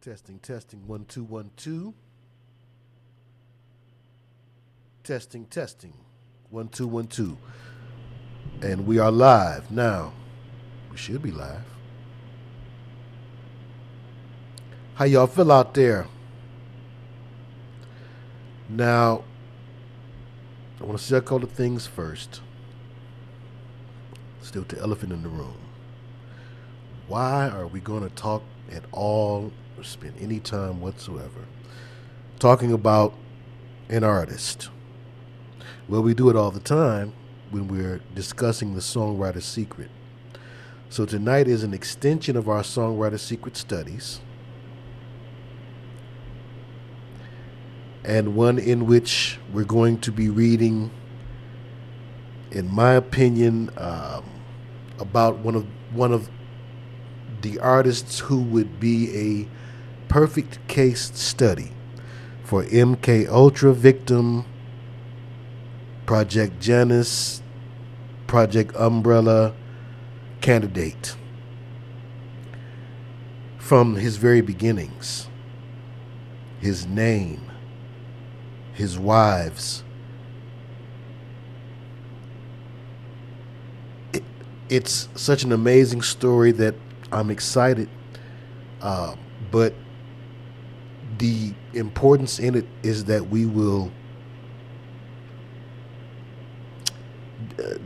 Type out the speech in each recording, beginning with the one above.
Testing, testing, 1 2 1 2. Testing, testing, 1 2 1 2. And we are live now. We should be live. How y'all feel out there? Now, I want to say a couple of things first. Still the elephant in the room. Why are we going to talk at all or spend any time whatsoever talking about an artist? Well, we do it all the time when we're discussing the songwriter's secret. So tonight is an extension of our songwriter's secret studies, and one in which we're going to be reading, in my opinion, about one of the artists who would be a perfect case study for MK Ultra victim, Project Janus, Project Umbrella candidate from his very beginnings. His name, his wives. It's such an amazing story that I'm excited, but the importance in it is that we will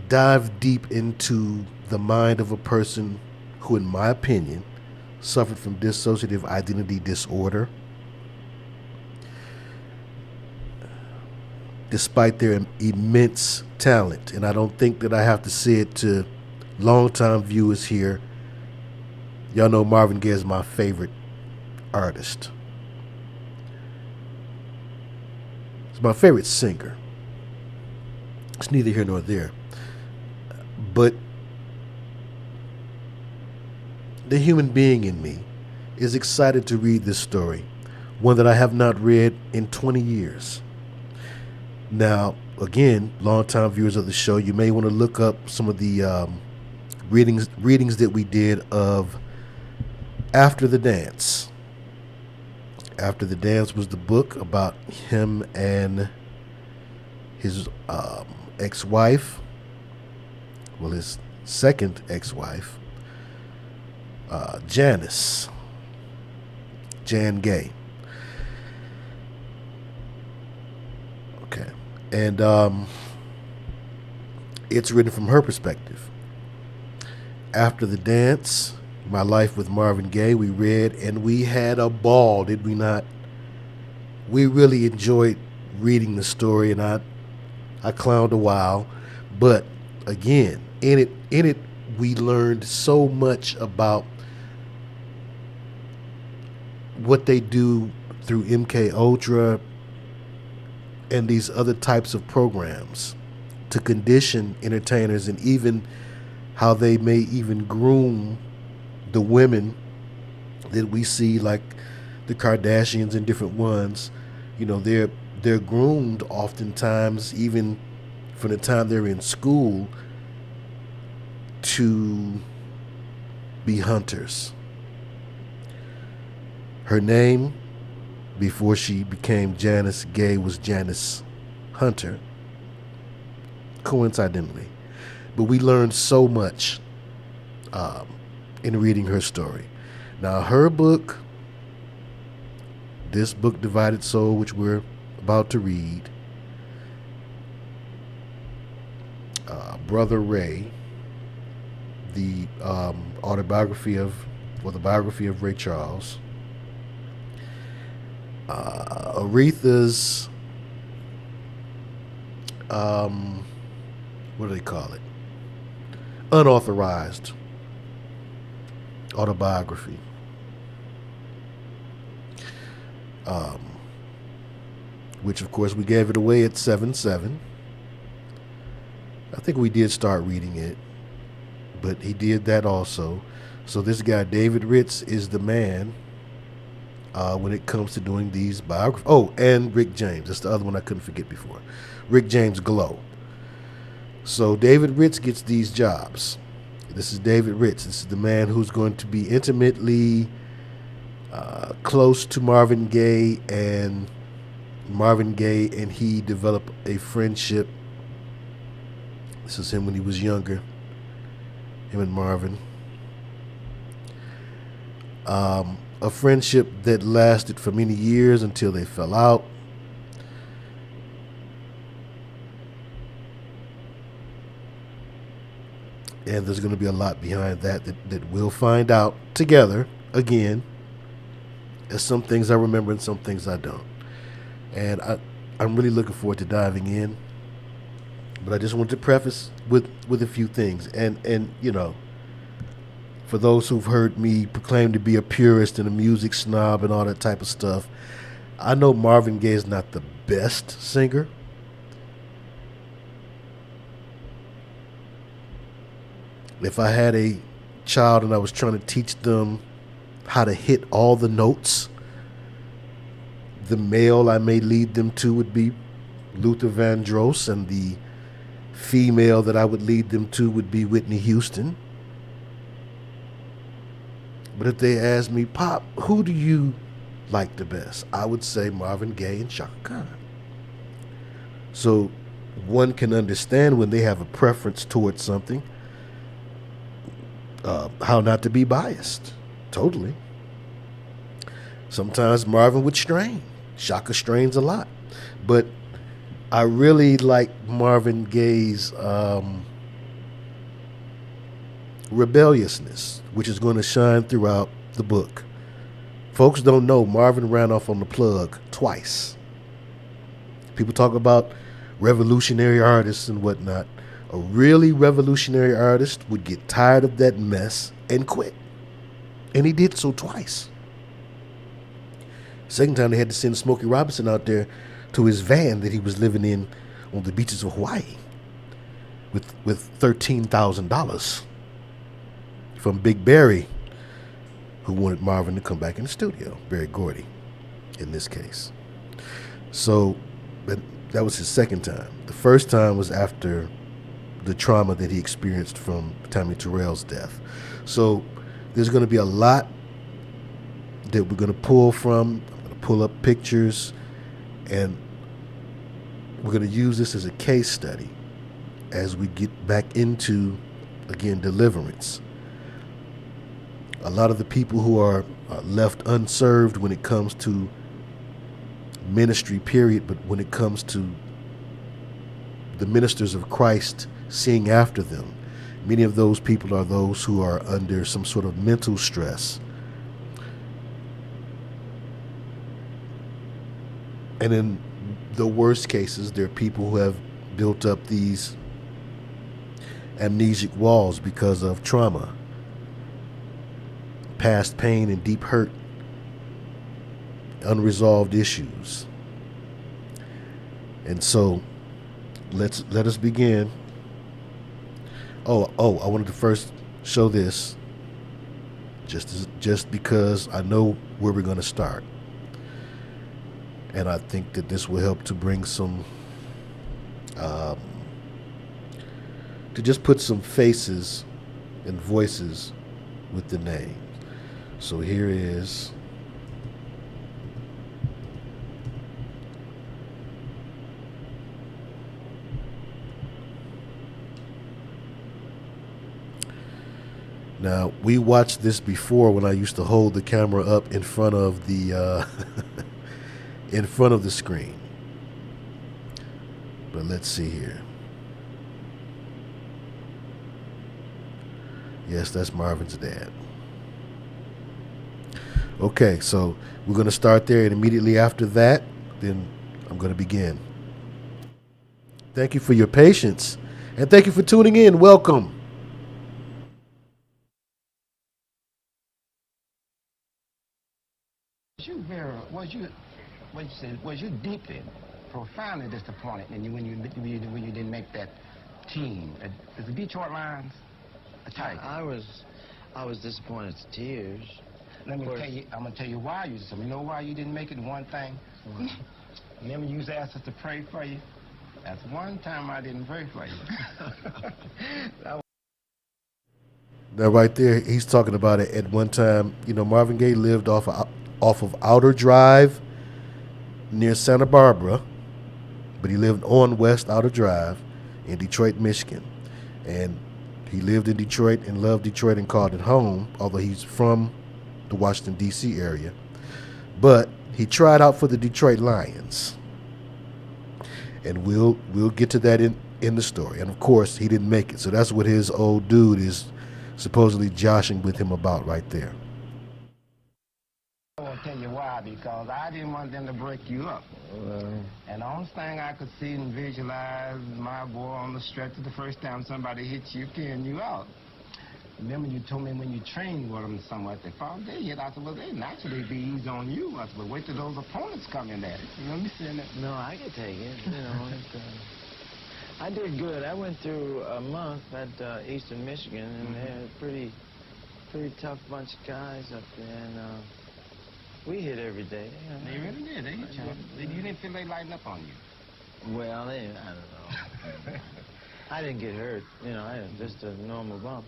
dive deep into the mind of a person who, in my opinion, suffered from dissociative identity disorder, despite their immense talent. And I don't think that I have to say it to longtime viewers here. Y'all know Marvin Gaye is my favorite artist. He's my favorite singer. It's neither here nor there. But the human being in me is excited to read this story, one that I have not read in 20 years. Now, again, longtime viewers of the show, you may want to look up some of the readings that we did of After the Dance. After the Dance was the book about him and his ex-wife, well, his second ex-wife, Janice, Jan Gaye. Okay, and it's written from her perspective. After the Dance, My Life with Marvin Gaye, we read, and we had a ball, did we not? We really enjoyed reading the story, and I clowned a while, but again, in it, we learned so much about what they do through MK Ultra and these other types of programs to condition entertainers, and even how they may even groom the women that we see, like the Kardashians and different ones. You know, they're groomed oftentimes, even from the time they're in school, to be hunters. Her name, before she became Janice Gaye, was Janice Hunter, coincidentally. But we learned so much in reading her story. Now, her book, this book, Divided Soul, which we're about to read, Brother Ray, the autobiography of, or the biography of Ray Charles, Aretha's, what do they call it? Unauthorized autobiography. Which, of course, we gave it away at 7/7. I think we did start reading it, but he did that also. So this guy, David Ritz, is the man when it comes to doing these biographies. Oh, and Rick James. That's the other one I couldn't forget before. Rick James Glow. So David Ritz gets these jobs. This is David Ritz. This is the man who's going to be intimately close to Marvin Gaye, and Marvin Gaye and he developed a friendship. This is him when he was younger, him and Marvin. A friendship that lasted for many years until they fell out. And there's going to be a lot behind that we'll find out together again. There's some things I remember and some things I don't. And I'm really looking forward to diving in. But I just wanted to preface with a few things. And you know, for those who've heard me proclaim to be a purist and a music snob and all that type of stuff, I know Marvin Gaye is not the best singer. If I had a child and I was trying to teach them how to hit all the notes, the male I may lead them to would be Luther Vandross, and the female that I would lead them to would be Whitney Houston. But if they ask me, Pop, who do you like the best? I would say Marvin Gaye and Chaka Khan. So one can understand when they have a preference towards something, how not to be biased. Totally. Sometimes Marvin would strain. Chaka strains a lot. But I really like Marvin Gaye's rebelliousness, which is going to shine throughout the book. Folks don't know Marvin ran off on the plug twice. People talk about revolutionary artists and whatnot. A really revolutionary artist would get tired of that mess and quit. And he did so twice. Second time they had to send Smokey Robinson out there to his van that he was living in on the beaches of Hawaii with $13,000 from Big Barry, who wanted Marvin to come back in the studio. Barry Gordy, in this case. So that was his second time. The first time was after the trauma that he experienced from Tammy Terrell's death. So there's going to be a lot that we're going to pull from. I'm going to pull up pictures, and we're going to use this as a case study as we get back into, again, deliverance. A lot of the people who are left unserved when it comes to ministry, period, but when it comes to the ministers of Christ seeing after them, many of those people are those who are under some sort of mental stress. And in the worst cases, there are people who have built up these amnesic walls because of trauma, past pain and deep hurt, unresolved issues. And so let us begin. I wanted to first show this just because I know where we're going to start. And I think that this will help to bring some, to just put some faces and voices with the names. So here is now, we watched this before when I used to hold the camera up in front of the in front of the screen. But let's see here. Yes, that's Marvin's dad. Okay, so we're going to start there, and immediately after that, then I'm going to begin. Thank you for your patience, and thank you for tuning in. Welcome. Was you deeply, profoundly disappointed when you didn't make that team? Is the Detroit Lions a Tiger? I was disappointed to tears. Let me tell you. I'm gonna tell you why you. You know why you didn't make it? One thing. Remember you asked us to pray for you. That's one time I didn't pray for you. Now, right there, he's talking about it. At one time, Marvin Gaye lived off of off of Outer Drive near Santa Barbara, but he lived on West Outer Drive in Detroit, Michigan. And he lived in Detroit and loved Detroit and called it home, although he's from the Washington, D.C. area. But he tried out for the Detroit Lions. And we'll get to that in the story. And, of course, he didn't make it. So that's what his old dude is supposedly joshing with him about right there. I won't tell you why, because I didn't want them to break you up. And the only thing I could see and visualize my boy on the stretcher the first time somebody hits you, carrying you out. Remember you told me when you trained with them somewhat, they thought they hit. I said, well, they naturally be easy on you. I said, well, wait till those opponents come in there. You know me saying that? No, I can take it. You know, I did good. I went through a month at Eastern Michigan, and they're a pretty tough bunch of guys up there, and we hit every day. They really did. They hit you. You didn't feel they lighten up on you? Well, I don't know. I didn't get hurt. You know, I had just a normal bump.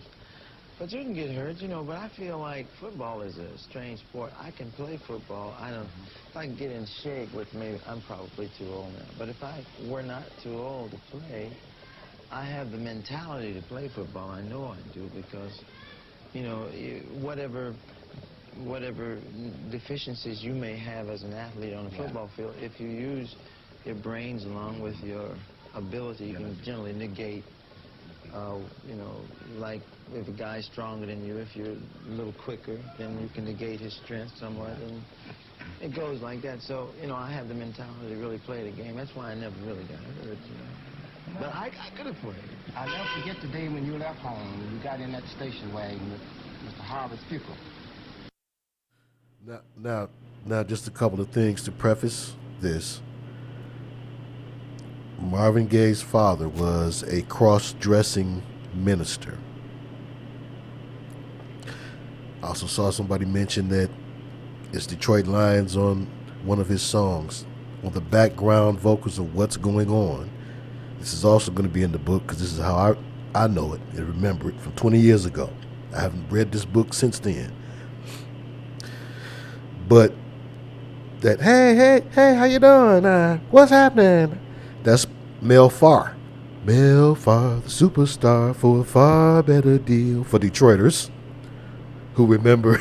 But you can get hurt, you know, but I feel like football is a strange sport. I can play football. If I can get in shape, which maybe I'm probably too old now, but if I were not too old to play, I have the mentality to play football. I know I do because, you know, whatever deficiencies you may have as an athlete on a football field, if you use your brains along with your ability, you can generally negate, you know, like if a guy's stronger than you, if you're a little quicker, then you can negate his strength somewhat, and it goes like that. So, you know, I have the mentality to really play the game. That's why I never really got hurt, you know. But I could have played. I'll never forget the day when you left home, you got in that station wagon with Mr. Harvard's pickle. Now, just a couple of things to preface this. Marvin Gaye's father was a cross-dressing minister. I also saw somebody mention that it's Detroit Lions on one of his songs. On the background vocals of What's Going On. This is also going to be in the book because this is how I know it and remember it from 20 years ago. I haven't read this book since then. But that, hey, how you doing? What's happening? That's Mel Farr. Mel Farr, the superstar for a far better deal. For Detroiters who remember,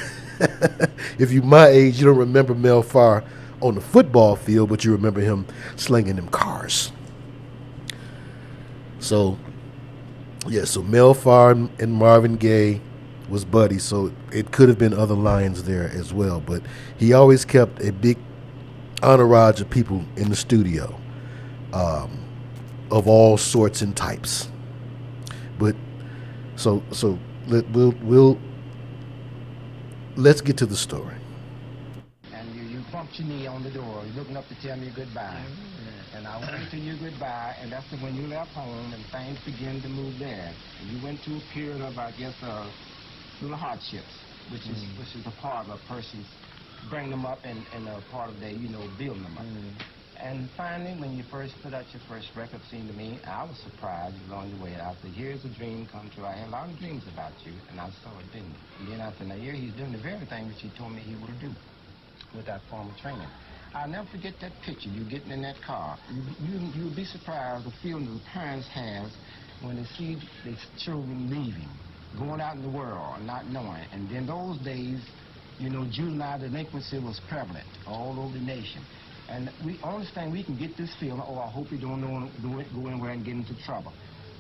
if you my age, you don't remember Mel Farr on the football field, but you remember him slinging them cars. So, yeah, so Mel Farr and Marvin Gaye was buddies, so it could have been other Lions there as well. But he always kept a big entourage of people in the studio, of all sorts and types. But let's get to the story. And you bumped your knee on the door, you're looking up to tell me goodbye. And I went to you goodbye, and that's when you left home and things began to move there. And you went through a period of, I guess, little hardships, which is a part of a person's bring them up and a part of their, you know, building them up. And finally, when you first put out your first record, seemed to me, I was surprised along the way. I said, here's a dream come true. I had a lot of dreams about you, and I saw it, didn't I? And then I said, now here he's doing the very thing which he told me he would do with that formal training. I'll never forget that picture, you getting in that car. You'll be surprised the feeling that the parents have when they see their children leaving, going out in the world, not knowing. And then those days, you know, juvenile delinquency was prevalent all over the nation. And we understand we can get this feeling, oh, I hope you don't go anywhere and get into trouble.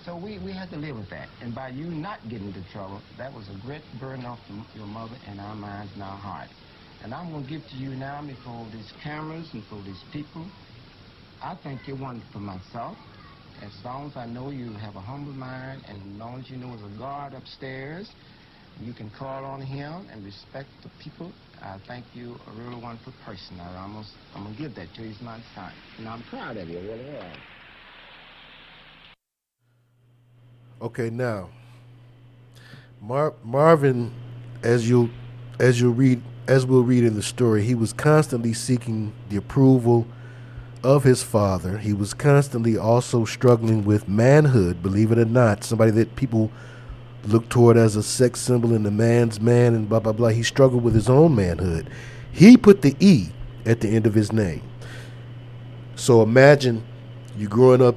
So we had to live with that. And by you not getting into trouble, that was a great burden off your mother and our minds and our hearts. And I'm going to give to you now before these cameras and for these people, I think you're one for myself. As long as I know you have a humble mind, and as long as you know there's a God upstairs, you can call on him and respect the people. I think you a really wonderful person. I'm going to give that to you. It's my time. And I'm proud of you, I really am. Okay, now, Marvin, as we'll read in the story, he was constantly seeking the approval of his father. He was constantly also struggling with manhood, believe it or not, somebody that people look toward as a sex symbol and the man's man and blah, blah, blah. He struggled with his own manhood. He put the E at the end of his name. So imagine you growing up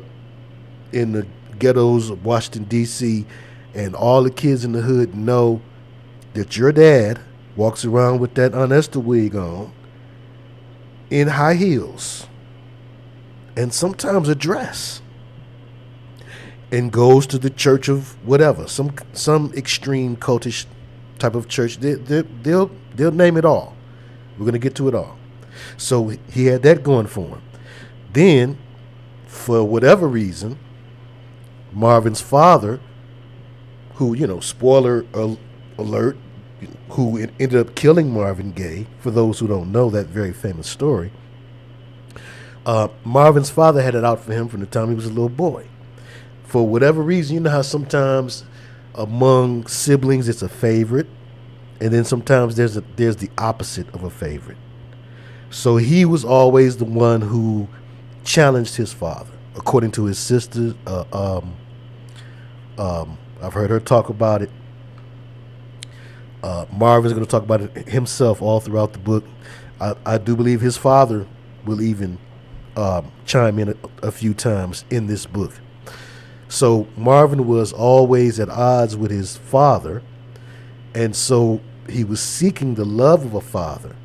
in the ghettos of Washington, D.C., and all the kids in the hood know that your dad walks around with that Aunt Esther wig on, in high heels, and sometimes a dress, and goes to the church of whatever, some extreme cultish type of church. They'll name it all. We're gonna get to it all. So he had that going for him. Then, for whatever reason, Marvin's father, who, spoiler alert, who ended up killing Marvin Gaye, for those who don't know that very famous story, Marvin's father had it out for him from the time he was a little boy. For whatever reason, you know how sometimes among siblings it's a favorite, and then sometimes there's the opposite of a favorite. So he was always the one who challenged his father, according to his sister. I've heard her talk about it. Marvin's going to talk about it himself all throughout the book. I do believe his father will even chime in a few times in this book. So Marvin was always at odds with his father, and so he was seeking the love of a father.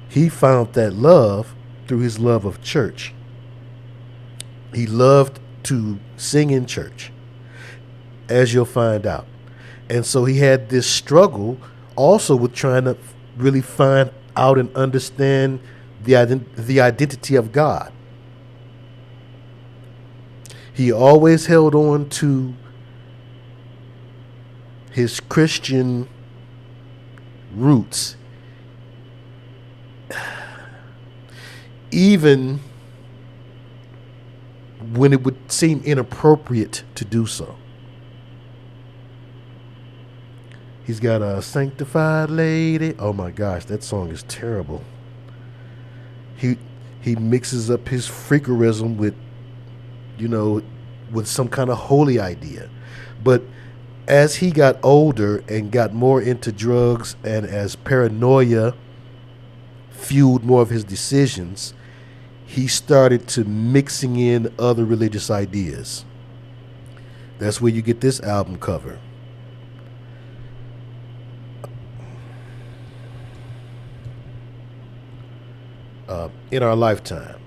He found that love through his love of church. He loved to sing in church, as you'll find out. And so he had this struggle also with trying to really find out and understand the identity of God. He always held on to his Christian roots, even when it would seem inappropriate to do so. He's got a sanctified lady. Oh my gosh, that song is terrible. He mixes up his freakerism with, with some kind of holy idea. But as he got older and got more into drugs, and as paranoia fueled more of his decisions, he started to mixing in other religious ideas. That's where you get this album cover. In Our Lifetime,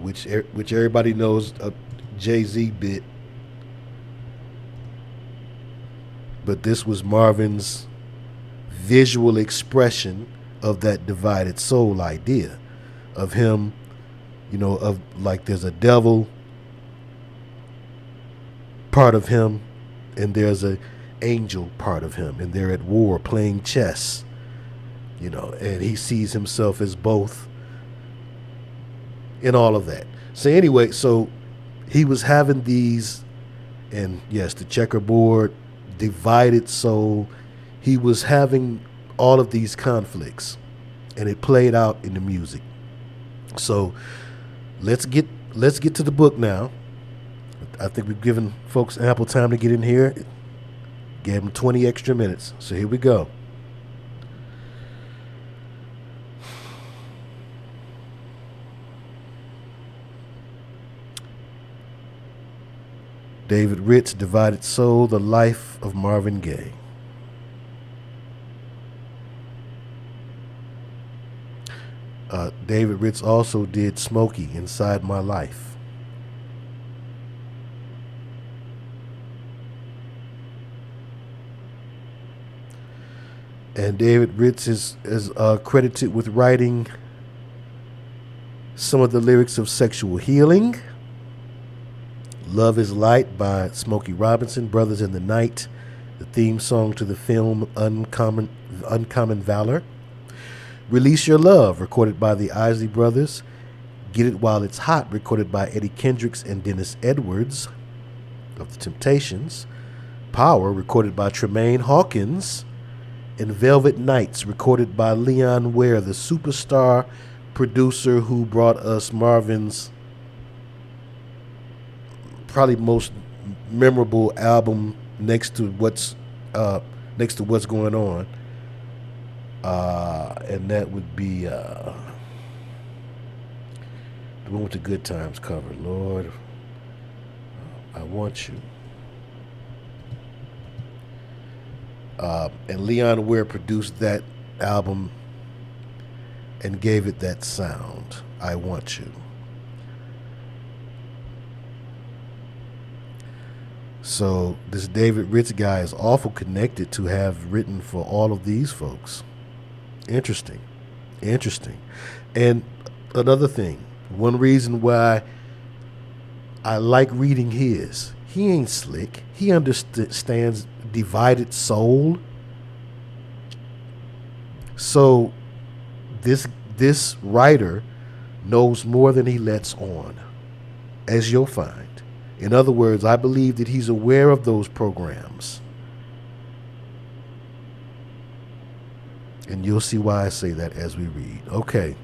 which everybody knows a Jay-Z bit, but this was Marvin's visual expression of that divided soul idea of him, of like there's a devil part of him and there's a angel part of him, and they're at war playing chess, and he sees himself as both in all of that. So anyway, so he was having these, and yes, the checkerboard, divided soul. He was having all of these conflicts, and it played out in the music. So let's get to the book now. I think we've given folks ample time to get in here. Gave them 20 extra minutes. So here we go. David Ritz, Divided Soul, The Life of Marvin Gaye. David Ritz also did Smokey, Inside My Life. And David Ritz is credited with writing some of the lyrics of Sexual Healing, Love is Light by Smokey Robinson, Brothers in the Night, the theme song to the film Uncommon Valor, Release Your Love, recorded by the Isley Brothers, Get It While It's Hot, recorded by Eddie Kendricks and Dennis Edwards of The Temptations, Power, recorded by Tremaine Hawkins, and Velvet Nights, recorded by Leon Ware, the superstar producer who brought us Marvin's probably most memorable album next to what's going on, And that would be the one with the good times cover. Lord, I want you. And Leon Ware produced that album and gave it that sound. I Want You. So this David Ritz guy is awful connected to have written for all of these folks. Interesting. And another thing, one reason why I like reading his, he ain't slick. He understands divided soul. So this writer knows more than he lets on, as you'll find. In other words, I believe that he's aware of those programs. And you'll see why I say that as we read. Okay.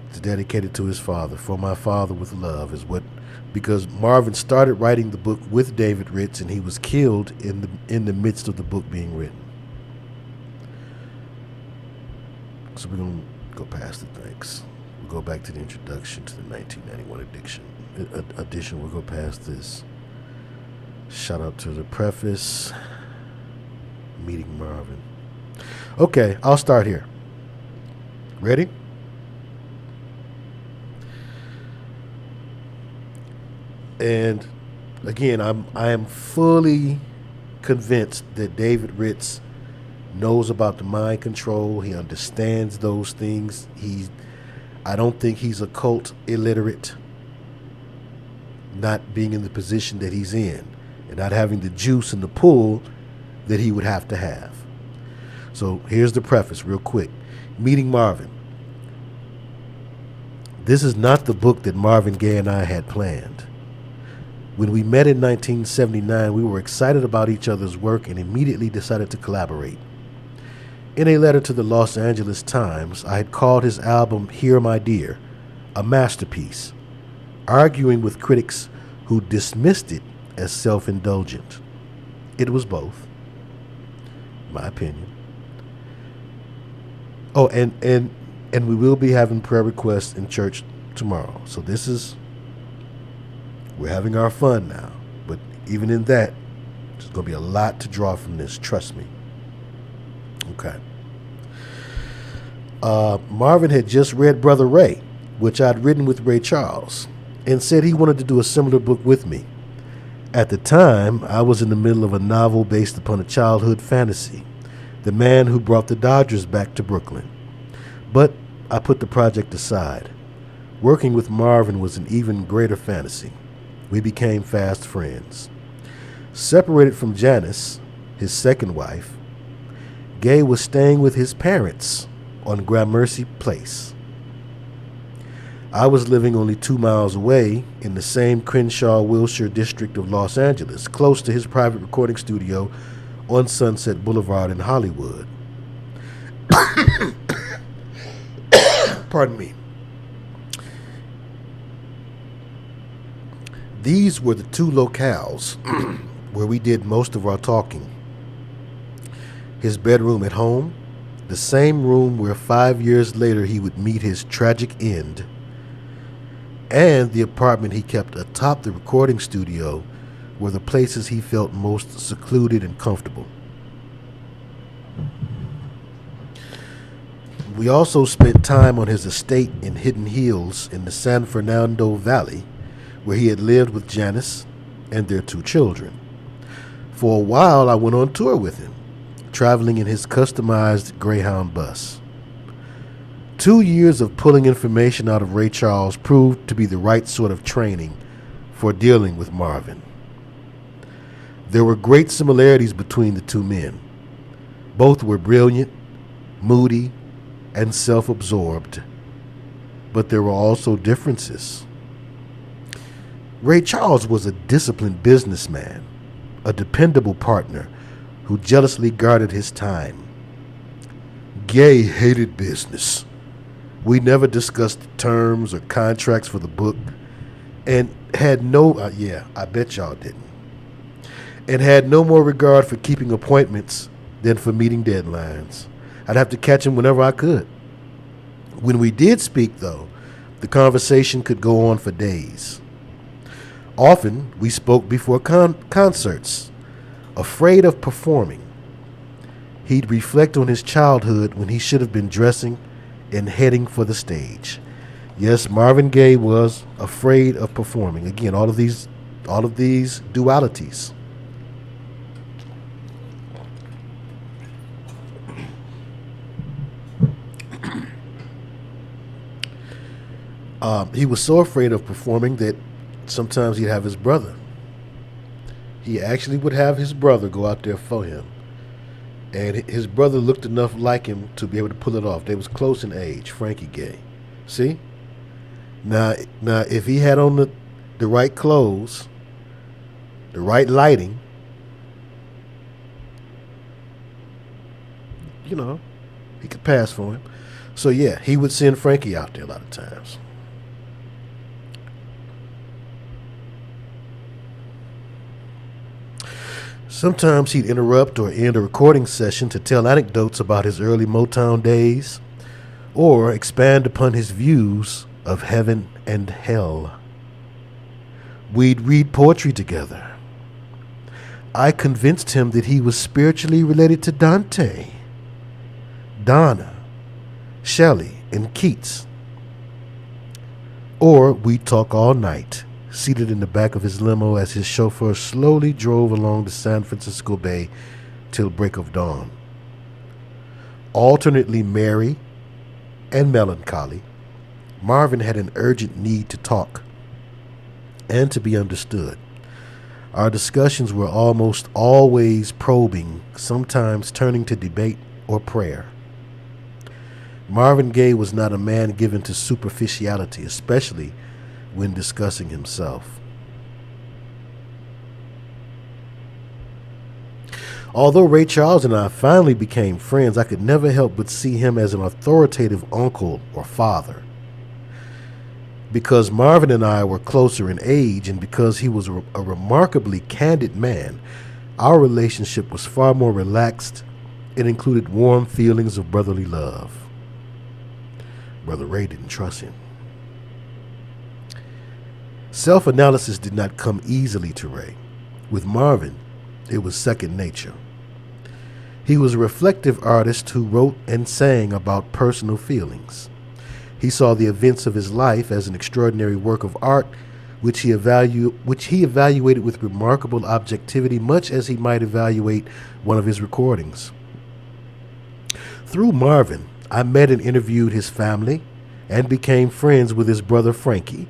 It's dedicated to his father. For my father with love is what, because Marvin started writing the book with David Ritz and he was killed in the midst of the book being written. So we're going to go past the thanks. We'll go back to the introduction to the 1991 edition. We'll go past this. Shout out to the preface. Meeting Marvin. Okay, I'll start here. Ready? And again, I am fully convinced that David Ritz knows about the mind control. He understands those things. I don't think he's occult illiterate, not being in the position that he's in and not having the juice and the pull that he would have to have. So here's the preface real quick. Meeting Marvin. This is not the book that Marvin Gaye and I had planned. When we met in 1979, we were excited about each other's work and immediately decided to collaborate. In a letter to the Los Angeles Times, I had called his album Here My Dear a masterpiece, arguing with critics who dismissed it as self-indulgent. It was both, my opinion. Oh, and we will be having prayer requests in church tomorrow. So we're having our fun now. But even in that, there's going to be a lot to draw from this, trust me. Okay. Marvin had just read Brother Ray, which I'd written with Ray Charles, and said he wanted to do a similar book with me. At the time, I was in the middle of a novel based upon a childhood fantasy, The Man Who Brought the Dodgers Back to Brooklyn. But I put the project aside. Working with Marvin was an even greater fantasy. We became fast friends. Separated from Janice, his second wife, Gaye was staying with his parents on Gramercy Place. I was living only 2 miles away in the same Crenshaw-Wilshire district of Los Angeles, close to his private recording studio on Sunset Boulevard in Hollywood. Pardon me. These were the two locales where we did most of our talking. His bedroom at home, the same room where 5 years later he would meet his tragic end, and the apartment he kept atop the recording studio were the places he felt most secluded and comfortable. We also spent time on his estate in Hidden Hills in the San Fernando Valley, where he had lived with Janice and their 2 children. For a while, I went on tour with him, traveling in his customized Greyhound bus. 2 years of pulling information out of Ray Charles proved to be the right sort of training for dealing with Marvin. There were great similarities between the 2 men. Both were brilliant, moody, and self-absorbed, but there were also differences. Ray Charles was a disciplined businessman, a dependable partner who jealously guarded his time. Gaye hated business. We never discussed terms or contracts for the book. and had no, yeah, I bet y'all didn't, and had no more regard for keeping appointments than for meeting deadlines. I'd have to catch him whenever I could. When we did speak, though, the conversation could go on for days. Often, we spoke before concerts, afraid of performing. He'd reflect on his childhood when he should have been dressing and heading for the stage. Yes, Marvin Gaye was afraid of performing. Again, all of these dualities. He was so afraid of performing that sometimes he'd have his brother. He actually would have his brother go out there for him. And his brother looked enough like him to be able to pull it off. They was close in age, Frankie Gaye. See? Now, if he had on the right clothes, the right lighting, you know, he could pass for him. So, yeah, he would send Frankie out there a lot of times. Sometimes he'd interrupt or end a recording session to tell anecdotes about his early Motown days or expand upon his views of heaven and hell. We'd read poetry together. I convinced him that he was spiritually related to Dante, Donna, Shelley, and Keats. Or we'd talk all night, seated in the back of his limo as his chauffeur slowly drove along the San Francisco Bay till break of dawn. Alternately merry and melancholy, Marvin had an urgent need to talk and to be understood. Our discussions were almost always probing, sometimes turning to debate or prayer. Marvin Gaye was not a man given to superficiality, especially when discussing himself. Although Ray Charles and I finally became friends, I could never help but see him as an authoritative uncle or father. Because Marvin and I were closer in age and because he was a remarkably candid man, our relationship was far more relaxed. It included warm feelings of brotherly love. Brother Ray didn't trust him. Self-analysis did not come easily to Ray. With Marvin, it was second nature. He was a reflective artist who wrote and sang about personal feelings. He saw the events of his life as an extraordinary work of art, which he evaluated with remarkable objectivity, much as he might evaluate one of his recordings. Through Marvin, I met and interviewed his family and became friends with his brother Frankie,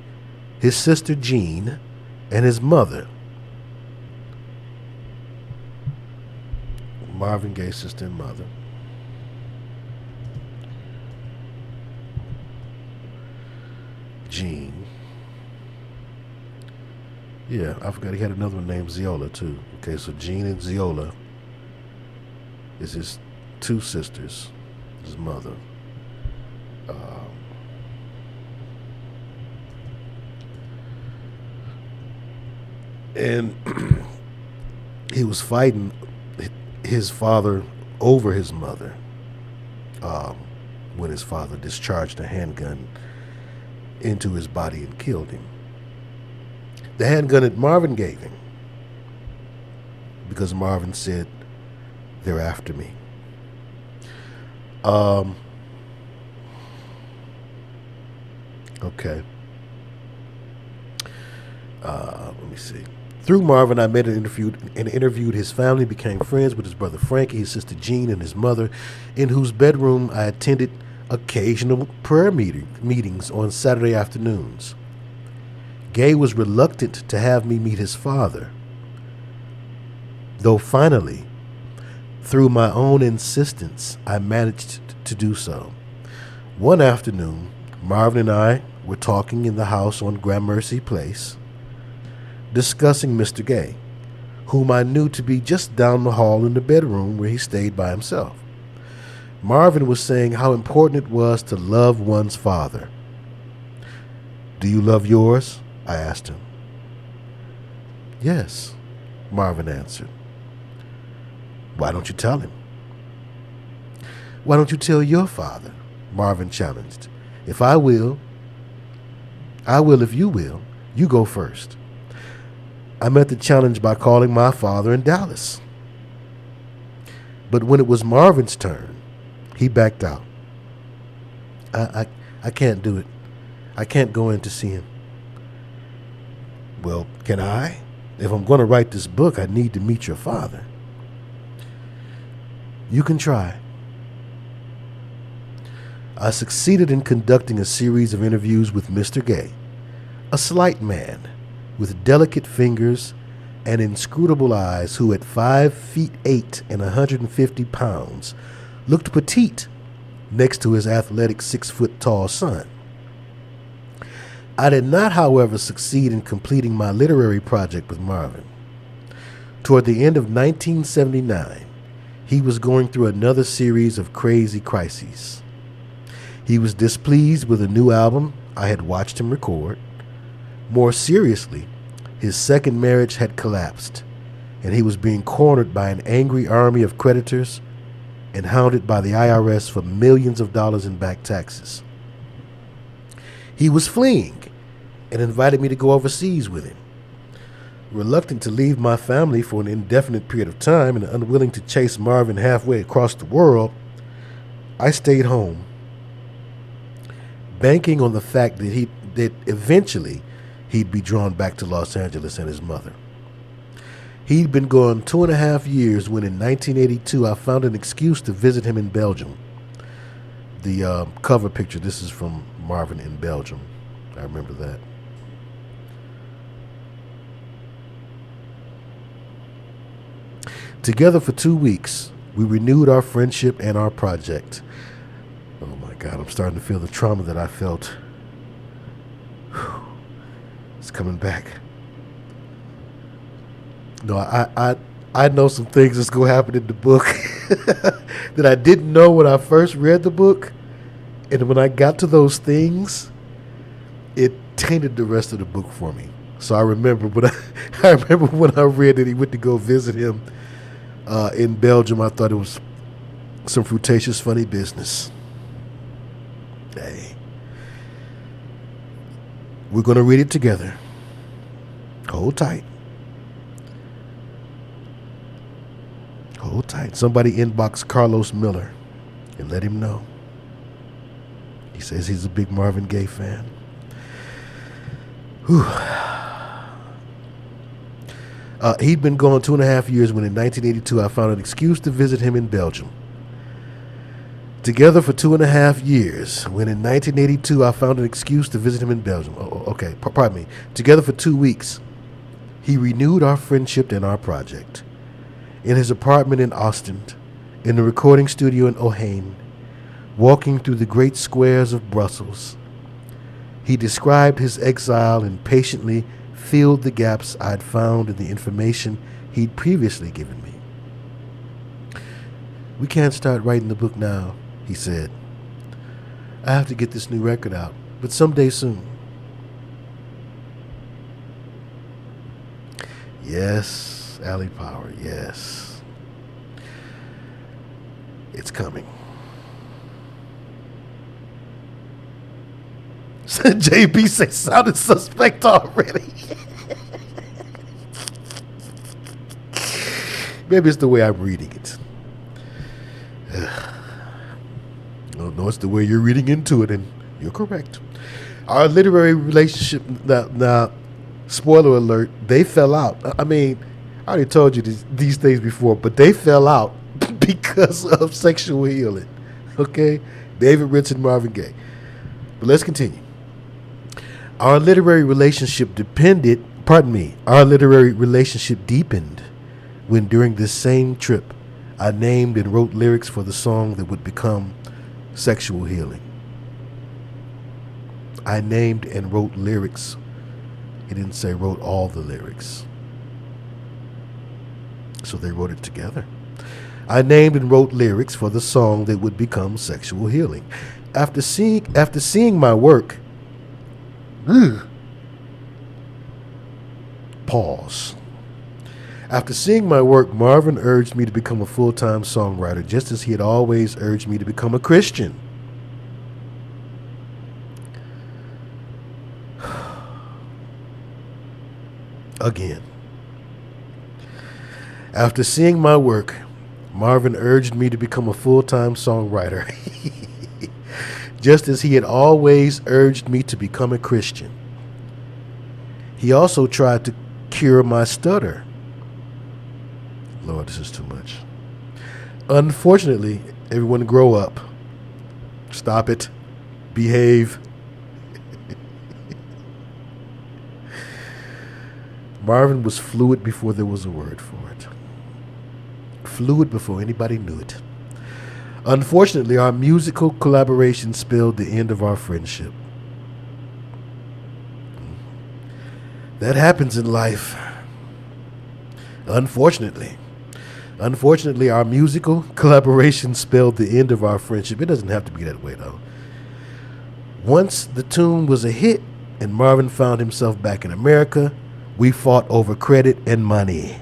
his sister Jean, and his mother. Marvin Gaye's sister and mother. Jean. Yeah, I forgot he had another one named Ziola too. Okay, so Jean and Ziola is his two sisters, his mother. And he was fighting his father over his mother when his father discharged a handgun into his body and killed him. The handgun that Marvin gave him, because Marvin said, "They're after me." Okay. Let me see. Through Marvin, I met and interviewed his family, became friends with his brother Frankie, his sister Jean, and his mother, in whose bedroom I attended occasional prayer meetings on Saturday afternoons. Gaye was reluctant to have me meet his father, though finally, through my own insistence, I managed to do so. One afternoon, Marvin and I were talking in the house on Gramercy Place, discussing Mr. Gaye, whom I knew to be just down the hall in the bedroom where he stayed by himself. Marvin was saying how important it was to love one's father. "Do you love yours?" I asked him. Yes, Marvin answered. Why don't you tell him? Why don't you tell your father? Marvin challenged. If I will if you will. You go first. I met the challenge by calling my father in Dallas. But when it was Marvin's turn, he backed out. I can't do it. I can't go in to see him. Well, can I? If I'm going to write this book, I need to meet your father. You can try. I succeeded in conducting a series of interviews with Mr. Gaye, a slight man with delicate fingers and inscrutable eyes who at 5 feet 8 and 150 pounds looked petite next to his athletic 6 foot tall son. I did not, however, succeed in completing my literary project with Marvin. Toward the end of 1979, he was going through another series of crazy crises. He was displeased with a new album I had watched him record. More seriously, his second marriage had collapsed, and he was being cornered by an angry army of creditors and hounded by the IRS for millions of dollars in back taxes. He was fleeing and invited me to go overseas with him. Reluctant to leave my family for an indefinite period of time and unwilling to chase Marvin halfway across the world, I stayed home, banking on the fact that eventually he'd be drawn back to Los Angeles and his mother. He'd been gone 2.5 years when in 1982 I found an excuse to visit him in Belgium. The cover picture, this is from Marvin in Belgium. I remember that. Together for 2 weeks, we renewed our friendship and our project. Oh my God, I'm starting to feel the trauma that I felt. It's coming back. No, I know some things that's going to happen in the book that I didn't know when I first read the book. And when I got to those things, it tainted the rest of the book for me. So I remember when I read that he went to go visit him in Belgium, I thought it was some fruitatious, funny business. Hey. We're going to read it together. Hold tight. Hold tight. Somebody inbox Carlos Miller and let him know. He says he's a big Marvin Gaye fan. Whew. He'd been gone 2.5 years when in 1982 I found an excuse to visit him in Belgium. Together for 2.5 years when in 1982 I found an excuse to visit him in Belgium. Pardon me. Together for 2 weeks, he renewed our friendship and our project. In his apartment in Ostend, in the recording studio in Ohain, walking through the great squares of Brussels, he described his exile and patiently filled the gaps I'd found in the information he'd previously given me. We can't start writing the book now, he said. I have to get this new record out, but someday soon. Yes, Alley Power, yes. It's coming. JB says sounded suspect already. Maybe it's the way I'm reading it. No, it's the way you're reading into it, and you're correct. Our literary relationship, now spoiler alert, they fell out. I mean, I already told you these things before, but they fell out because of sexual healing. Okay? David Rich and Marvin Gaye. But let's continue. Our literary relationship deepened when during this same trip, I named and wrote lyrics for the song that would become Sexual Healing. I named and wrote lyrics. He didn't say wrote all the lyrics. So they wrote it together. I named and wrote lyrics for the song that would become Sexual Healing. After seeing my work, Pause. After seeing my work, Marvin urged me to become a full-time songwriter, just as he had always urged me to become a Christian. Again. After seeing my work, Marvin urged me to become a full-time songwriter, just as he had always urged me to become a Christian. He also tried to cure my stutter. Lord, this is too much. Unfortunately, everyone grow up. Stop it. Behave. Marvin was fluid before there was a word for it. Fluid before anybody knew it. Unfortunately, our musical collaboration spelled the end of our friendship. That happens in life. Unfortunately, our musical collaboration spelled the end of our friendship. It doesn't have to be that way, though. Once the tune was a hit and Marvin found himself back in America, we fought over credit and money.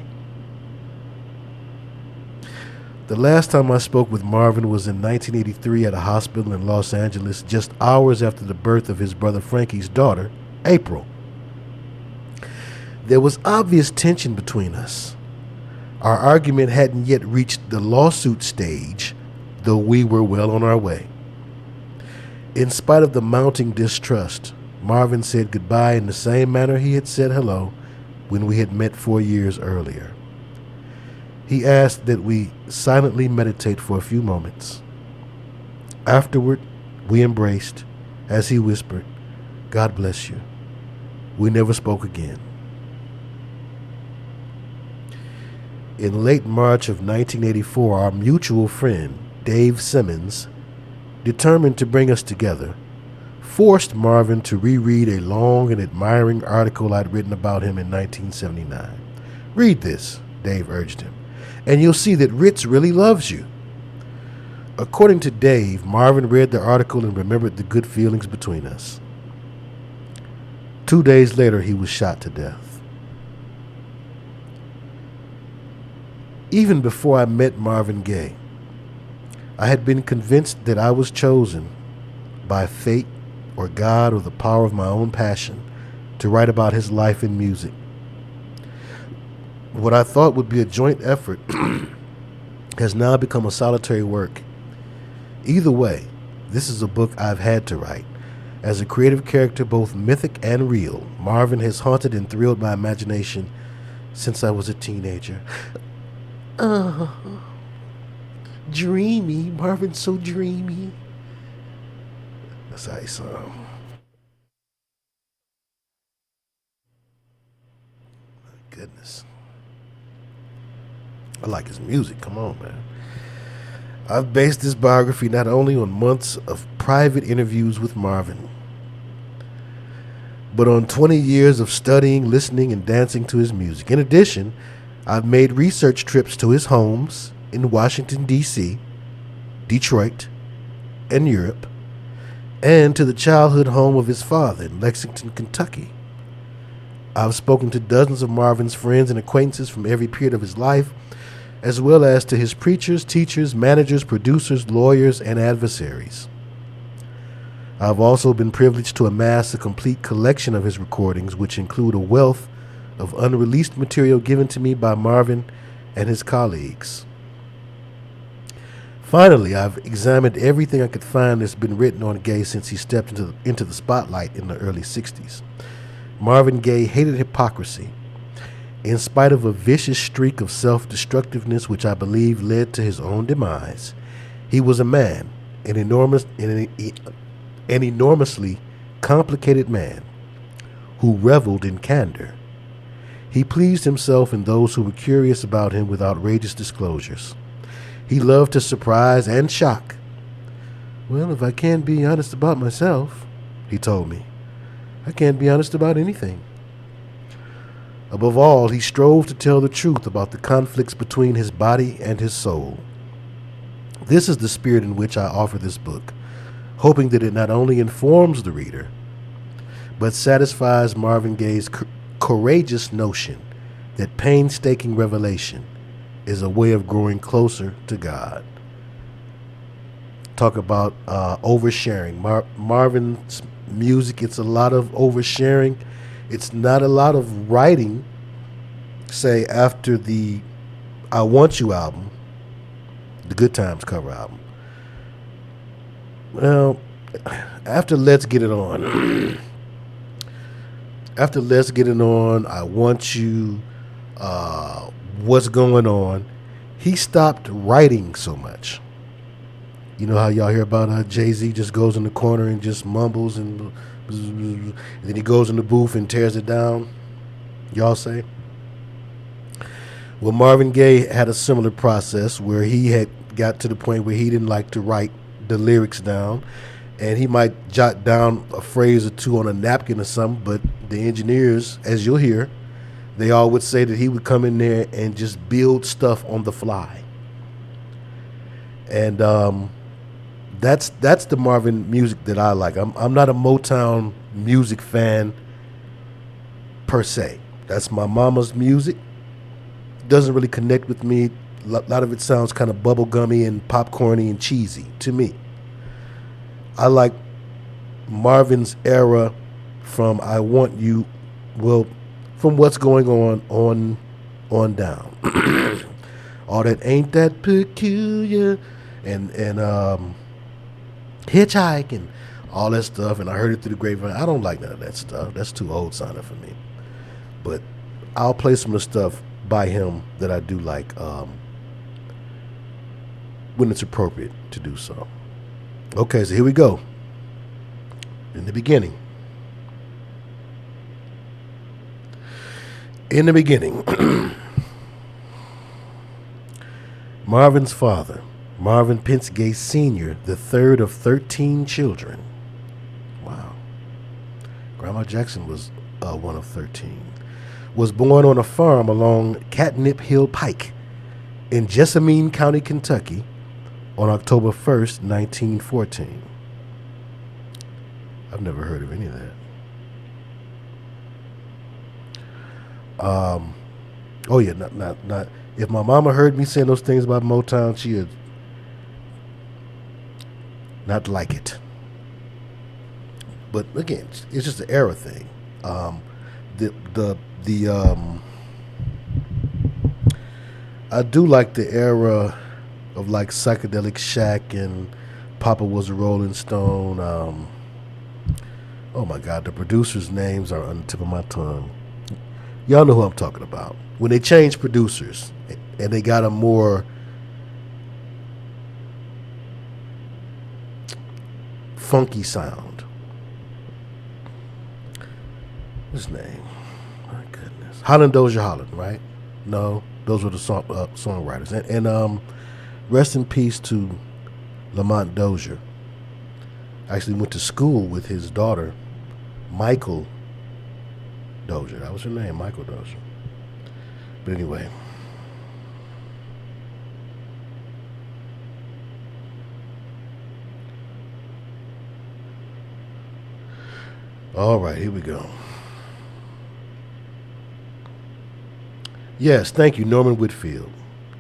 The last time I spoke with Marvin was in 1983 at a hospital in Los Angeles, just hours after the birth of his brother Frankie's daughter, April. There was obvious tension between us. Our argument hadn't yet reached the lawsuit stage, though we were well on our way. In spite of the mounting distrust, Marvin said goodbye in the same manner he had said hello when we had met 4 years earlier. He asked that we silently meditate for a few moments. Afterward, we embraced as he whispered, "God bless you." We never spoke again. In late March of 1984, our mutual friend, Dave Simmons, determined to bring us together, forced Marvin to reread a long and admiring article I'd written about him in 1979. "Read this," Dave urged him, "and you'll see that Ritz really loves you." According to Dave, Marvin read the article and remembered the good feelings between us. 2 days later, he was shot to death. Even before I met Marvin Gaye, I had been convinced that I was chosen by fate or God or the power of my own passion to write about his life in music. What I thought would be a joint effort has now become a solitary work. Either way, this is a book I've had to write. As a creative character, both mythic and real, Marvin has haunted and thrilled my imagination since I was a teenager. Dreamy. Marvin's so dreamy. That's how he sounds. My goodness. I like his music. Come on, man. I've based this biography not only on months of private interviews with Marvin, but on 20 years of studying, listening, and dancing to his music. In addition, I've made research trips to his homes in Washington, D.C., Detroit, and Europe, and to the childhood home of his father in Lexington, Kentucky. I've spoken to dozens of Marvin's friends and acquaintances from every period of his life, as well as to his preachers, teachers, managers, producers, lawyers, and adversaries. I've also been privileged to amass a complete collection of his recordings, which include a wealth of unreleased material given to me by Marvin and his colleagues. Finally, I've examined everything I could find that's been written on Gaye since he stepped into the spotlight in the early 60s. Marvin Gaye hated hypocrisy. In spite of a vicious streak of self-destructiveness which I believe led to his own demise, he was a man, an enormously complicated man, who reveled in candor. He pleased himself and those who were curious about him with outrageous disclosures. He loved to surprise and shock. "Well, if I can't be honest about myself," he told me, "I can't be honest about anything." Above all, he strove to tell the truth about the conflicts between his body and his soul. This is the spirit in which I offer this book, hoping that it not only informs the reader, but satisfies Marvin Gaye's courageous notion that painstaking revelation is a way of growing closer to God. Talk about oversharing. Marvin's music, it's a lot of oversharing. It's not a lot of writing, say, after the I Want You album, the Good Times cover album. Well, after Let's Get It On, after Let's Get It On, I Want You, What's Going On, he stopped writing so much. You know how y'all hear about Jay-Z just goes in the corner and just mumbles and then he goes in the booth and tears it down? Y'all say? Well, Marvin Gaye had a similar process where he had got to the point where he didn't like to write the lyrics down, and he might jot down a phrase or two on a napkin or something, but the engineers, as you'll hear, they all would say that he would come in there and just build stuff on the fly. And that's the Marvin music that I like. I'm not a Motown music fan per se. That's my mama's music. Doesn't really connect with me. A lot of it sounds kind of bubblegummy and popcorny and cheesy to me. I like Marvin's era from I Want You, well, from What's Going On down. All that Ain't That Peculiar and Hitchhike and all that stuff, and I heard it through the grapevine. I don't like none of that stuff. That's too old sounding for me. But I'll play some of the stuff by him that I do like when it's appropriate to do so. Okay, so here we go. In the beginning. In the beginning. Marvin's father, Marvin Pentz Gaye Sr., the third of 13 children. Wow. Grandma Jackson was one of 13. Was born on a farm along Catnip Hill Pike in Jessamine County, Kentucky on October 1st, 1914. I've never heard of any of that. Oh yeah, not. If my mama heard me saying those things about Motown, she'd not like it. But again, it's just an era thing. I do like the era of like Psychedelic Shack and Papa Was a Rolling Stone. Oh my God, the producers' names are on the tip of my tongue. Y'all know who I'm talking about. When they changed producers and they got a more funky sound. What's his name? My goodness. Holland Dozier Holland, right? No, those were the songwriters. And rest in peace to Lamont Dozier. I actually went to school with his daughter, Michael Dozier. That was her name, Michael Dozier. But anyway. All right, here we go. Yes, thank you, Norman Whitfield.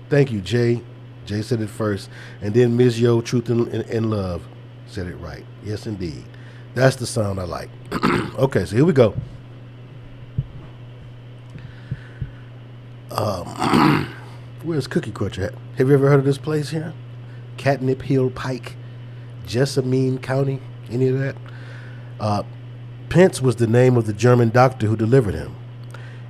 Thank you, Jay. Jay said it first. And then Ms. Yo, Truth and Love, said it right. Yes, indeed. That's the sound I like. Okay, so here we go. Where's Cookie Cruncher at? Have you ever heard of this place here? Catnip Hill Pike, Jessamine County, any of that? Pentz was the name of the German doctor who delivered him.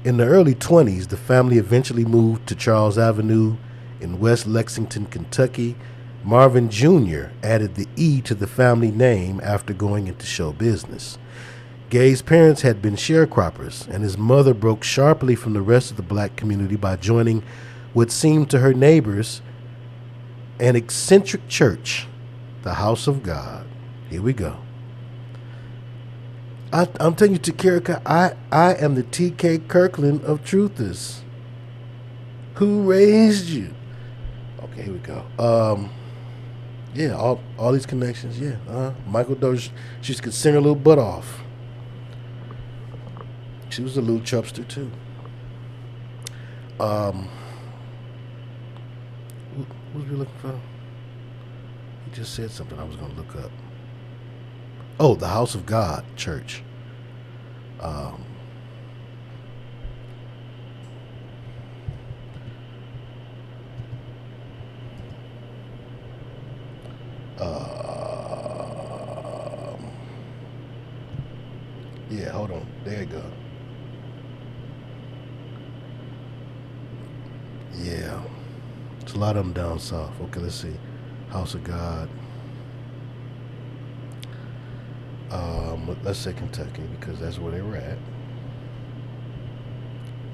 In the early 20s, the family eventually moved to Charles Avenue in West Lexington, Kentucky. Marvin Jr. added the E to the family name after going into show business. Gaye's parents had been sharecroppers, and his mother broke sharply from the rest of the black community by joining what seemed to her neighbors an eccentric church, the House of God. Here we go. I'm telling you, Takirika, I am the T.K. Kirkland of truthers. Who raised you? Okay, here we go. Yeah, all these connections, yeah. Michael Dozier, she could sing her little butt off. She was a little chubster too. What was we looking for? He just said something I was going to look up. Oh, the House of God Church. Yeah, hold on. There you go. Yeah. There's a lot of them down south. Okay, let's see. House of God. Let's say Kentucky because that's where they were at.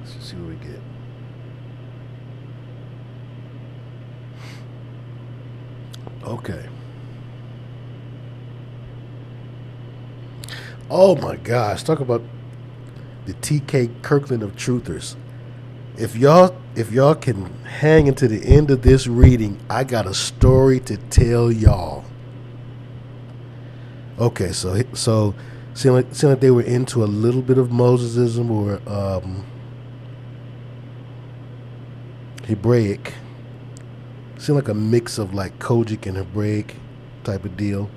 Let's see what we get. Okay. Oh my gosh, talk about the T.K. Kirkland of truthers. If y'all can hang into the end of this reading, I got a story to tell y'all. Okay, so seemed like they were into a little bit of Mosesism or Hebraic. Seemed like a mix of like Kojic and Hebraic type of deal.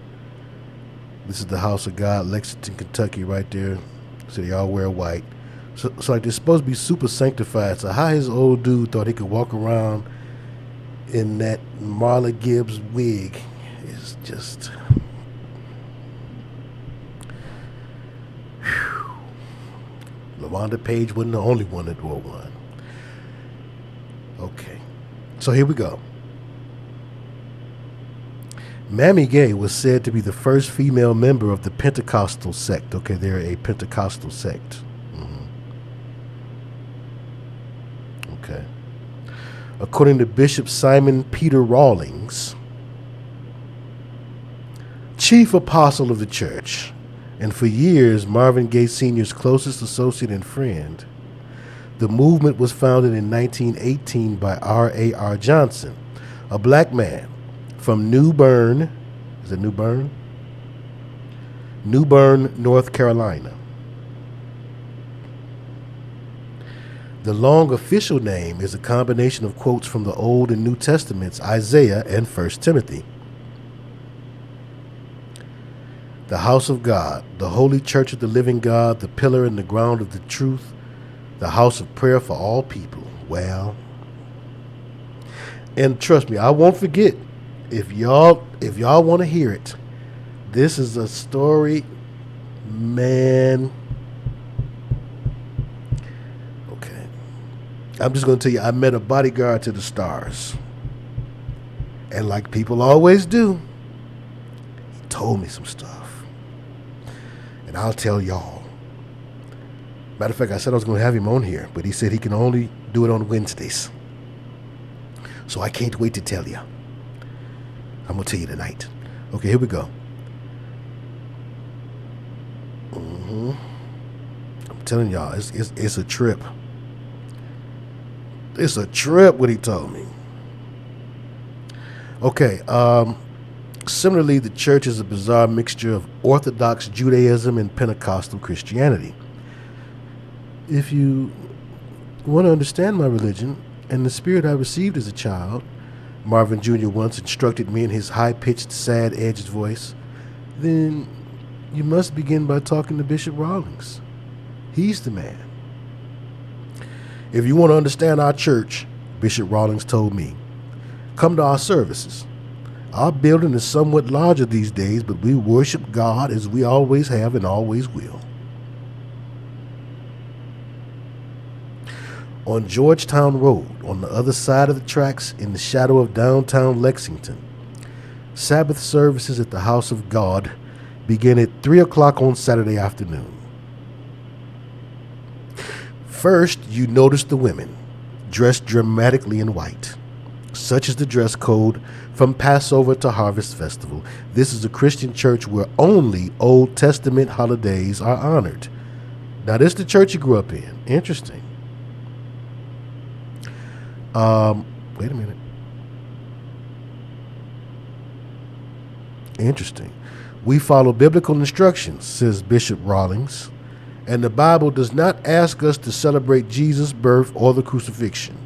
This is the House of God, Lexington, Kentucky, right there. So they all wear white. So like they're supposed to be super sanctified. So how his old dude thought he could walk around in that Marla Gibbs wig is just. LaWanda Page wasn't the only one that wore one. Okay, so here we go. Mammy Gaye was said to be the first female member of the Pentecostal sect. Okay, they're a Pentecostal sect. Okay. According to Bishop Simon Peter Rawlings, chief apostle of the church, and for years Marvin Gaye Sr.'s closest associate and friend, the movement was founded in 1918 by R.A.R. Johnson, a black man from New Bern, is it New Bern? New Bern, North Carolina. The long official name is a combination of quotes from the Old and New Testaments, Isaiah and 1 Timothy. The house of God, the holy church of the living God, the pillar and the ground of the truth, the house of prayer for all people. Well, and trust me, I won't forget. If y'all want to hear it, this is a story, man. Okay. I'm just going to tell you, I met a bodyguard to the stars. And like people always do, he told me some stuff. And I'll tell y'all. Matter of fact, I said I was going to have him on here, but he said he can only do it on Wednesdays. So I can't wait to tell you. I'm going to tell you tonight. Okay, here we go. I'm telling y'all, it's a trip. It's a trip, what he told me. Okay, similarly, the church is a bizarre mixture of Orthodox Judaism and Pentecostal Christianity. If you want to understand my religion and the spirit I received as a child, Marvin Jr. once instructed me in his high-pitched, sad-edged voice, then you must begin by talking to Bishop Rawlings. He's the man. If you want to understand our church, Bishop Rawlings told me, come to our services. Our building is somewhat larger these days, but we worship God as we always have and always will. On Georgetown Road, on the other side of the tracks in the shadow of downtown Lexington, Sabbath services at the House of God begin at 3 o'clock on Saturday afternoon. First, you notice the women, dressed dramatically in white. Such is the dress code from Passover to Harvest Festival. This is a Christian church where only Old Testament holidays are honored. Now, this is the church you grew up in. Interesting. Wait a minute. Interesting. We follow biblical instructions, says Bishop Rawlings, And the Bible does not ask us to celebrate Jesus' birth or the crucifixion.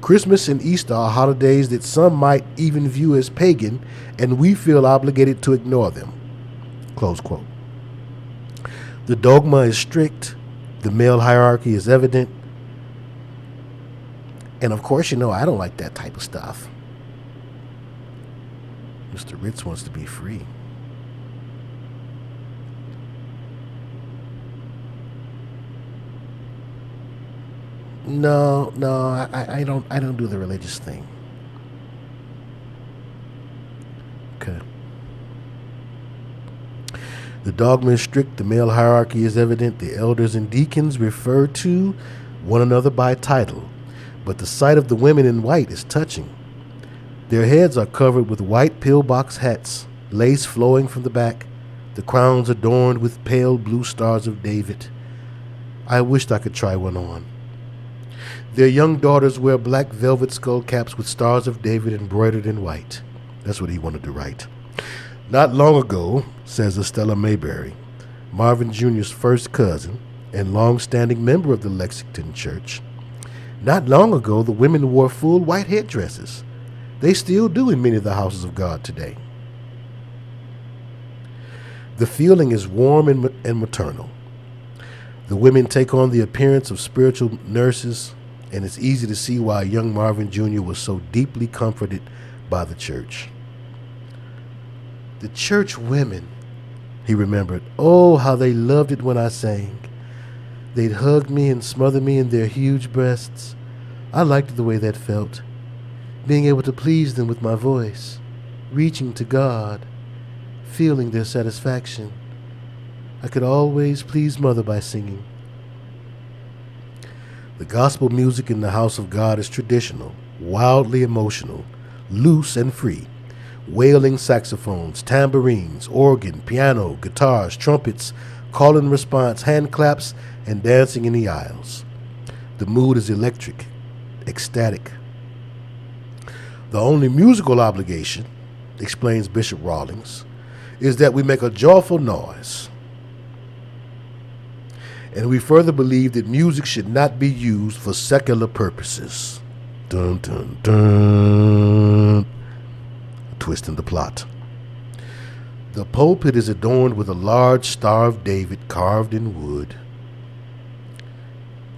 Christmas and Easter are holidays that some might even view as pagan, and we feel obligated to ignore them. Close quote. The dogma is strict. The male hierarchy is evident. And of course, you know, I don't like that type of stuff. Mr. Ritz wants to be free. No, I don't do the religious thing. Okay. The dogma is strict, the male hierarchy is evident, the elders and deacons refer to one another by title, but the sight of the women in white is touching. Their heads are covered with white pillbox hats, lace flowing from the back, the crowns adorned with pale blue stars of David. I wished I could try one on. Their young daughters wear black velvet skull caps with stars of David embroidered in white. That's what he wanted to write. Not long ago, says Estella Mayberry, Marvin Jr.'s first cousin and long-standing member of the Lexington Church, not long ago the women wore full white headdresses. They still do in many of the houses of God today. The feeling is warm and maternal. The women take on the appearance of spiritual nurses, and it's easy to see why young Marvin Jr. was so deeply comforted by the church. The church women, he remembered. Oh, how they loved it when I sang. They'd hug me and smother me in their huge breasts. I liked the way that felt. Being able to please them with my voice, reaching to God, feeling their satisfaction. I could always please Mother by singing. The gospel music in the house of God is traditional, wildly emotional, loose and free. Wailing saxophones, tambourines, organ, piano, guitars, trumpets, call and response, hand claps, and dancing in the aisles. The mood is electric, ecstatic. The only musical obligation, explains Bishop Rawlings, is that we make a joyful noise. And we further believe that music should not be used for secular purposes. Dun, dun, dun. Twist in the plot. The pulpit is adorned with a large Star of David carved in wood.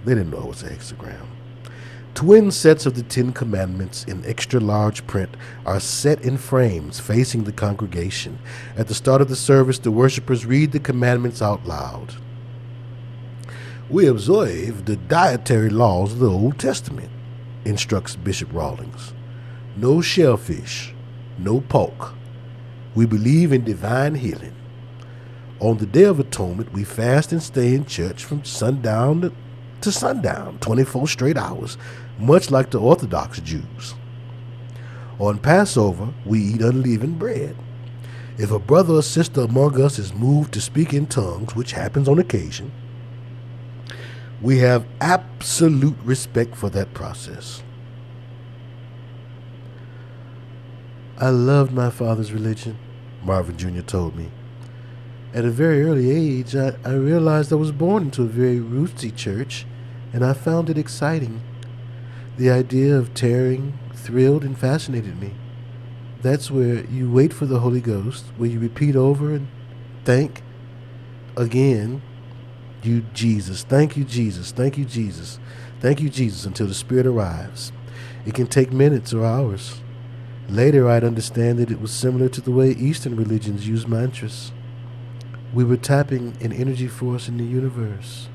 They didn't know it was a hexagram. Twin sets of the 10 Commandments in extra large print are set in frames facing the congregation. At the start of the service, the worshipers read the commandments out loud. We observe the dietary laws of the Old Testament, instructs Bishop Rawlings. No shellfish, no pork. We believe in divine healing. On the Day of Atonement, we fast and stay in church from sundown to sundown, 24 straight hours, much like the Orthodox Jews. On Passover, we eat unleavened bread. If a brother or sister among us is moved to speak in tongues, which happens on occasion, we have absolute respect for that process. I loved my father's religion, Marvin Jr. told me. At a very early age, I realized I was born into a very rootsy church, and I found it exciting. The idea of tearing thrilled and fascinated me. That's where you wait for the Holy Ghost, where you repeat over and thank again, you Jesus. Thank you, Jesus. Thank you, Jesus. Thank you, Jesus, until the Spirit arrives. It can take minutes or hours. Later, I'd understand that it was similar to the way Eastern religions use mantras. We were tapping an energy force in the universe.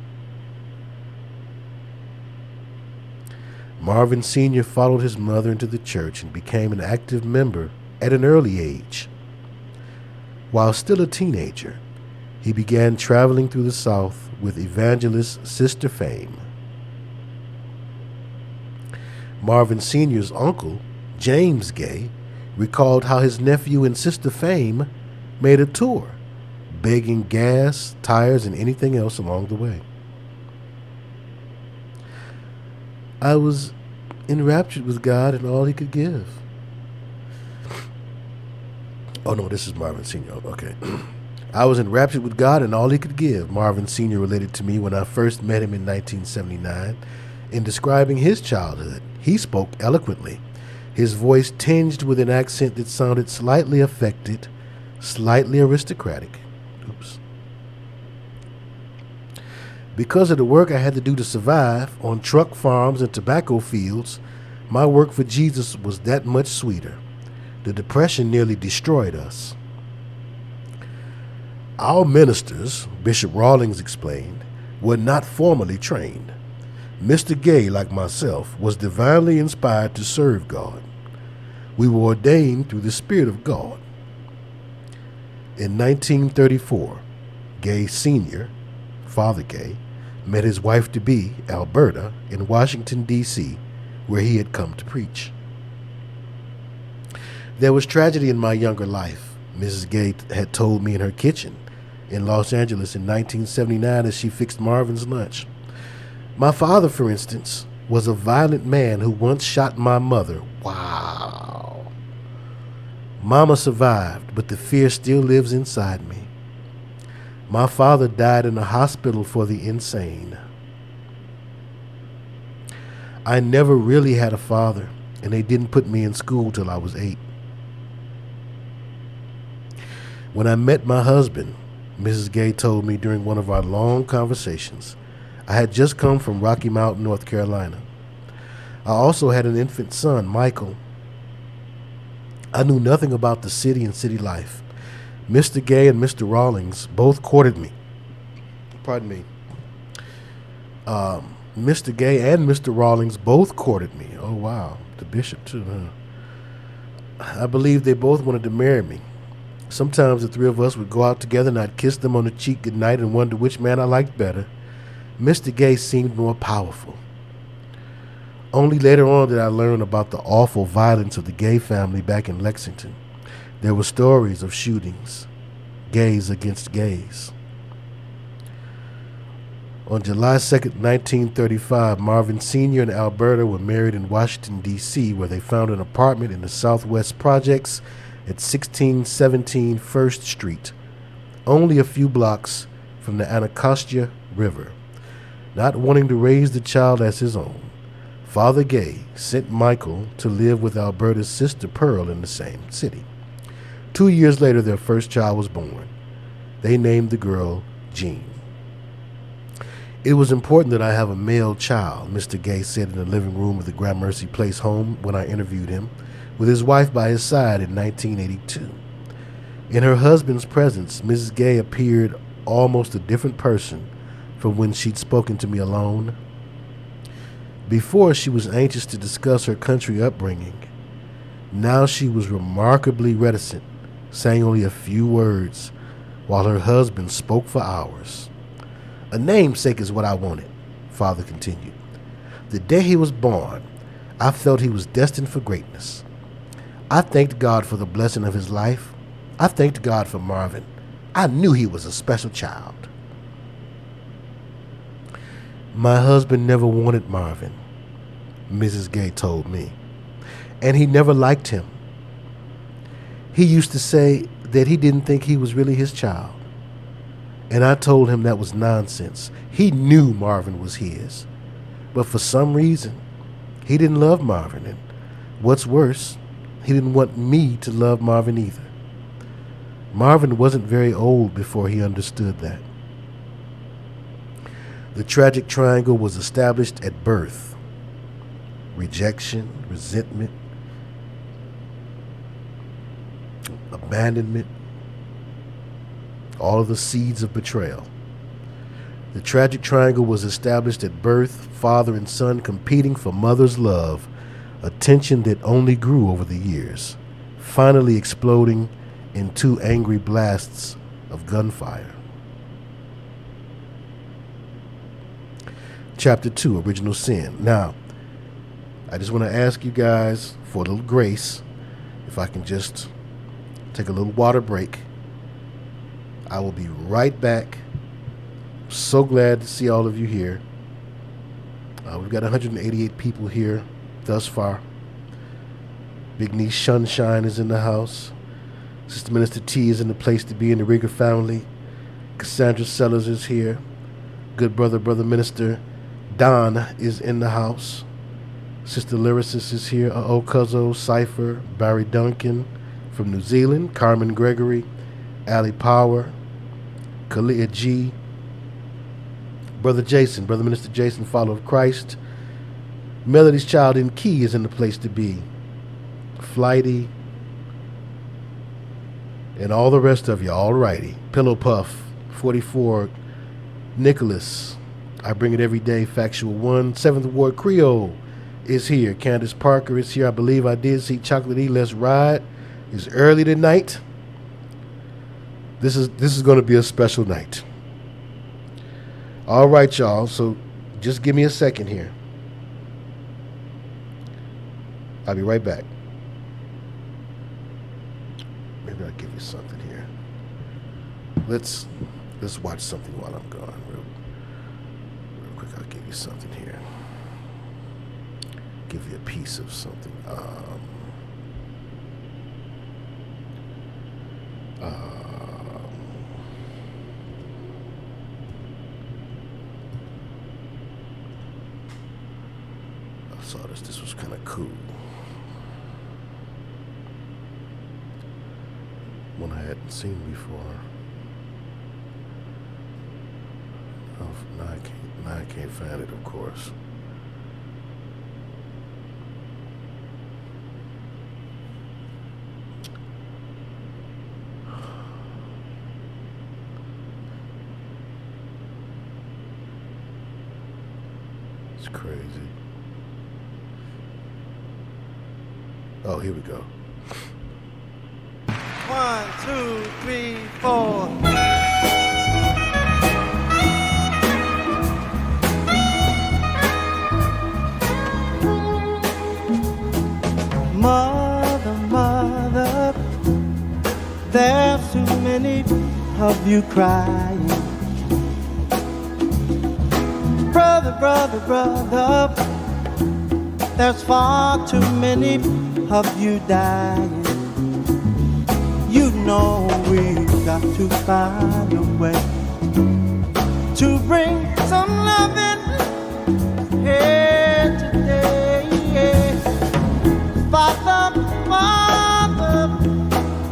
Marvin Sr. followed his mother into the church and became an active member at an early age. While still a teenager, he began traveling through the South with evangelist Sister Fame. Marvin Sr.'s uncle, James Gaye, recalled how his nephew and Sister Fame made a tour, begging gas, tires, and anything else along the way. I was enraptured with God and all he could give. Oh no, this is Marvin Sr. Okay. I was enraptured with God and all he could give, Marvin Sr. related to me when I first met him in 1979. In describing his childhood, he spoke eloquently, his voice tinged with an accent that sounded slightly affected, slightly aristocratic. Oops. Because of the work I had to do to survive on truck farms and tobacco fields, my work for Jesus was that much sweeter. The Depression nearly destroyed us. Our ministers, Bishop Rawlings explained, were not formally trained. Mr. Gaye, like myself, was divinely inspired to serve God. We were ordained through the Spirit of God. In 1934, Gaye Sr., Father Gaye, met his wife-to-be, Alberta, in Washington, D.C., where he had come to preach. There was tragedy in my younger life, Mrs. Gaye had told me in her kitchen in Los Angeles in 1979 as she fixed Marvin's lunch. My father, for instance, was a violent man who once shot my mother. Wow. Mama survived, but the fear still lives inside me. My father died in a hospital for the insane. I never really had a father, and they didn't put me in school till I was 8. When I met my husband, Mrs. Gaye told me during one of our long conversations, I had just come from Rocky Mountain, North Carolina. I also had an infant son, Michael. I knew nothing about the city and city life. Mr. Gaye and Mr. Rawlings both courted me. Pardon me. Mr. Gaye and Mr. Rawlings both courted me. Oh, wow. The bishop, too, huh? I believe they both wanted to marry me. Sometimes the three of us would go out together and I'd kiss them on the cheek goodnight and wonder which man I liked better. Mr. Gaye seemed more powerful. Only later on did I learn about the awful violence of the Gaye family back in Lexington. There were stories of shootings, gays against gays. On July 2nd, 1935, Marvin Sr. and Alberta were married in Washington, D.C., where they found an apartment in the Southwest Projects at 1617 First Street, only a few blocks from the Anacostia River. Not wanting to raise the child as his own, Father Gaye sent Michael to live with Alberta's sister Pearl in the same city. 2 years later, their first child was born. They named the girl Jean. It was important that I have a male child, Mr. Gaye said in the living room of the Gramercy Place home when I interviewed him, with his wife by his side in 1982. In her husband's presence, Mrs. Gaye appeared almost a different person from when she'd spoken to me alone. Before, she was anxious to discuss her country upbringing. Now she was remarkably reticent, saying only a few words, while her husband spoke for hours. A namesake is what I wanted, Father continued. The day he was born, I felt he was destined for greatness. I thanked God for the blessing of his life. I thanked God for Marvin. I knew he was a special child. My husband never wanted Marvin, Mrs. Gaye told me, and he never liked him. He used to say that he didn't think he was really his child, and I told him that was nonsense. He knew Marvin was his, but for some reason, he didn't love Marvin, and what's worse, he didn't want me to love Marvin either. Marvin wasn't very old before he understood that. The tragic triangle was established at birth. Rejection, resentment, abandonment, all of the seeds of betrayal. The tragic triangle was established at birth, father and son competing for mother's love, a tension that only grew over the years, finally exploding in 2 angry blasts of gunfire. Chapter 2, Original Sin. Now, I just want to ask you guys for a little grace, if I can just take a little water break. I will be right back. So glad to see all of you here. We've got 188 people here thus far. Big niece Sunshine is in the house. Sister Minister T is in the place to be in the Rigger family. Cassandra Sellers is here. Good brother Minister Don is in the house. Sister Lyricist is here. Cuzzo, Cypher, Barry Duncan from New Zealand. Carmen Gregory, Allie Power, Kalia G. Brother Jason, Brother Minister Jason, follower of Christ. Melody's Child in Key is in the place to be. Flighty. And all the rest of you, all righty. Pillow Puff, 44. Nicholas, I bring it every day. Factual 1. 7th Ward Creole is here. Candace Parker is here. I believe I did see Chocolate E. Let's Ride. It's early tonight. This is going to be a special night. All right, y'all. So just give me a second here. I'll be right back. Maybe I'll give you something here. Let's watch something while I'm gone. Real quick, I'll give you something here. Give you a piece of something. I saw this. This was kind of cool. One I hadn't seen before. Oh, now I can't find it, of course. It's crazy. Oh, here we go. 1, 2, 3, 4. Mother, mother, there's too many of you crying. Brother, brother, brother, there's far too many of you dying. You know we've got to find a way to bring some loving here today. Father, Father,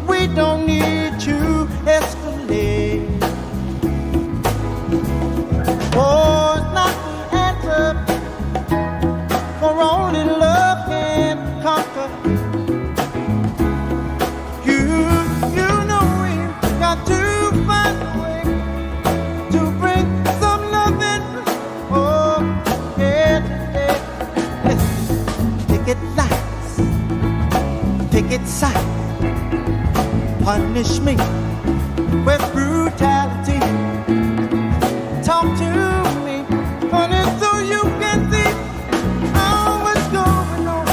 we don't need to escalate. Oh, it's not the answer, for only love can conquer. To find a way to bring some loving, oh, yeah, yeah. Listen, take it light, take it sight, punish me with brutality. Talk to me, honey, so you can see what's going on,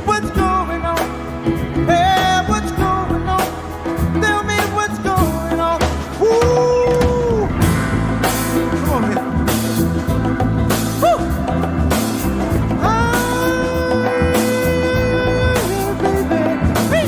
what's going on, yeah, what's going on. Tell me what's going on. Woo! Come on here. Woo! Hey, baby. Hey.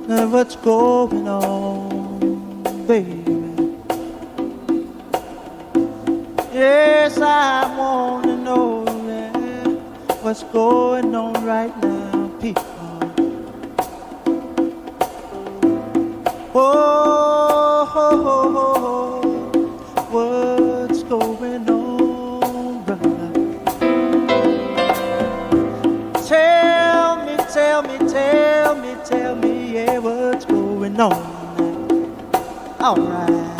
what's going on, baby. Yes, I want to know what's going on right now, people. Oh, what's going on, brother? Tell me, yeah, what's going on? All right.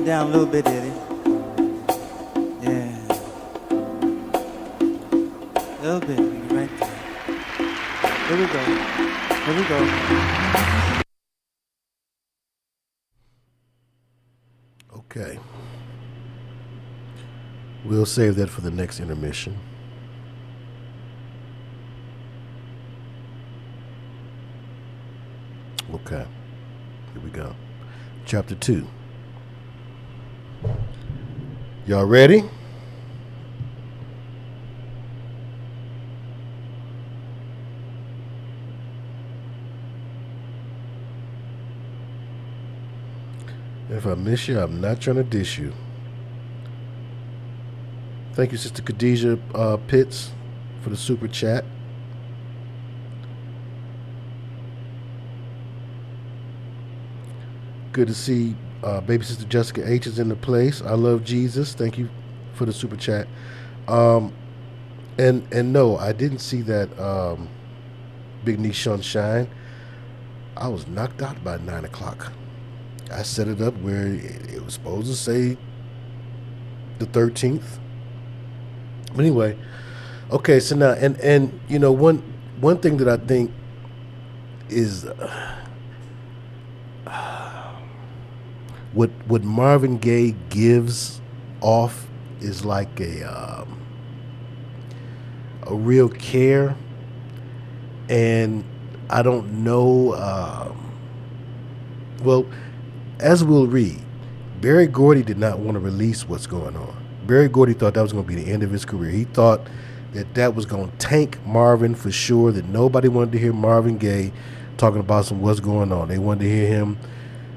Down a little bit, Eddie. Yeah. A little bit, right there. Here we go. Here we go. Okay. We'll save that for the next intermission. Okay. Here we go. Chapter 2. Y'all ready? If I miss you, I'm not trying to dish you. Thank you, Sister Khadijah Pitts, for the super chat. Good to see baby sister Jessica H is in the place. I love Jesus. Thank you for the super chat. And no, I didn't see that Big Knee Sunshine. I was knocked out by 9 o'clock. I set it up where it was supposed to say the 13th. But anyway, okay. So now, and you know, one thing that I think is what Marvin Gaye gives off is like a real care, and I don't know. Well, as we'll read, Berry Gordy did not want to release what's going on. Berry Gordy thought that was going to be the end of his career. He thought that was going to tank Marvin for sure, that nobody wanted to hear Marvin Gaye talking about what's going on. They wanted to hear him,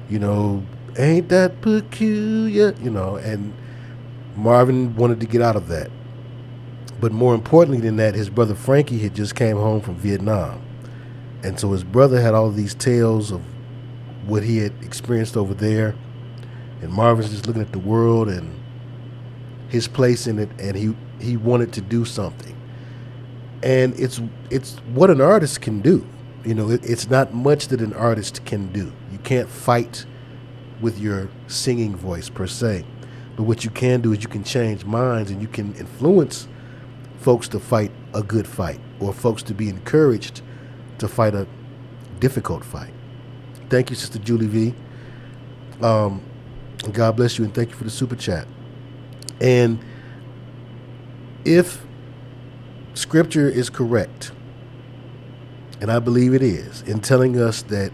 you know, ain't that peculiar, you know, and Marvin wanted to get out of that. But more importantly than that, his brother Frankie had just came home from Vietnam. And so his brother had all these tales of what he had experienced over there. And Marvin's just looking at the world and his place in it, and he wanted to do something. And it's what an artist can do. You know, it's not much that an artist can do. You can't fight with your singing voice per se. But what you can do is you can change minds, and you can influence folks to fight a good fight, or folks to be encouraged to fight a difficult fight. Thank you, Sister Julie V. God bless you, and thank you for the super chat. And if Scripture is correct, and I believe it is, in telling us that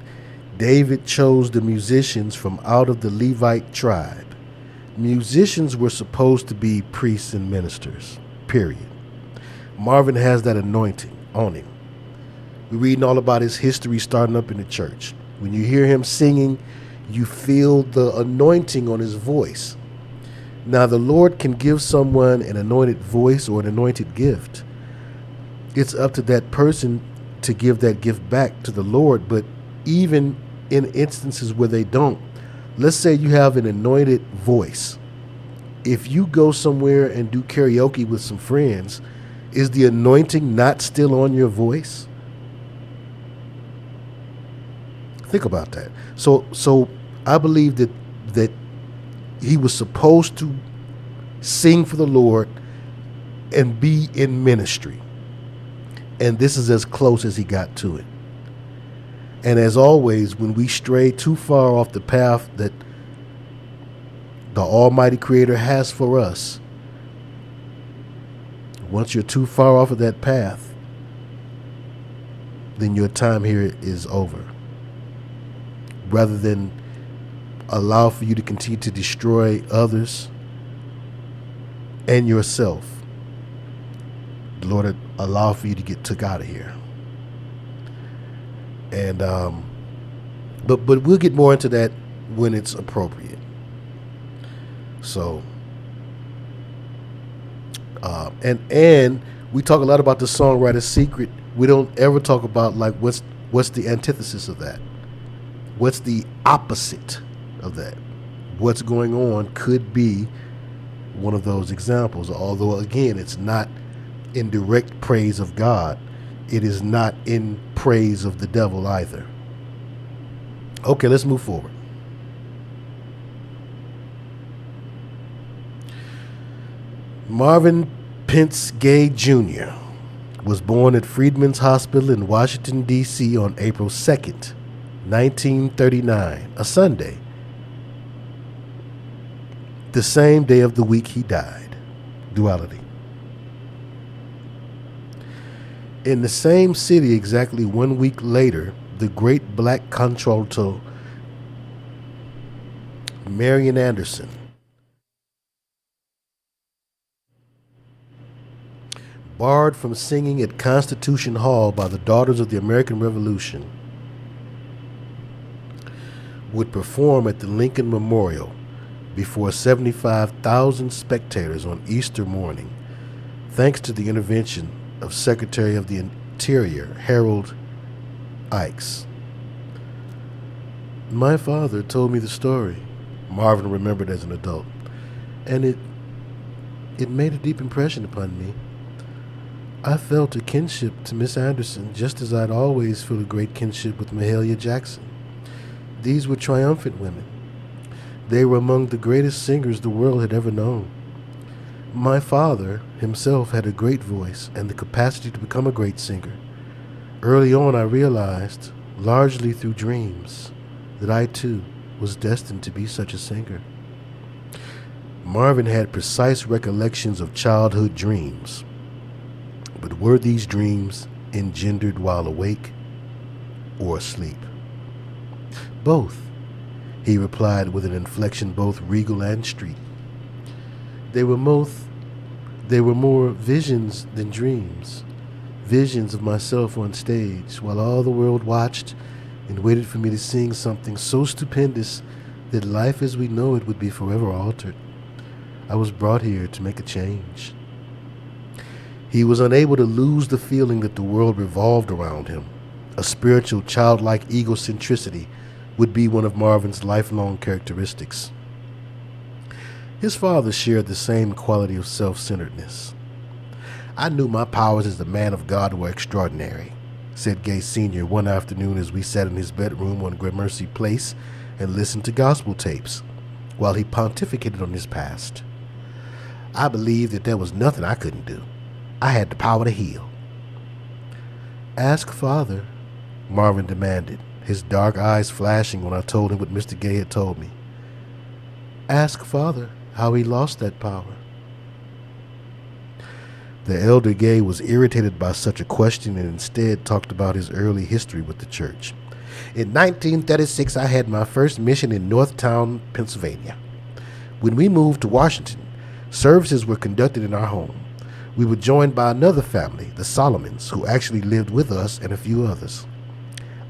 David chose the musicians from out of the Levite tribe, musicians were supposed to be priests and ministers, period. Marvin has that anointing on him. We're reading all about his history starting up in the church. When you hear him singing, you feel the anointing on his voice. Now, the Lord can give someone an anointed voice or an anointed gift. It's up to that person to give that gift back to the Lord. But even in instances where they don't, let's say you have an anointed voice. If you go somewhere and do karaoke with some friends, is the anointing not still on your voice? Think about that. So I believe that he was supposed to sing for the Lord and be in ministry. And this is as close as he got to it. And as always, when we stray too far off the path that the Almighty Creator has for us, once you're too far off of that path, then your time here is over. Rather than allow for you to continue to destroy others and yourself, the Lord allow for you to get took out of here. And but we'll get more into that when it's appropriate. So and we talk a lot about the songwriter's secret. We don't ever talk about like what's the antithesis of that. What's the opposite of that? What's going on could be one of those examples. Although again, it's not in direct praise of God. It is not in praise of the devil either. Okay, let's move forward. Marvin Pence Gaye Jr. was born at Freedmen's Hospital in Washington, D.C. on April 2nd, 1939, a Sunday, the same day of the week he died. Duality. In the same city exactly 1 week later, the great black contralto Marian Anderson barred from singing at Constitution Hall by the Daughters of the American Revolution, would perform at the Lincoln Memorial before 75,000 spectators on Easter morning, thanks to the intervention of Secretary of the Interior Harold Ikes. My father told me the story, Marvin remembered as an adult, and it made a deep impression upon me. I felt a kinship to Miss Anderson, just as I'd always felt a great kinship with Mahalia Jackson. These were triumphant women. They were among the greatest singers the world had ever known. My father himself had a great voice and the capacity to become a great singer. Early on, I realized, largely through dreams, that I too was destined to be such a singer. Marvin had precise recollections of childhood dreams. But were these dreams engendered while awake or asleep? Both, he replied with an inflection both regal and street. They were more visions than dreams, visions of myself on stage while all the world watched and waited for me to sing something so stupendous that life as we know it would be forever altered. I was brought here to make a change. He was unable to lose the feeling that the world revolved around him. A spiritual, childlike egocentricity would be one of Marvin's lifelong characteristics. His father shared the same quality of self-centeredness. I knew my powers as a man of God were extraordinary, said Gaye Sr. one afternoon as we sat in his bedroom on Gramercy Place and listened to gospel tapes while he pontificated on his past. I believed that there was nothing I couldn't do. I had the power to heal. Ask Father, Marvin demanded, his dark eyes flashing when I told him what Mr. Gaye had told me. Ask Father how he lost that power. The elder Gaye was irritated by such a question and instead talked about his early history with the church. In 1936, I had my first mission in Northtown, Pennsylvania. When we moved to Washington, services were conducted in our home. We were joined by another family, the Solomons, who actually lived with us and a few others.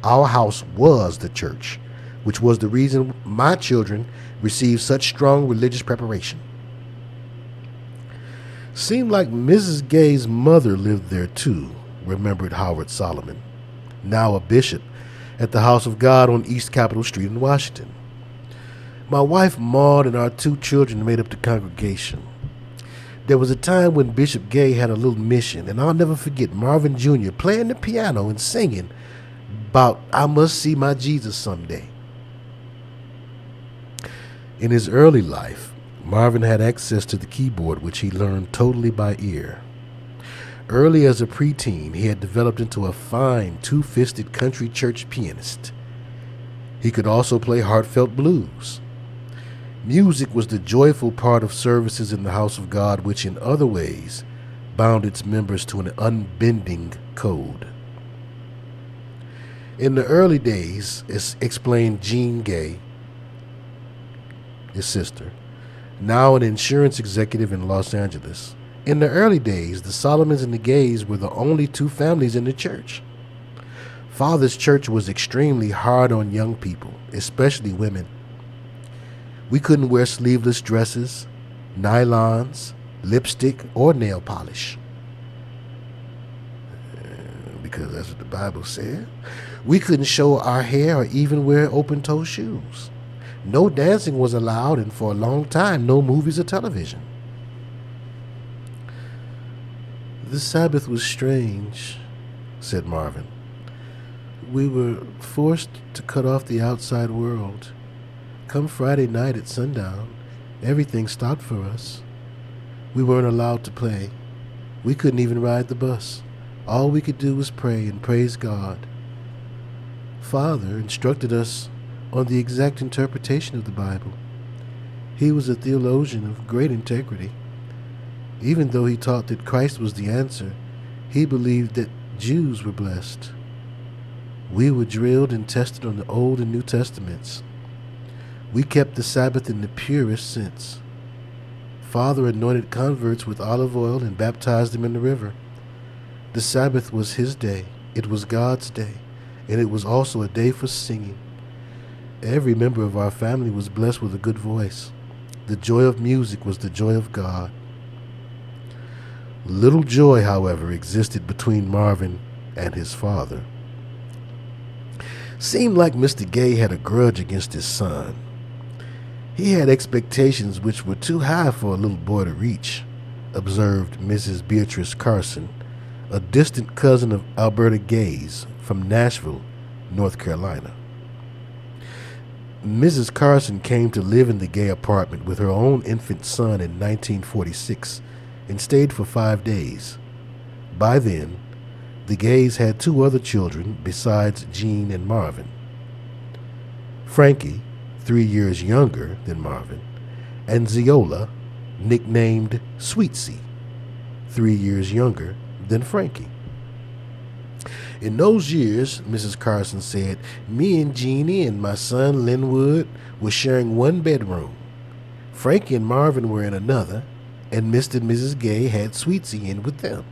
Our house was the church, which was the reason my children received such strong religious preparation. Seemed like Mrs. Gaye's mother lived there too, remembered Howard Solomon, now a bishop at the House of God on East Capitol Street in Washington. My wife Maud and our 2 children made up the congregation. There was a time when Bishop Gaye had a little mission, and I'll never forget Marvin Jr. playing the piano and singing about "I must see my Jesus someday." In his early life, Marvin had access to the keyboard, which he learned totally by ear. Early as a preteen, he had developed into a fine 2-fisted country church pianist. He could also play heartfelt blues. Music was the joyful part of services in the house of God, which in other ways bound its members to an unbending code. In the early days, explained Jean Gaye, his sister, now an insurance executive in Los Angeles. In the early days, the Solomons and the Gays were the only 2 families in the church. Father's church was extremely hard on young people, especially women. We couldn't wear sleeveless dresses, nylons, lipstick, or nail polish. Because that's what the Bible said. We couldn't show our hair or even wear open-toe shoes. No dancing was allowed, and for a long time, no movies or television. The Sabbath was strange, said Marvin. We were forced to cut off the outside world. Come Friday night at sundown, everything stopped for us. We weren't allowed to play. We couldn't even ride the bus. All we could do was pray and praise God. Father instructed us on the exact interpretation of the Bible. He was a theologian of great integrity. Even though he taught that Christ was the answer, he believed that Jews were blessed. We were drilled and tested on the Old and New Testaments. We kept the Sabbath in the purest sense. Father anointed converts with olive oil and baptized them in the river. The Sabbath was his day. It was God's day, and it was also a day for singing. Every member of our family was blessed with a good voice. The joy of music was the joy of God. Little joy, however, existed between Marvin and his father. Seemed like Mr. Gaye had a grudge against his son. He had expectations which were too high for a little boy to reach, observed Mrs. Beatrice Carson, a distant cousin of Alberta Gaye's from Nashville, North Carolina. Mrs. Carson came to live in the Gaye apartment with her own infant son in 1946 and stayed for 5 days. By then, the Gays had 2 other children besides Jean and Marvin. Frankie, 3 years younger than Marvin, and Zeola, nicknamed Sweetsy, 3 years younger than Frankie. In those years, Mrs. Carson said, me and Jeannie and my son Linwood were sharing 1 bedroom. Frankie and Marvin were in another, and Mr. and Mrs. Gaye had Sweetsy in with them.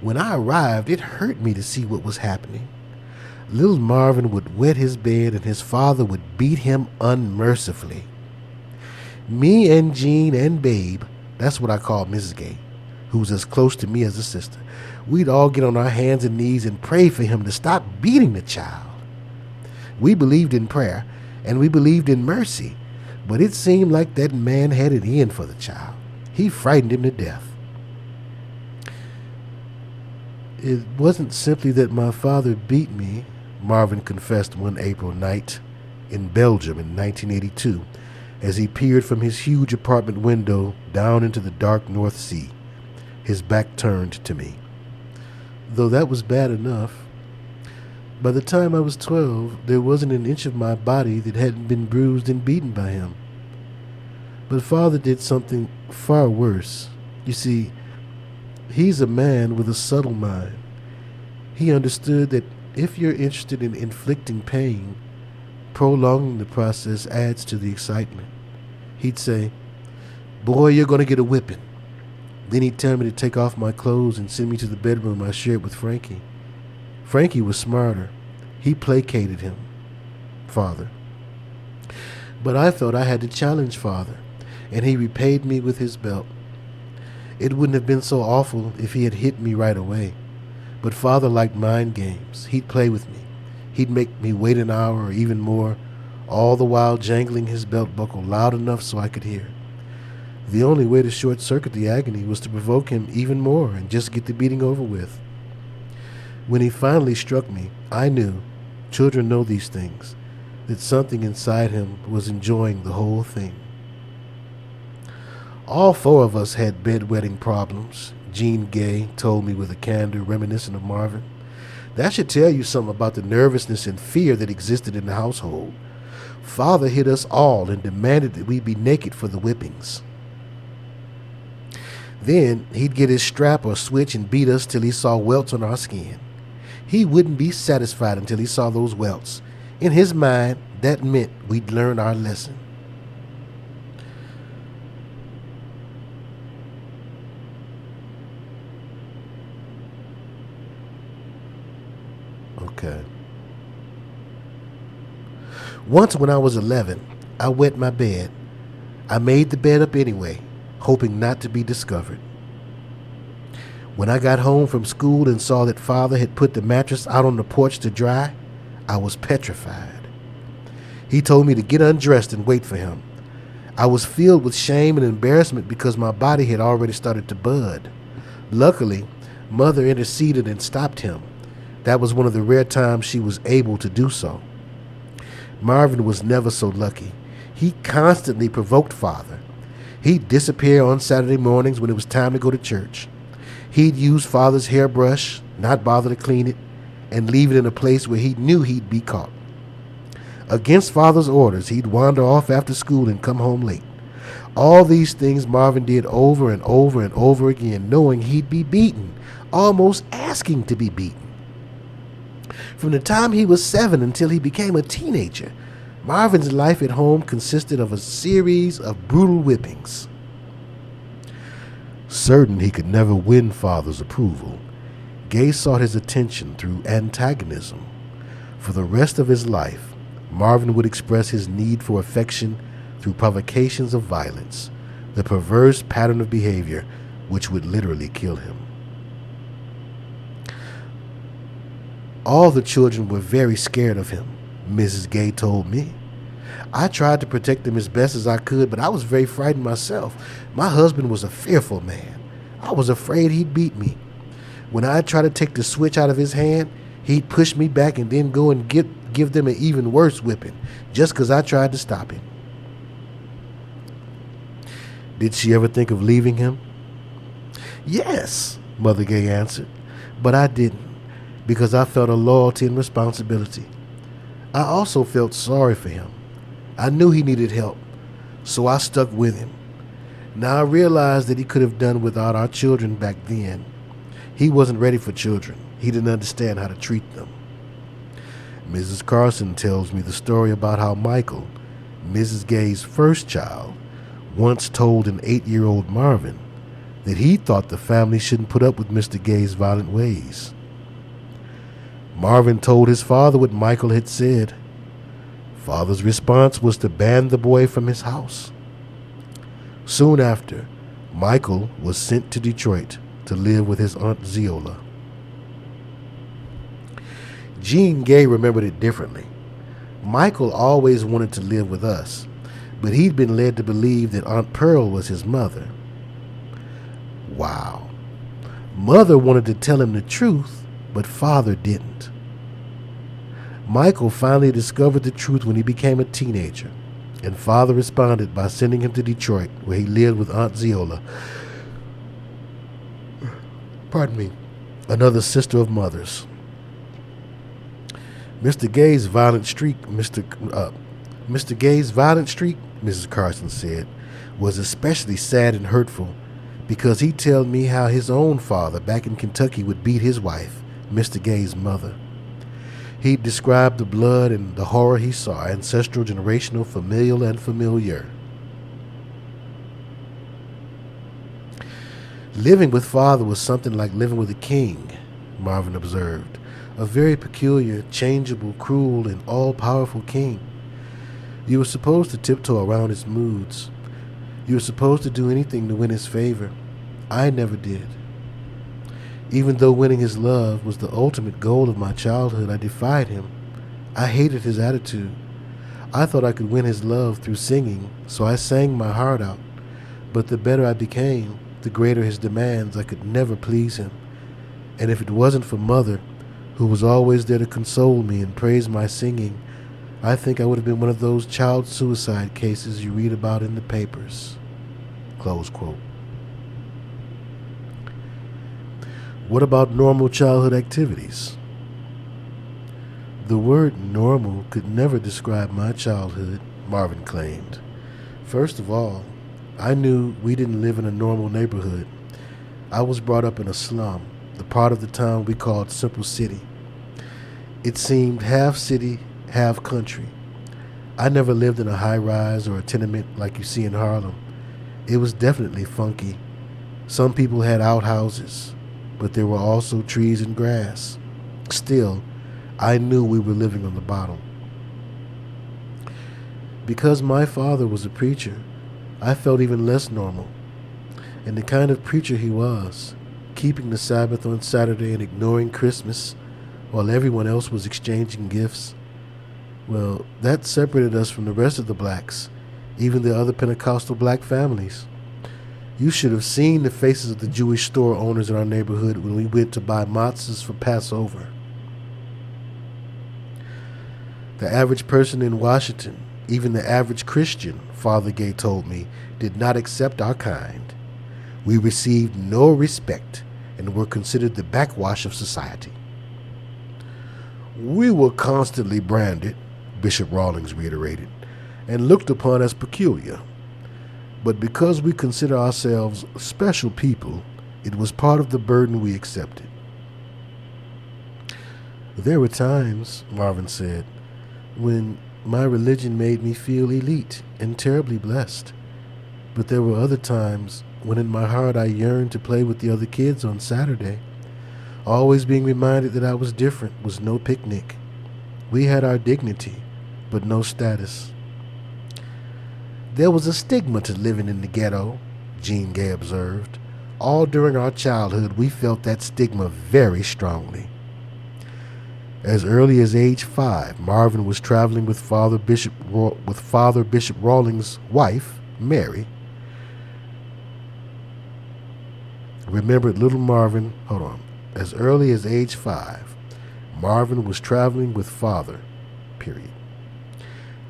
When I arrived, it hurt me to see what was happening. Little Marvin would wet his bed, and his father would beat him unmercifully. Me and Jean and Babe, that's what I call Mrs. Gaye, who's as close to me as a sister, we'd all get on our hands and knees and pray for him to stop beating the child. We believed in prayer, and we believed in mercy, but it seemed like that man had it in for the child. He frightened him to death. It wasn't simply that my father beat me, Marvin confessed one April night in Belgium in 1982 as he peered from his huge apartment window down into the dark North Sea, his back turned to me. Though that was bad enough, by the time I was 12, there wasn't an inch of my body that hadn't been bruised and beaten by him. But Father did something far worse. You see, He's a man with a subtle mind. He understood that if you're interested in inflicting pain, prolonging the process adds to the excitement. He'd say, "Boy, you're going to get a whipping." Then he'd tell me to take off my clothes and send me to the bedroom I shared with Frankie. Frankie was smarter. He placated him, Father. But I felt I had to challenge Father, and he repaid me with his belt. It wouldn't have been so awful if he had hit me right away. But Father liked mind games. He'd play with me. He'd make me wait an hour or even more, all the while jangling his belt buckle loud enough so I could hear. The only way to short-circuit the agony was to provoke him even more and just get the beating over with. When he finally struck me, I knew, children know these things, that something inside him was enjoying the whole thing. All four of us had bedwetting problems, Jean Gaye told me with a candor reminiscent of Marvin. That should tell you something about the nervousness and fear that existed in the household. Father hit us all and demanded that we be naked for the whippings. Then he'd get his strap or switch and beat us till he saw welts on our skin. He wouldn't be satisfied until he saw those welts. In his mind, that meant we'd learned our lesson. Okay. Once when I was 11, I wet my bed. I made the bed up anyway, hoping not to be discovered. When I got home from school and saw that Father had put the mattress out on the porch to dry, I was petrified. He told me to get undressed and wait for him. I was filled with shame and embarrassment because my body had already started to bud. Luckily, Mother interceded and stopped him. That was one of the rare times she was able to do so. Marvin was never so lucky. He constantly provoked Father. He'd disappear on Saturday mornings when it was time to go to church. He'd use Father's hairbrush, not bother to clean it, and leave it in a place where he knew he'd be caught. Against Father's orders, he'd wander off after school and come home late. All these things Marvin did over and over and over again, knowing he'd be beaten, almost asking to be beaten. From the time he was 7 until he became a teenager, Marvin's life at home consisted of a series of brutal whippings. Certain he could never win Father's approval, Gaye sought his attention through antagonism. For the rest of his life, Marvin would express his need for affection through provocations of violence, the perverse pattern of behavior which would literally kill him. All the children were very scared of him, Mrs. Gaye told me. I tried to protect him as best as I could, but I was very frightened myself. My husband was a fearful man. I was afraid he'd beat me. When I'd try to take the switch out of his hand, he'd push me back and then go and give them an even worse whipping, just because I tried to stop him. Did she ever think of leaving him? Yes, Mother Gaye answered, but I didn't, because I felt a loyalty and responsibility. I also felt sorry for him. I knew he needed help, so I stuck with him. Now I realized that he could have done without our children back then. He wasn't ready for children. He didn't understand how to treat them. Mrs. Carson tells me the story about how Michael, Mrs. Gaye's first child, once told an 8-year-old Marvin that he thought the family shouldn't put up with Mr. Gaye's violent ways. Marvin told his father what Michael had said. Father's response was to ban the boy from his house. Soon after, Michael was sent to Detroit to live with his Aunt Zeola. Jean Gaye remembered it differently. Michael always wanted to live with us, but he'd been led to believe that Aunt Pearl was his mother. Wow. Mother wanted to tell him the truth, but Father didn't. Michael finally discovered the truth when he became a teenager, and Father responded by sending him to Detroit, where he lived with Aunt Zeola. Pardon me, another sister of Mother's. Mr. Gaye's violent streak, Mrs. Carson said, was especially sad and hurtful because he'd tell me how his own father back in Kentucky would beat his wife, Mr. Gaye's mother. He'd describe the blood and the horror he saw, ancestral, generational, familial, and familiar. Living with father was something like living with a king, Marvin observed. A very peculiar, changeable, cruel, and all-powerful king. You were supposed to tiptoe around his moods. You were supposed to do anything to win his favor. I never did. Even though winning his love was the ultimate goal of my childhood, I defied him. I hated his attitude. I thought I could win his love through singing, so I sang my heart out. But the better I became, the greater his demands. I could never please him. And if it wasn't for Mother, who was always there to console me and praise my singing, I think I would have been one of those child suicide cases you read about in the papers. Close quote. What about normal childhood activities? The word normal could never describe my childhood, Marvin claimed. First of all, I knew we didn't live in a normal neighborhood. I was brought up in a slum, the part of the town we called Simple City. It seemed half city, half country. I never lived in a high-rise or a tenement like you see in Harlem. It was definitely funky. Some people had outhouses, but there were also trees and grass. Still, I knew we were living on the bottom. Because my father was a preacher, I felt even less normal. And the kind of preacher he was, keeping the Sabbath on Saturday and ignoring Christmas while everyone else was exchanging gifts, well, that separated us from the rest of the blacks, even the other Pentecostal black families. You should have seen the faces of the Jewish store owners in our neighborhood when we went to buy matzahs for Passover. The average person in Washington, even the average Christian, Father Gaye told me, did not accept our kind. We received no respect and were considered the backwash of society. We were constantly branded, Bishop Rawlings reiterated, and looked upon as peculiar. But because we consider ourselves special people, it was part of the burden we accepted. There were times, Marvin said, when my religion made me feel elite and terribly blessed. But there were other times when in my heart I yearned to play with the other kids on Saturday. Always being reminded that I was different was no picnic. We had our dignity, but no status. There was a stigma to living in the ghetto, Jean Gaye observed. All during our childhood, we felt that stigma very strongly. As early as age 5, Marvin was traveling with Father Bishop Rawlings' wife, Mary. Remembered little Marvin, as early as age 5, Marvin was traveling with Father, period.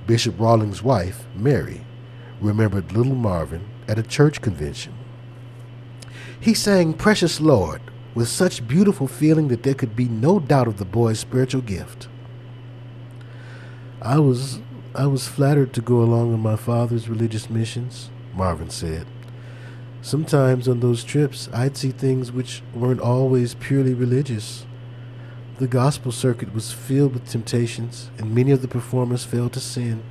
Bishop Rawlings' wife, Mary, remembered little Marvin at a church convention. He sang Precious Lord with such beautiful feeling that there could be no doubt of the boy's spiritual gift. I was flattered to go along on my father's religious missions, Marvin said. Sometimes on those trips, I'd see things which weren't always purely religious. The gospel circuit was filled with temptations, and many of the performers fell to sin.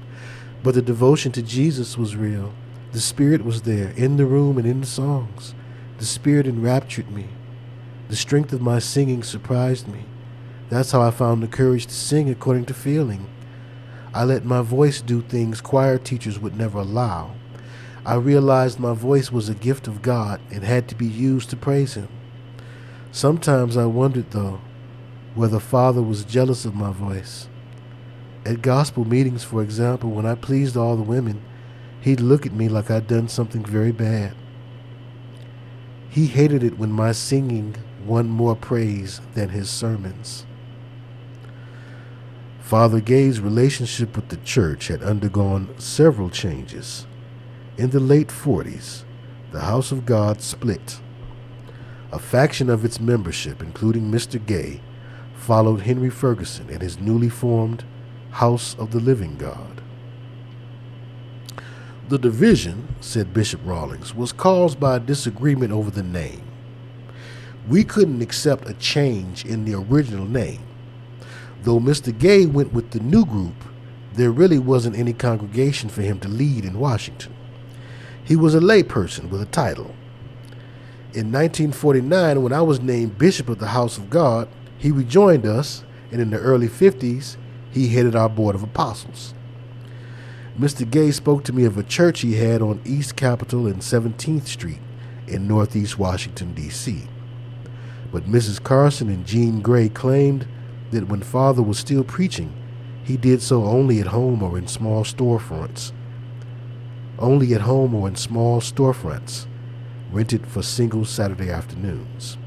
But the devotion to Jesus was real. The Spirit was there, in the room and in the songs. The Spirit enraptured me. The strength of my singing surprised me. That's how I found the courage to sing according to feeling. I let my voice do things choir teachers would never allow. I realized my voice was a gift of God and had to be used to praise Him. Sometimes I wondered, though, whether Father was jealous of my voice. At gospel meetings, for example, when I pleased all the women, he'd look at me like I'd done something very bad. He hated it when my singing won more praise than his sermons. Father Gaye's relationship with the church had undergone several changes. In the late 40s, the House of God split. A faction of its membership, including Mr. Gaye, followed Henry Ferguson and his newly formed House of the Living God. The division, said Bishop Rawlings, was caused by a disagreement over the name. We couldn't accept a change in the original name. Though Mr. Gaye went with the new group, there really wasn't any congregation for him to lead in Washington. He was a layperson with a title. In 1949, when I was named Bishop of the House of God, he rejoined us, and in the early 50s, he headed our Board of Apostles. Mr. Gaye spoke to me of a church he had on East Capitol and 17th Street in Northeast Washington, D.C. But Mrs. Carson and Jean Gray claimed that when Father was still preaching, he did so only at home or in small storefronts. Rented for single Saturday afternoons.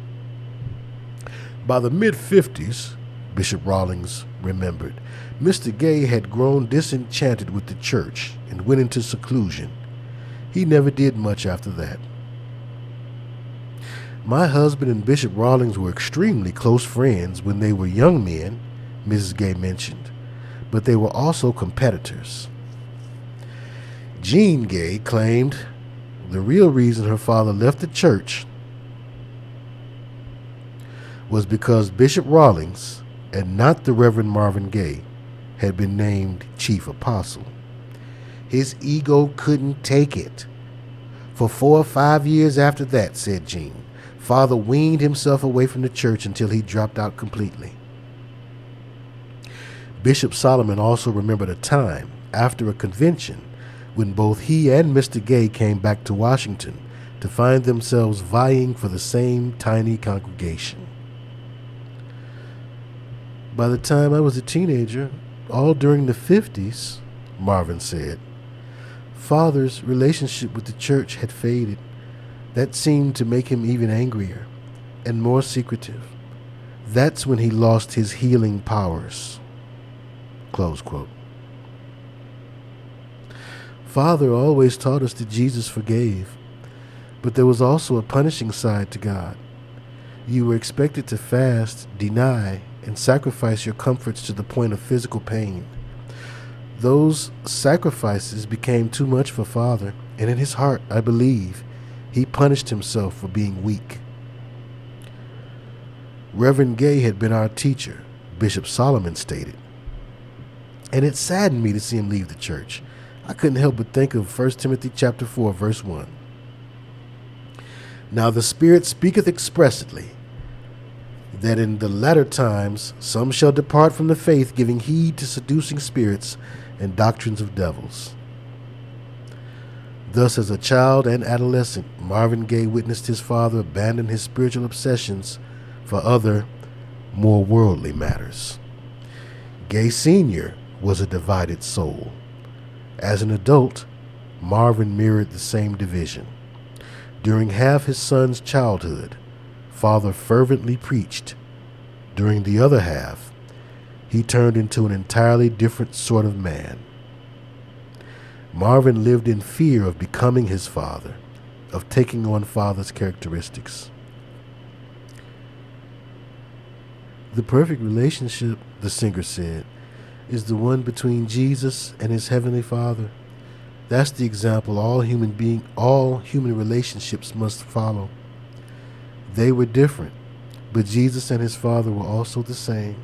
By the mid-50s, Bishop Rawlings remembered, Mr. Gaye had grown disenchanted with the church and went into seclusion. He never did much after that. My husband and Bishop Rawlings were extremely close friends when they were young men, Mrs. Gaye mentioned, but they were also competitors. Jean Gaye claimed the real reason her father left the church was because Bishop Rawlings, and not the Reverend Marvin Gaye, had been named chief apostle. His ego couldn't take it. For 4 or 5 years after that, said Jean, Father weaned himself away from the church until he dropped out completely. Bishop Solomon also remembered a time after a convention when both he and Mr. Gaye came back to Washington to find themselves vying for the same tiny congregation. By the time I was a teenager, all during the 50s, Marvin said, Father's relationship with the church had faded. That seemed to make him even angrier and more secretive. That's when he lost his healing powers. Close quote. Father always taught us that Jesus forgave, but there was also a punishing side to God. You were expected to fast, deny, and sacrifice your comforts to the point of physical pain. Those sacrifices became too much for Father, and in his heart, I believe, he punished himself for being weak. Reverend Gaye had been our teacher, Bishop Solomon stated, and it saddened me to see him leave the church. I couldn't help but think of 1 Timothy chapter 4, verse 1. Now the Spirit speaketh expressly, that in the latter times some shall depart from the faith, giving heed to seducing spirits and doctrines of devils. Thus, as a child and adolescent, Marvin Gaye witnessed his father abandon his spiritual obsessions for other, more worldly matters. Gaye Sr. was a divided soul. As an adult, Marvin mirrored the same division. During half his son's childhood, Father fervently preached. During the other half, he turned into an entirely different sort of man. Marvin lived in fear of becoming his father, of taking on Father's characteristics. The perfect relationship, the singer said, is the one between Jesus and his heavenly Father. That's the example all human relationships must follow. They were different, but Jesus and his Father were also the same.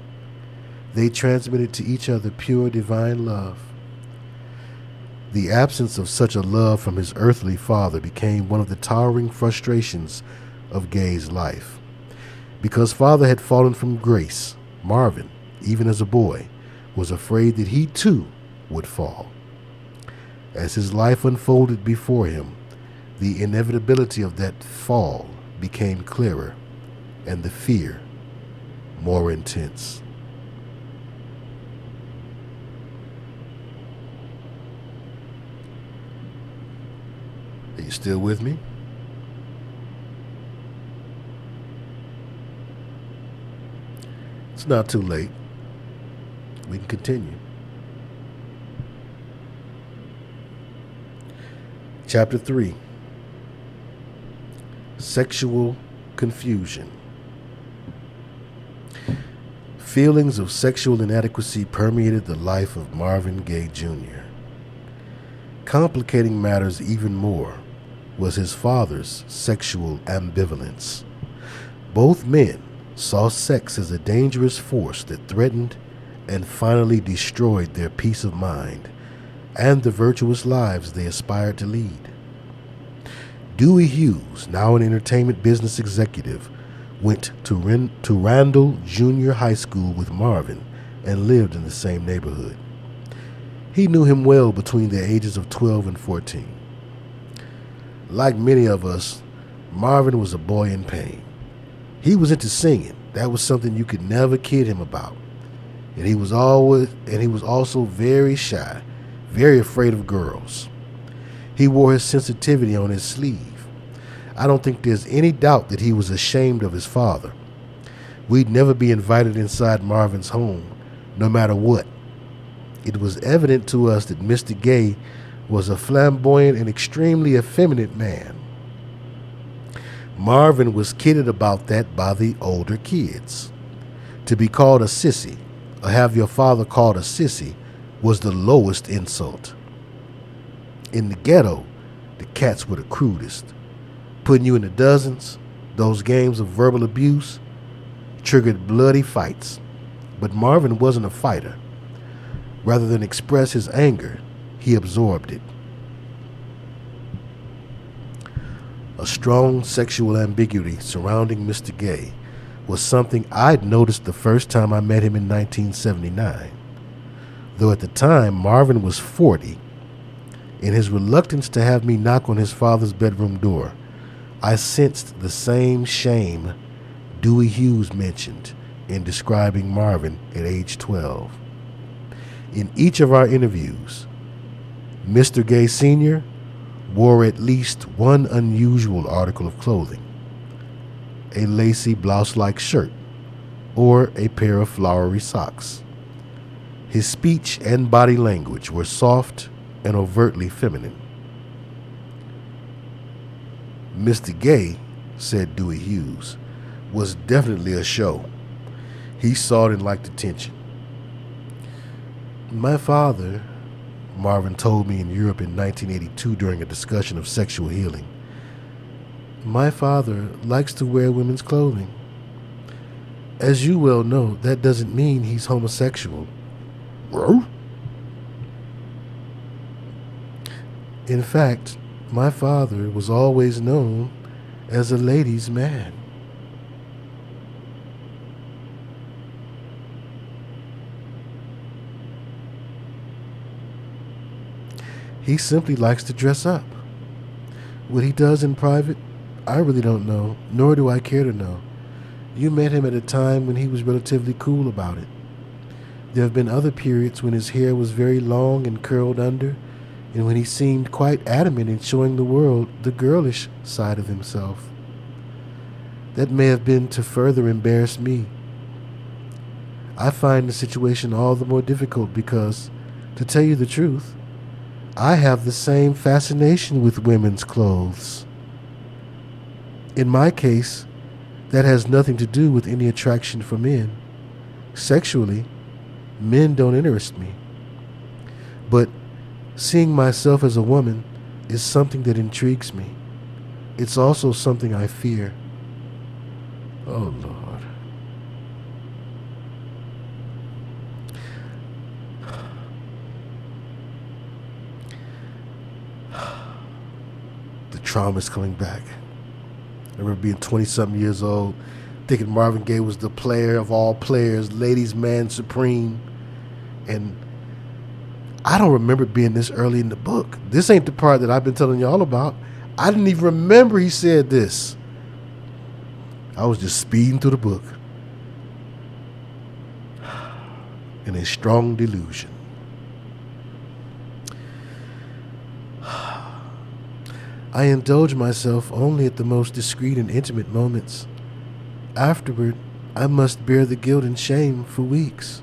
They transmitted to each other pure divine love. The absence of such a love from his earthly father became one of the towering frustrations of Gaye's life. Because Father had fallen from grace, Marvin, even as a boy, was afraid that he too would fall. As his life unfolded before him, the inevitability of that fall became clearer and the fear more intense. Are you still with me? It's not too late. We can continue. Chapter 3. Sexual confusion. Feelings of sexual inadequacy permeated the life of Marvin Gaye Jr. complicating matters even more was his father's sexual ambivalence. Both men saw sex as a dangerous force that threatened and finally destroyed their peace of mind and the virtuous lives they aspired to lead. Dewey Hughes, now an entertainment business executive, went to Randall Junior High School with Marvin and lived in the same neighborhood. He knew him well between the ages of 12 and 14. Like many of us, Marvin was a boy in pain. He was into singing. That was something you could never kid him about. And he was also very shy, very afraid of girls. He wore his sensitivity on his sleeve. I don't think there's any doubt that he was ashamed of his father. We'd never be invited inside Marvin's home, no matter what. It was evident to us that Mr. Gaye was a flamboyant and extremely effeminate man. Marvin was kidded about that by the older kids. To be called a sissy, or have your father called a sissy, was the lowest insult. In the ghetto, the cats were the crudest. Putting you in the dozens, those games of verbal abuse, triggered bloody fights. But Marvin wasn't a fighter. Rather than express his anger, he absorbed it. A strong sexual ambiguity surrounding Mr. Gaye was something I'd noticed the first time I met him in 1979. Though at the time Marvin was 40, in his reluctance to have me knock on his father's bedroom door, I sensed the same shame Dewey Hughes mentioned in describing Marvin at age 12. In each of our interviews, Mr. Gaye Sr. wore at least one unusual article of clothing: a lacy blouse-like shirt or a pair of flowery socks. His speech and body language were soft and overtly feminine. Mr. Gaye, said Dewey Hughes, was definitely a show. He saw it and liked attention. My father, Marvin told me in Europe in 1982 during a discussion of sexual healing, my father likes to wear women's clothing. As you well know, that doesn't mean he's homosexual. In fact, my father was always known as a ladies' man. He simply likes to dress up. What he does in private, I really don't know, nor do I care to know. You met him at a time when he was relatively cool about it. There have been other periods when his hair was very long and curled under, and when he seemed quite adamant in showing the world the girlish side of himself. That may have been to further embarrass me. I find the situation all the more difficult because, to tell you the truth, I have the same fascination with women's clothes. In my case, that has nothing to do with any attraction for men. Sexually, men don't interest me. But seeing myself as a woman is something that intrigues me. It's also something I fear. Oh, Lord. The trauma's coming back. I remember being 20-something years old, thinking Marvin Gaye was the player of all players, ladies' man supreme. And I don't remember being this early in the book. This ain't the part that I've been telling y'all about. I didn't even remember he said this. I was just speeding through the book in a strong delusion. I indulge myself only at the most discreet and intimate moments. Afterward, I must bear the guilt and shame for weeks.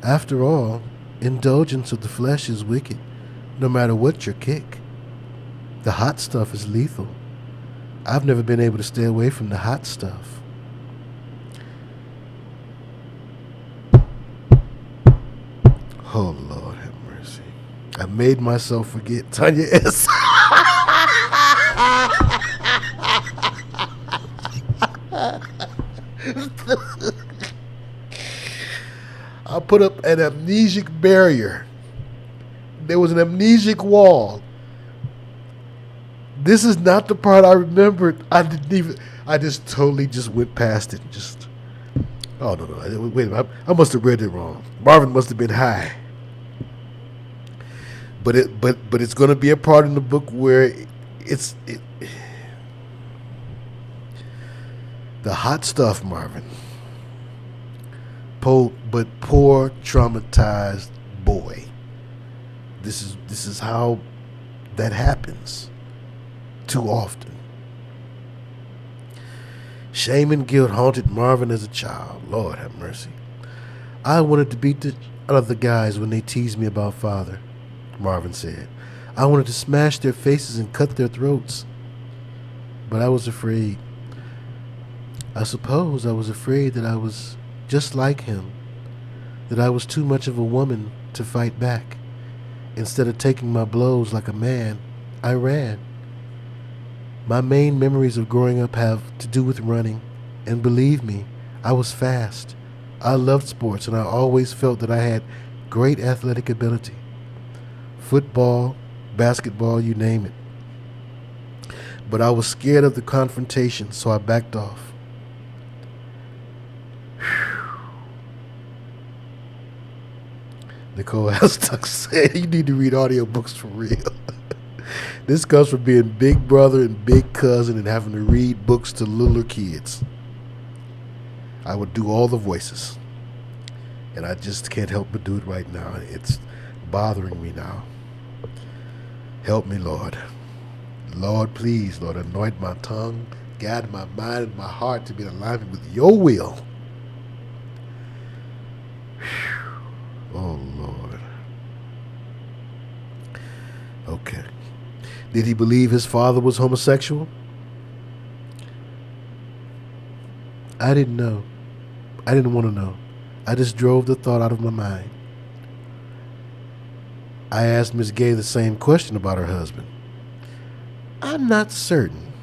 After all, indulgence of the flesh is wicked, no matter what your kick. The hot stuff is lethal. I've never been able to stay away from the hot stuff. Oh, Lord have mercy. I made myself forget. Tanya S. I put up an amnesic barrier. There was an amnesic wall. This is not the part I remembered. I just totally just went past it. Oh, no. Wait a minute. I must have read it wrong. Marvin must have been high. But it's going to be a part in the book where the hot stuff, Marvin. But poor, traumatized boy. This is how that happens too often. Shame and guilt haunted Marvin as a child. Lord have mercy. I wanted to beat the other guys when they teased me about father, Marvin said. I wanted to smash their faces and cut their throats. But I was afraid. I suppose I was afraid that I was just like him, that I was too much of a woman to fight back. Instead of taking my blows like a man, I ran. My main memories of growing up have to do with running, and believe me, I was fast. I loved sports, and I always felt that I had great athletic ability. Football, basketball, you name it. But I was scared of the confrontation, so I backed off. Nicole Hastock said, you need to read audiobooks for real. This comes from being big brother and big cousin and having to read books to littler kids. I would do all the voices. And I just can't help but do it right now. It's bothering me now. Help me, Lord. Lord, please, Lord, anoint my tongue, guide my mind and my heart to be in alignment with your will. Oh, Lord. Okay. Did he believe his father was homosexual? I didn't know. I didn't want to know. I just drove the thought out of my mind. I asked Miss Gaye the same question about her husband. I'm not certain.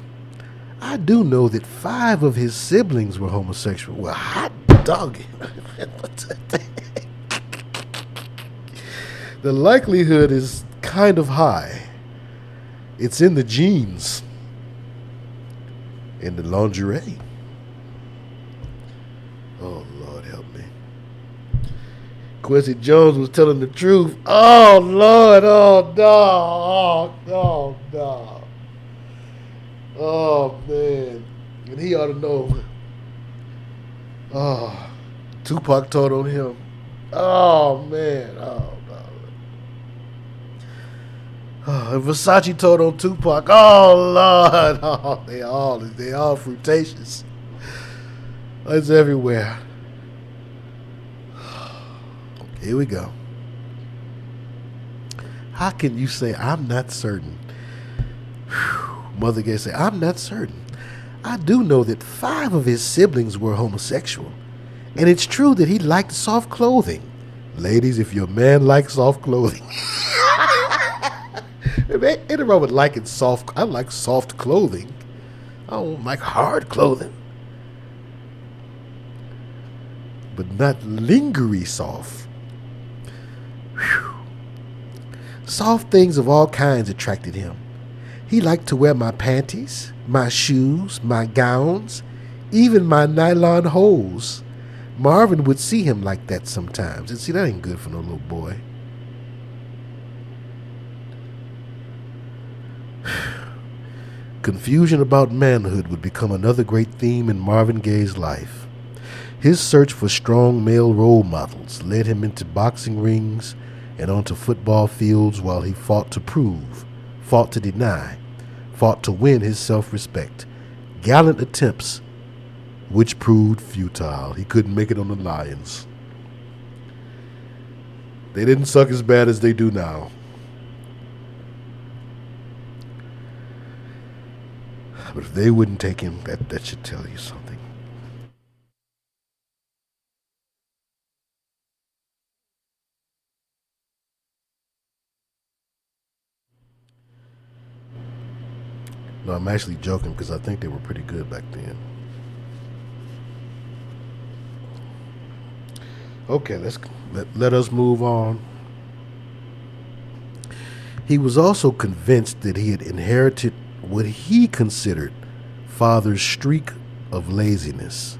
I do know that 5 of his siblings were homosexual. Well, hot dog. The likelihood is kind of high. It's in the genes. In the lingerie. Oh, Lord, help me. Quincy Jones was telling the truth. Oh, Lord. Oh, no. Oh, no. Oh, man. And he ought to know. Oh, Tupac told on him. Oh, man. Oh, no. Oh, and Versace told on Tupac. Oh, Lord. Oh, they all fruitacious. It's everywhere. Here we go. How can you say, I'm not certain? Mother Gaye said, I'm not certain. I do know that 5 of his siblings were homosexual. And it's true that he liked soft clothing. Ladies, if your man likes soft clothing. Ain't wrong with liking soft. I like soft clothing. I don't like hard clothing. But not lingerie soft. Whew. Soft things of all kinds attracted him. He liked to wear my panties, my shoes, my gowns, even my nylon hose. Marvin would see him like that sometimes. And see, that ain't good for no little boy. Confusion about manhood would become another great theme in Marvin Gaye's life. His search for strong male role models led him into boxing rings and onto football fields while he fought to prove, fought to deny, fought to win his self-respect. Gallant attempts, which proved futile. He couldn't make it on the Lions. They didn't suck as bad as they do now. But if they wouldn't take him, that should tell you something. No, I'm actually joking because I think they were pretty good back then. Okay, let us move on. He was also convinced that he had inherited what he considered father's streak of laziness.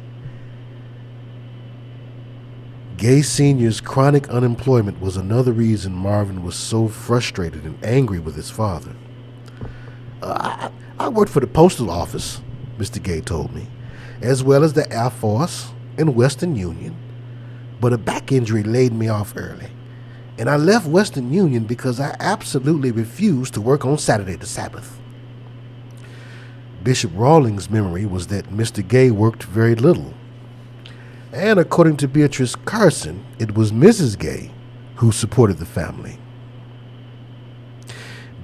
Gaye Sr.'s chronic unemployment was another reason Marvin was so frustrated and angry with his father. I worked for the postal office, Mr. Gaye told me, as well as the Air Force and Western Union, but a back injury laid me off early, and I left Western Union because I absolutely refused to work on Saturday the Sabbath. Bishop Rawlings' memory was that Mr. Gaye worked very little, and according to Beatrice Carson, it was Mrs. Gaye who supported the family.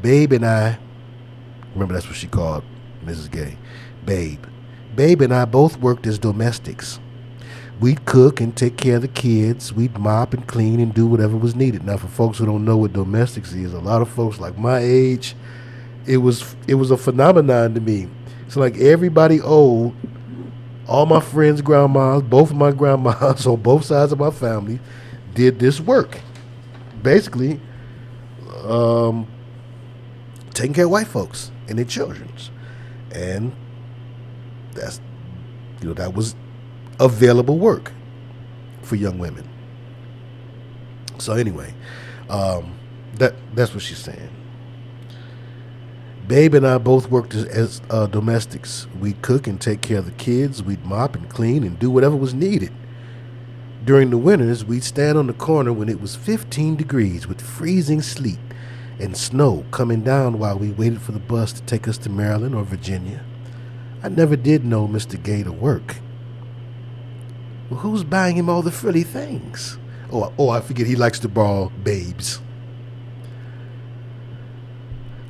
Babe and I, remember that's what she called Mrs. Gaye, Babe. Babe and I both worked as domestics. We'd cook and take care of the kids. We'd mop and clean and do whatever was needed. Now, for folks who don't know what domestics is, a lot of folks like my age, it was a phenomenon to me. It's like everybody old, all my friends' grandmas, both of my grandmas on both sides of my family did this work. Basically, taking care of white folks and their children. And that was available work for young women. So anyway, that's what she's saying. Babe and I both worked as domestics. We'd cook and take care of the kids. We'd mop and clean and do whatever was needed. During the winters, we'd stand on the corner when it was 15 degrees with freezing sleet and snow coming down while we waited for the bus to take us to Maryland or Virginia. I never did know Mr. Gaye to work. Well, who's buying him all the frilly things? Oh, I forget he likes to borrow babes.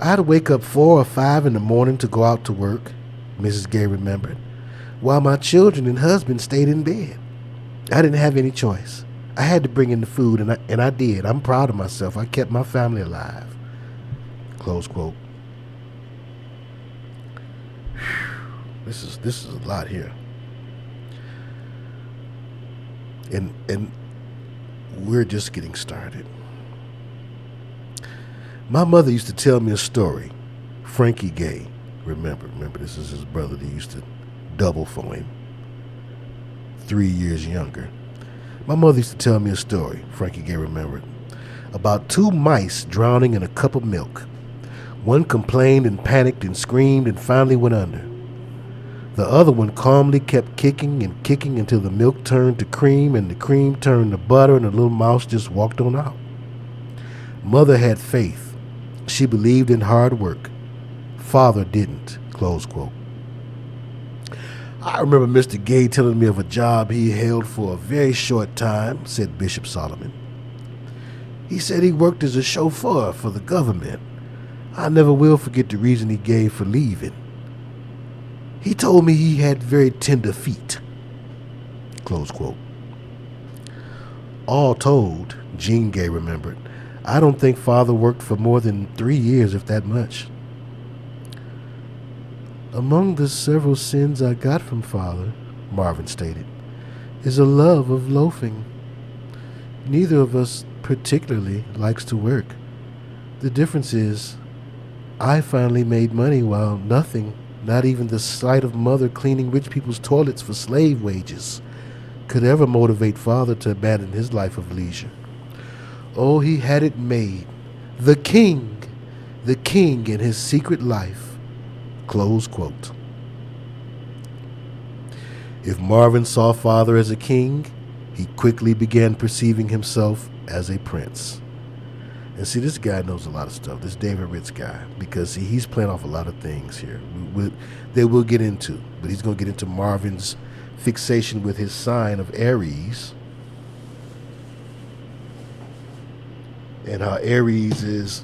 I had to wake up 4 or 5 in the morning to go out to work, Mrs. Gaye remembered, while my children and husband stayed in bed. I didn't have any choice. I had to bring in the food, and I did. I'm proud of myself. I kept my family alive. Close quote. Whew. This is a lot here. And we're just getting started. My mother used to tell me a story. Frankie Gaye, remember this is his brother that used to double for him, 3 years younger. My mother used to tell me a story, Frankie Gaye remembered, about 2 mice drowning in a cup of milk. One complained and panicked and screamed and finally went under. The other one calmly kept kicking and kicking until the milk turned to cream and the cream turned to butter and the little mouse just walked on out. Mother had faith. She believed in hard work. Father didn't, close quote. I remember Mr. Gaye telling me of a job he held for a very short time, said Bishop Solomon. He said he worked as a chauffeur for the government. I never will forget the reason he gave for leaving. He told me he had very tender feet, close quote. All told, Jean Gaye remembered, I don't think Father worked for more than 3 years, if that much. Among the several sins I got from Father, Marvin stated, is a love of loafing. Neither of us particularly likes to work. The difference is, I finally made money while nothing, not even the sight of Mother cleaning rich people's toilets for slave wages, could ever motivate Father to abandon his life of leisure. Oh, he had it made. The king in his secret life, close quote. If Marvin saw Father as a king, he quickly began perceiving himself as a prince. And see, this guy knows a lot of stuff, this David Ritz guy, because see, he's playing off a lot of things here that we'll get into. But he's going to get into Marvin's fixation with his sign of Aries, and how Aries is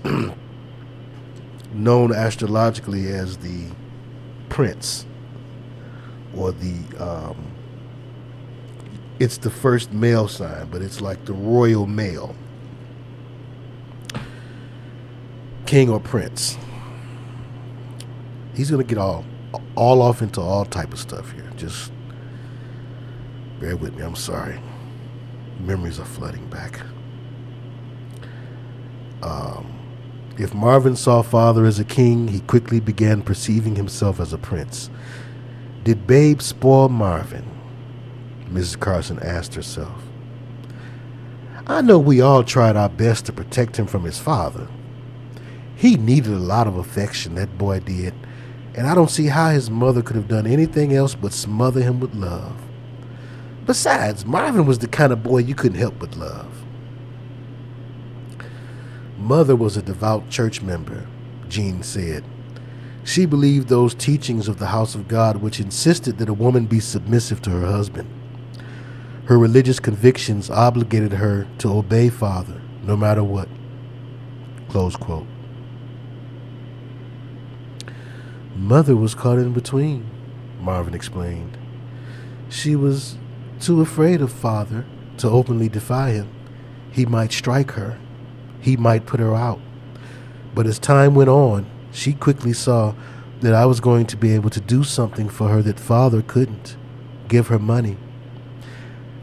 known astrologically as the prince, or it's the first male sign, but it's like the royal male, king or prince. he's gonna get all off into all type of stuff here. Just bear with me. I'm sorry. Memories are flooding back. If Marvin saw father as a king, he quickly began perceiving himself as a prince. Did Babe spoil Marvin? Mrs. Carson asked herself. I know we all tried our best to protect him from his father. He needed a lot of affection, that boy did, and I don't see how his mother could have done anything else but smother him with love. Besides, Marvin was the kind of boy you couldn't help but love. Mother was a devout church member, Jean said. She believed those teachings of the house of God which insisted that a woman be submissive to her husband. Her religious convictions obligated her to obey father, no matter what. Close quote. Mother was caught in between, Marvin explained. She was too afraid of father to openly defy him. He might strike her. He might put her out. But as time went on, she quickly saw that I was going to be able to do something for her that father couldn't. Give her money.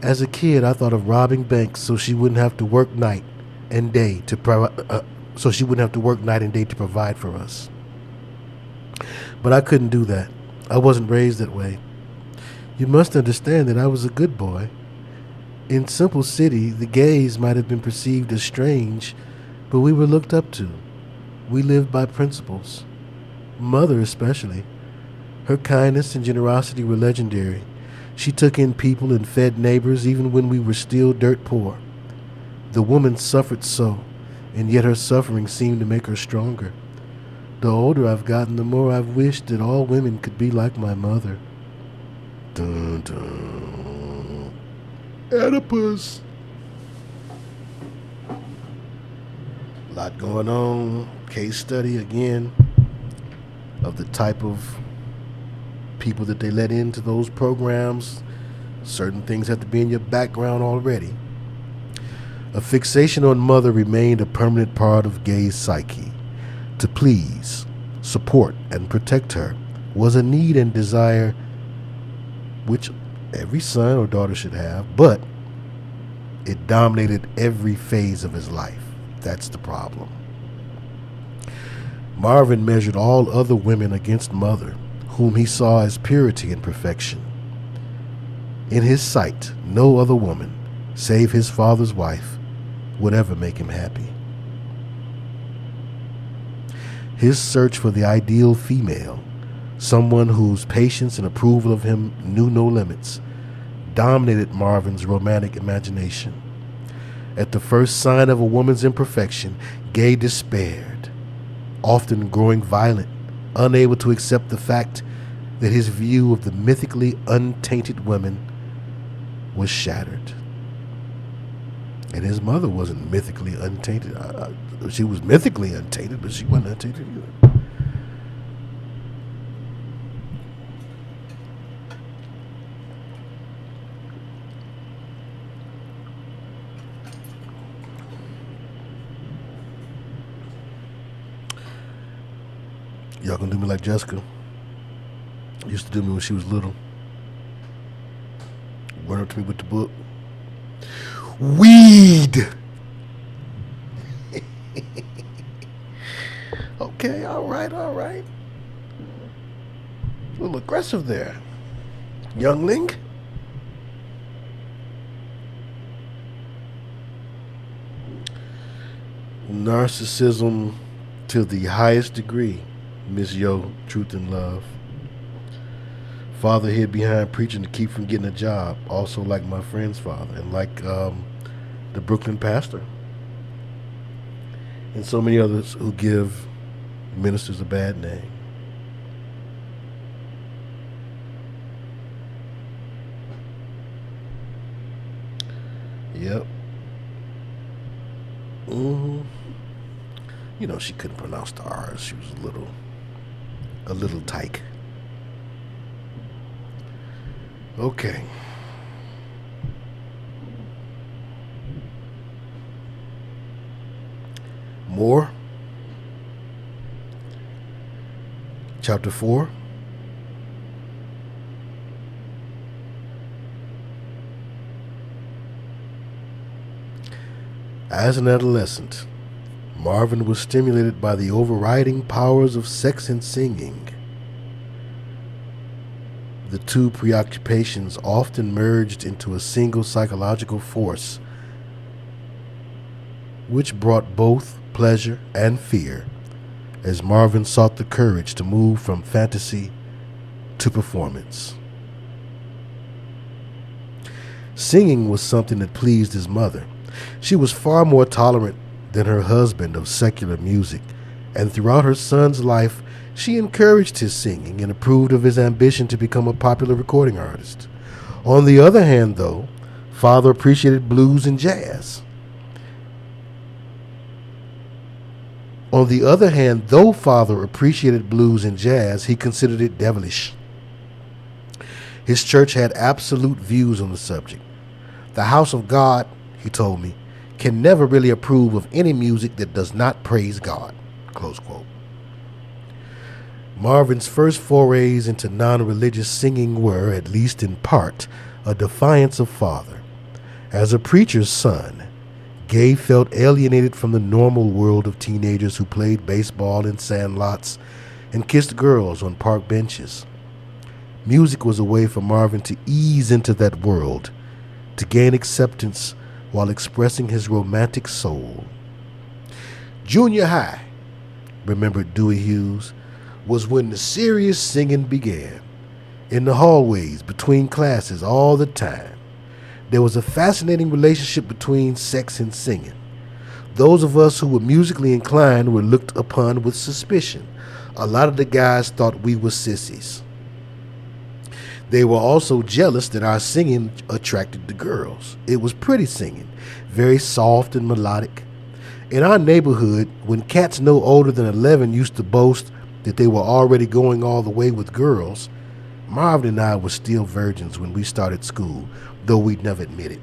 As a kid, I thought of robbing banks so she wouldn't have to work night and day to provide for us. But I couldn't do that. I wasn't raised that way. You must understand that I was a good boy. In Simple City, the Gays might have been perceived as strange, but we were looked up to. We lived by principles. Mother especially. Her kindness and generosity were legendary. She took in people and fed neighbors even when we were still dirt poor. The woman suffered so, and yet her suffering seemed to make her stronger. The older I've gotten, the more I've wished that all women could be like my mother. Dun, dun. Oedipus. A lot going on. Case study again of the type of people that they let into those programs. Certain things have to be in your background already. A fixation on mother remained a permanent part of Gaye's psyche. To please, support, and protect her was a need and desire which every son or daughter should have, but it dominated every phase of his life. That's the problem. Marvin measured all other women against mother, whom he saw as purity and perfection. In his sight, no other woman, save his father's wife, would ever make him happy. His search for the ideal female, someone whose patience and approval of him knew no limits, dominated Marvin's romantic imagination. At the first sign of a woman's imperfection, Gaye despaired, often growing violent, unable to accept the fact that his view of the mythically untainted woman was shattered. And his mother wasn't mythically untainted. She was mythically untainted, but she wasn't untainted either. Y'all gonna do me like Jessica used to do me when she was little. Run up to me with the book. Weed. Okay, all right. A little aggressive there, youngling. Narcissism to the highest degree, Miss Yo, Truth and Love. Father hid behind preaching to keep from getting a job, also like my friend's father, and like the Brooklyn pastor, and so many others who give ministers a bad name. Yep. You know, she couldn't pronounce the R's. She was a little tyke. Okay. More. chapter 4. As an adolescent, Marvin was stimulated by the overriding powers of sex and singing. The two preoccupations often merged into a single psychological force, which brought both pleasure and fear, as Marvin sought the courage to move from fantasy to performance. Singing was something that pleased his mother. She was far more tolerant than her husband of secular music, and throughout her son's life, she encouraged his singing and approved of his ambition to become a popular recording artist. On the other hand, though, Father appreciated blues and jazz. Father appreciated blues and jazz, he considered it devilish. His church had absolute views on the subject. The house of God, he told me, can never really approve of any music that does not praise God. Close quote. Marvin's first forays into non-religious singing were, at least in part, a defiance of Father. As a preacher's son, Gaye felt alienated from the normal world of teenagers who played baseball in sandlots and kissed girls on park benches. Music was a way for Marvin to ease into that world, to gain acceptance while expressing his romantic soul. Junior high, remembered Dewey Hughes, was when the serious singing began. In the hallways, between classes, all the time. There was a fascinating relationship between sex and singing. Those of us who were musically inclined were looked upon with suspicion. A lot of the guys thought we were sissies. They were also jealous that our singing attracted the girls. It was pretty singing, very soft and melodic. In our neighborhood, when cats no older than 11 used to boast that they were already going all the way with girls, Marvin and I were still virgins when we started school, though we'd never admit it.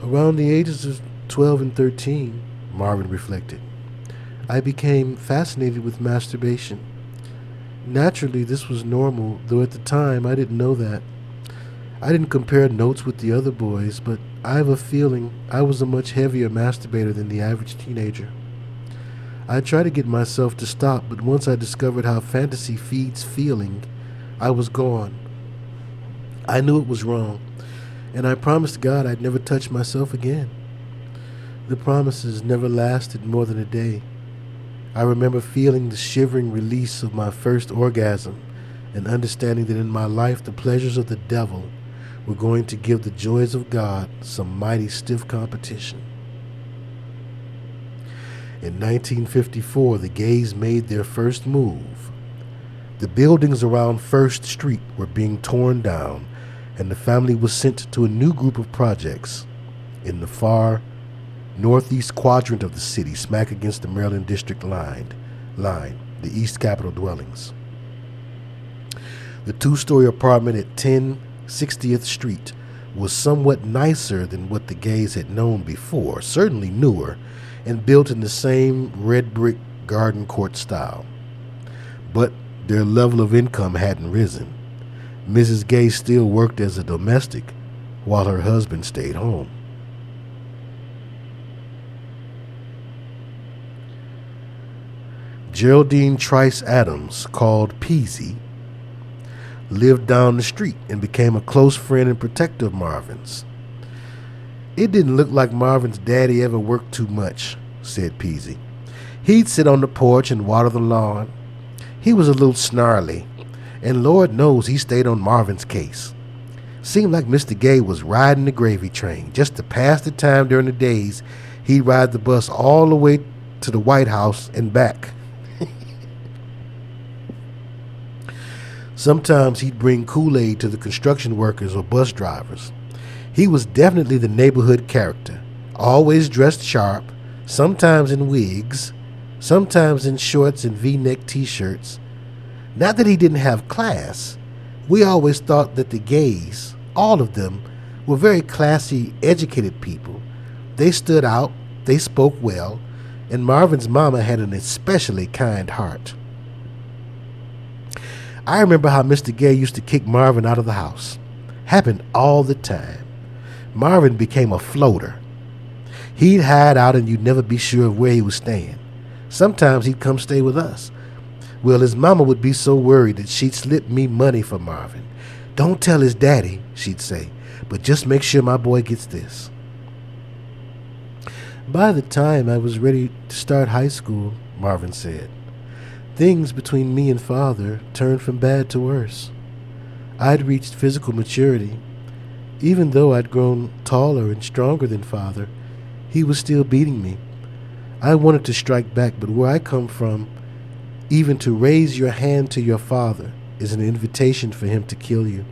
Around the ages of 12 and 13, Marvin reflected, I became fascinated with masturbation. Naturally, this was normal, though at the time I didn't know that. I didn't compare notes with the other boys, but I have a feeling I was a much heavier masturbator than the average teenager. I tried to get myself to stop, but once I discovered how fantasy feeds feeling, I was gone. I knew it was wrong, and I promised God I'd never touch myself again. The promises never lasted more than a day. I remember feeling the shivering release of my first orgasm and understanding that in my life the pleasures of the devil were going to give the joys of God some mighty stiff competition. In 1954, the Gays made their first move. The buildings around 1st Street were being torn down, and the family was sent to a new group of projects in the far northeast quadrant of the city, smack against the Maryland District line, the East Capitol dwellings. The 2-story apartment at 10 60th Street was somewhat nicer than what the Gays had known before, certainly newer, and built in the same red brick garden court style. But their level of income hadn't risen. Mrs. Gaye still worked as a domestic while her husband stayed home. Geraldine Trice Adams, called Peasy, lived down the street and became a close friend and protector of Marvin's. It didn't look like Marvin's daddy ever worked too much, said Peasy. He'd sit on the porch and water the lawn. He was a little snarly, and Lord knows he stayed on Marvin's case. Seemed like Mr. Gaye was riding the gravy train. Just to pass the time during the days, he'd ride the bus all the way to the White House and back. Sometimes he'd bring Kool-Aid to the construction workers or bus drivers. He was definitely the neighborhood character, always dressed sharp, sometimes in wigs, sometimes in shorts and V-neck t-shirts. Not that he didn't have class. We always thought that the Gays, all of them, were very classy, educated people. They stood out, they spoke well, and Marvin's mama had an especially kind heart. I remember how Mr. Gaye used to kick Marvin out of the house. Happened all the time. Marvin became a floater. He'd hide out and you'd never be sure of where he was staying. Sometimes he'd come stay with us. Well, his mama would be so worried that she'd slip me money for Marvin. "Don't tell his daddy," she'd say, "but just make sure my boy gets this." By the time I was ready to start high school, Marvin said, things between me and Father turned from bad to worse. I'd reached physical maturity. Even though I'd grown taller and stronger than Father, he was still beating me. I wanted to strike back, but where I come from, even to raise your hand to your father is an invitation for him to kill you.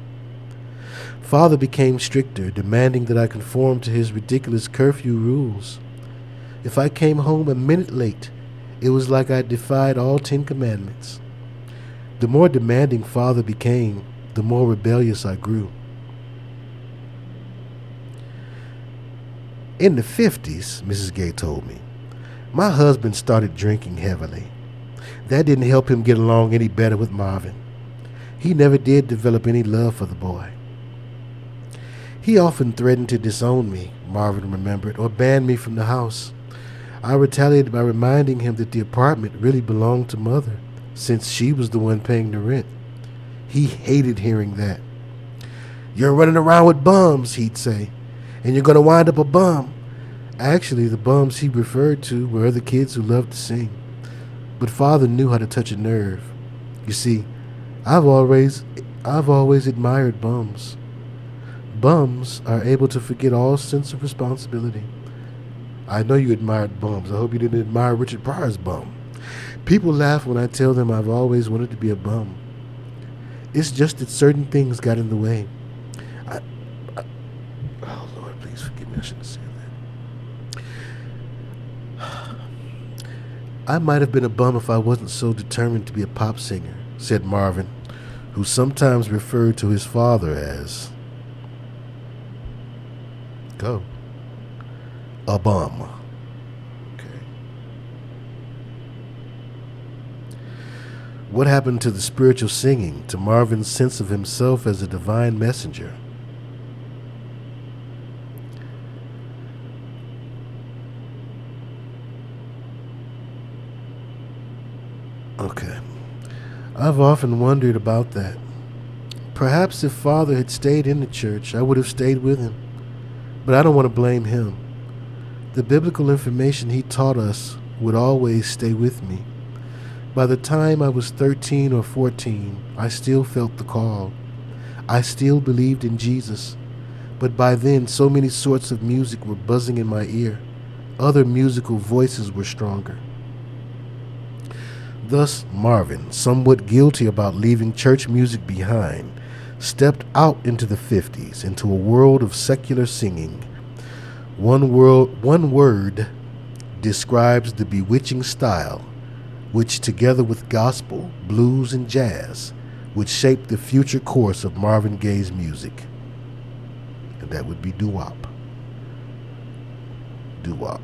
Father became stricter, demanding that I conform to his ridiculous curfew rules. If I came home a minute late, it was like I defied all 10 commandments. The more demanding Father became, the more rebellious I grew. In the 50s, Mrs. Gaye told me, my husband started drinking heavily. That didn't help him get along any better with Marvin. He never did develop any love for the boy. He often threatened to disown me, Marvin remembered, or ban me from the house. I retaliated by reminding him that the apartment really belonged to Mother, since she was the one paying the rent. He hated hearing that. "You're running around with bums," he'd say, "and you're going to wind up a bum." Actually, the bums he referred to were other kids who loved to sing. But Father knew how to touch a nerve. You see, I've always admired bums. Bums are able to forget all sense of responsibility. I know you admired bums. I hope you didn't admire Richard Pryor's bum. People laugh when I tell them I've always wanted to be a bum. It's just that certain things got in the way. Oh, Lord, please forgive me. I shouldn't say that. I might have been a bum if I wasn't so determined to be a pop singer, said Marvin, who sometimes referred to his father as a bum. Okay. What happened to the spiritual singing, to Marvin's sense of himself as a divine messenger? Okay. I've often wondered about that. Perhaps if Father had stayed in the church, I would have stayed with him. But I don't want to blame him. The biblical information he taught us would always stay with me. By the time I was 13 or 14, I still felt the call. I still believed in Jesus. But by then, so many sorts of music were buzzing in my ear. Other musical voices were stronger. Thus, Marvin, somewhat guilty about leaving church music behind, stepped out into the 50s, into a world of secular singing. One word describes the bewitching style, which together with gospel, blues, and jazz, would shape the future course of Marvin Gaye's music. And that would be doo-wop. Doo-wop.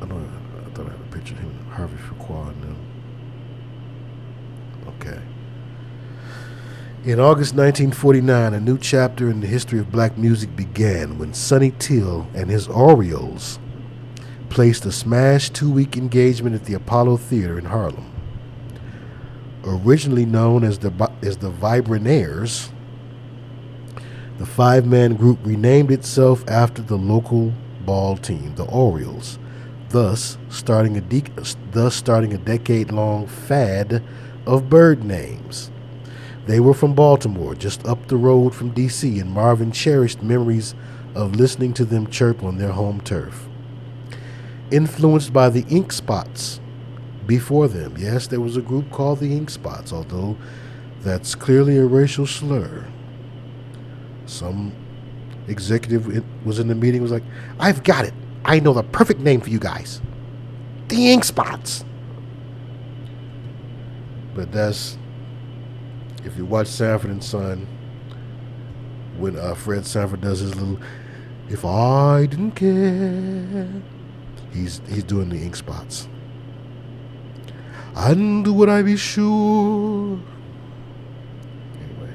I thought I had a picture of him and Harvey Fuqua and them. Okay. In August 1949, a new chapter in the history of black music began when Sonny Till and his Orioles placed a smash 2-week engagement at the Apollo Theater in Harlem. Originally known as the Vibranaires, the 5-man group renamed itself after the local ball team, the Orioles, thus starting a decade-long fad of bird names. They were from Baltimore, just up the road from D.C., and Marvin cherished memories of listening to them chirp on their home turf. Influenced by the Ink Spots before them. Yes, there was a group called the Ink Spots, although that's clearly a racial slur. Some executive was in the meeting, was like, "I've got it. I know the perfect name for you guys. The Ink Spots." But that's, if you watch Sanford and Son, when Fred Sanford does his little If I didn't care. He's doing the ink spots. And would I be sure? Anyway.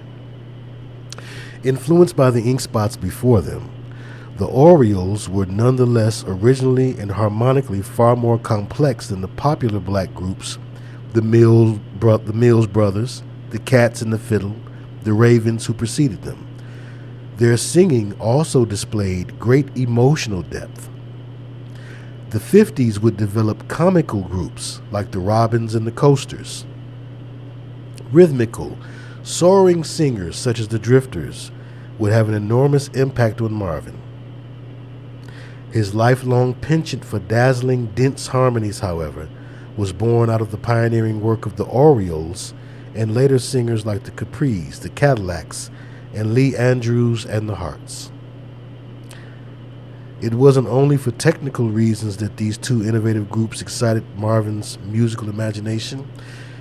Influenced by the ink spots before them, the Orioles were nonetheless originally and harmonically far more complex than the popular black groups, the Mills Brothers, the Cats and the Fiddle, the Ravens who preceded them. Their singing also displayed great emotional depth. The 50s would develop comical groups like the Robins and the Coasters. Rhythmical, soaring singers such as the Drifters would have an enormous impact on Marvin. His lifelong penchant for dazzling, dense harmonies, however, was born out of the pioneering work of the Orioles and later singers like the Capris, the Cadillacs, and Lee Andrews and the Hearts. It wasn't only for technical reasons that these two innovative groups excited Marvin's musical imagination.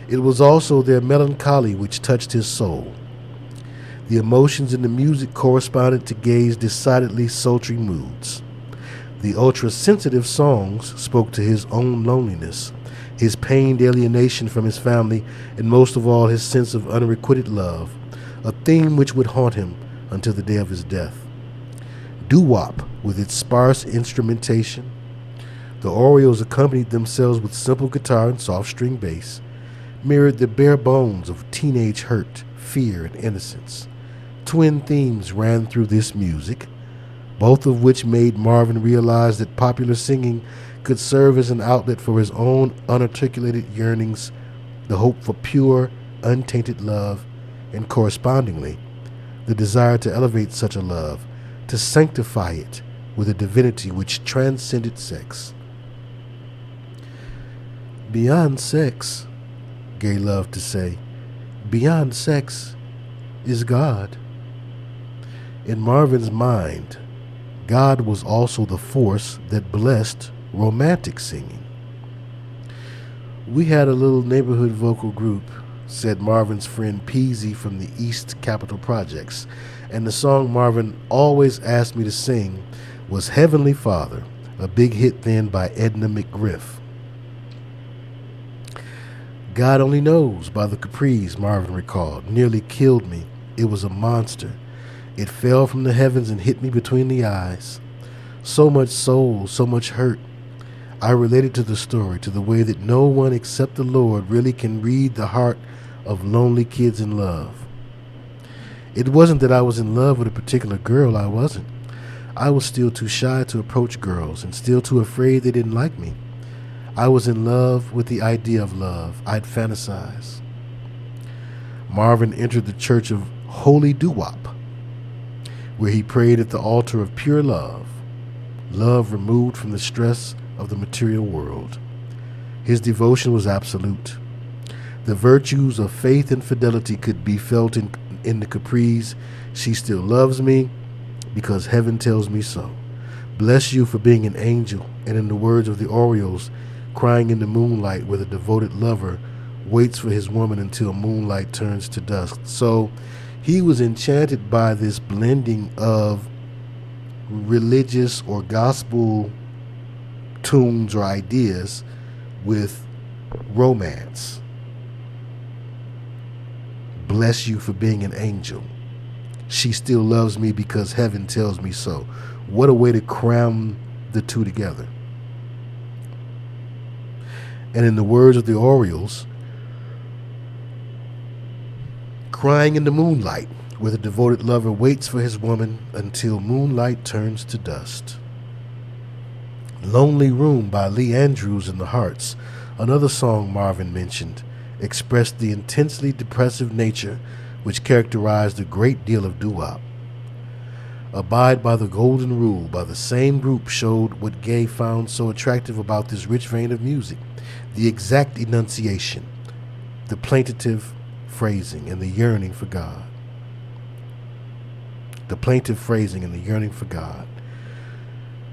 It was also their melancholy which touched his soul. The emotions in the music corresponded to Gaye's decidedly sultry moods. The ultra-sensitive songs spoke to his own loneliness, his pained alienation from his family, and most of all his sense of unrequited love, a theme which would haunt him until the day of his death. Doo-wop, with its sparse instrumentation. The Orioles accompanied themselves with simple guitar and soft string bass, mirrored the bare bones of teenage hurt, fear, and innocence. Twin themes ran through this music, both of which made Marvin realize that popular singing could serve as an outlet for his own unarticulated yearnings, the hope for pure, untainted love, and correspondingly, the desire to elevate such a love, to sanctify it with a divinity which transcended sex. Beyond sex, Gaye loved to say, beyond sex is God. In Marvin's mind, God was also the force that blessed romantic singing. We had a little neighborhood vocal group, said Marvin's friend Peasy from the East Capitol Projects, and the song Marvin always asked me to sing was Heavenly Father, a big hit then by Edna McGriff. God Only Knows by the Capris, Marvin recalled, nearly killed me. It was a monster. It fell from the heavens and hit me between the eyes. So much soul, so much hurt. I related to the story, to the way that no one except the Lord really can read the heart of lonely kids in love. It wasn't that I was in love with a particular girl, I wasn't. I was still too shy to approach girls and still too afraid they didn't like me. I was in love with the idea of love. I'd fantasize. Marvin entered the church of Holy Doo-wop, where he prayed at the altar of pure love, love removed from the stress of the material world. His devotion was absolute. The virtues of faith and fidelity could be felt in the Capris. She still loves me because heaven tells me so. Bless you for being an angel, and in the words of the Orioles, crying in the moonlight where the devoted lover waits for his woman until moonlight turns to dusk. So he was enchanted by this blending of religious or gospel tunes or ideas with romance. Bless you for being an angel. She still loves me because heaven tells me so. What a way to cram the two together. And in the words of the Orioles, crying in the moonlight where the devoted lover waits for his woman until moonlight turns to dust. Lonely Room by Lee Andrews and the Hearts, another song Marvin mentioned, expressed the intensely depressive nature which characterized a great deal of doo-wop. Abide by the Golden Rule by the same group showed what Gaye found so attractive about this rich vein of music, the exact enunciation, the plaintive phrasing, and the yearning for God. The plaintive phrasing and the yearning for God.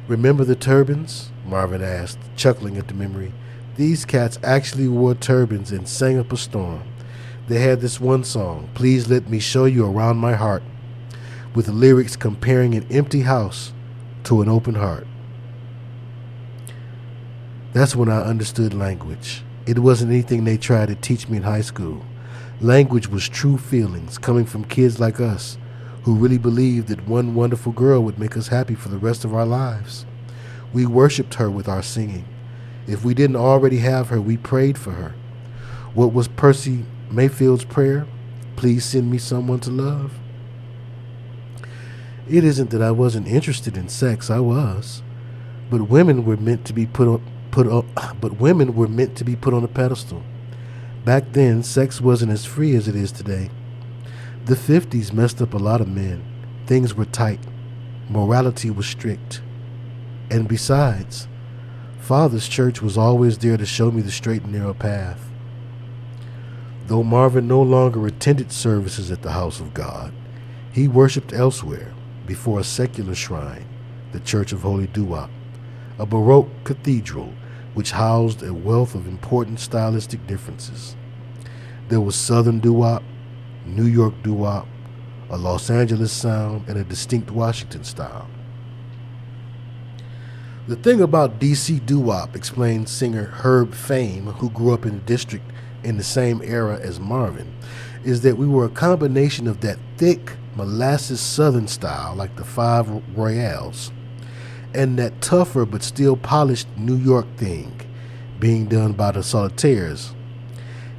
Remember the turbans? Marvin asked, chuckling at the memory. These cats actually wore turbans and sang up a storm. They had this one song, Please Let Me Show You Around My Heart, with the lyrics comparing an empty house to an open heart. That's when I understood language. It wasn't anything they tried to teach me in high school. Language was true feelings coming from kids like us who really believed that one wonderful girl would make us happy for the rest of our lives. We worshiped her with our singing. If we didn't already have her, we prayed for her. What was Percy Mayfield's prayer? Please send me someone to love. It isn't that I wasn't interested in sex. I was, but women were meant to be put on a pedestal. Back then, sex wasn't as free as it is today. The 50s messed up a lot of men. Things were tight. Morality was strict. And besides, Father's church was always there to show me the straight and narrow path. Though Marvin no longer attended services at the house of God, he worshiped elsewhere before a secular shrine, the Church of Holy Doo-wop, a Baroque cathedral which housed a wealth of important stylistic differences. There was Southern doo-wop, New York doo-wop, a Los Angeles sound, and a distinct Washington style. The thing about DC doo-wop, explained singer Herb Fame, who grew up in the district in the same era as Marvin, is that we were a combination of that thick molasses Southern style like the Five Royales, and that tougher but still polished New York thing being done by the Solitaires.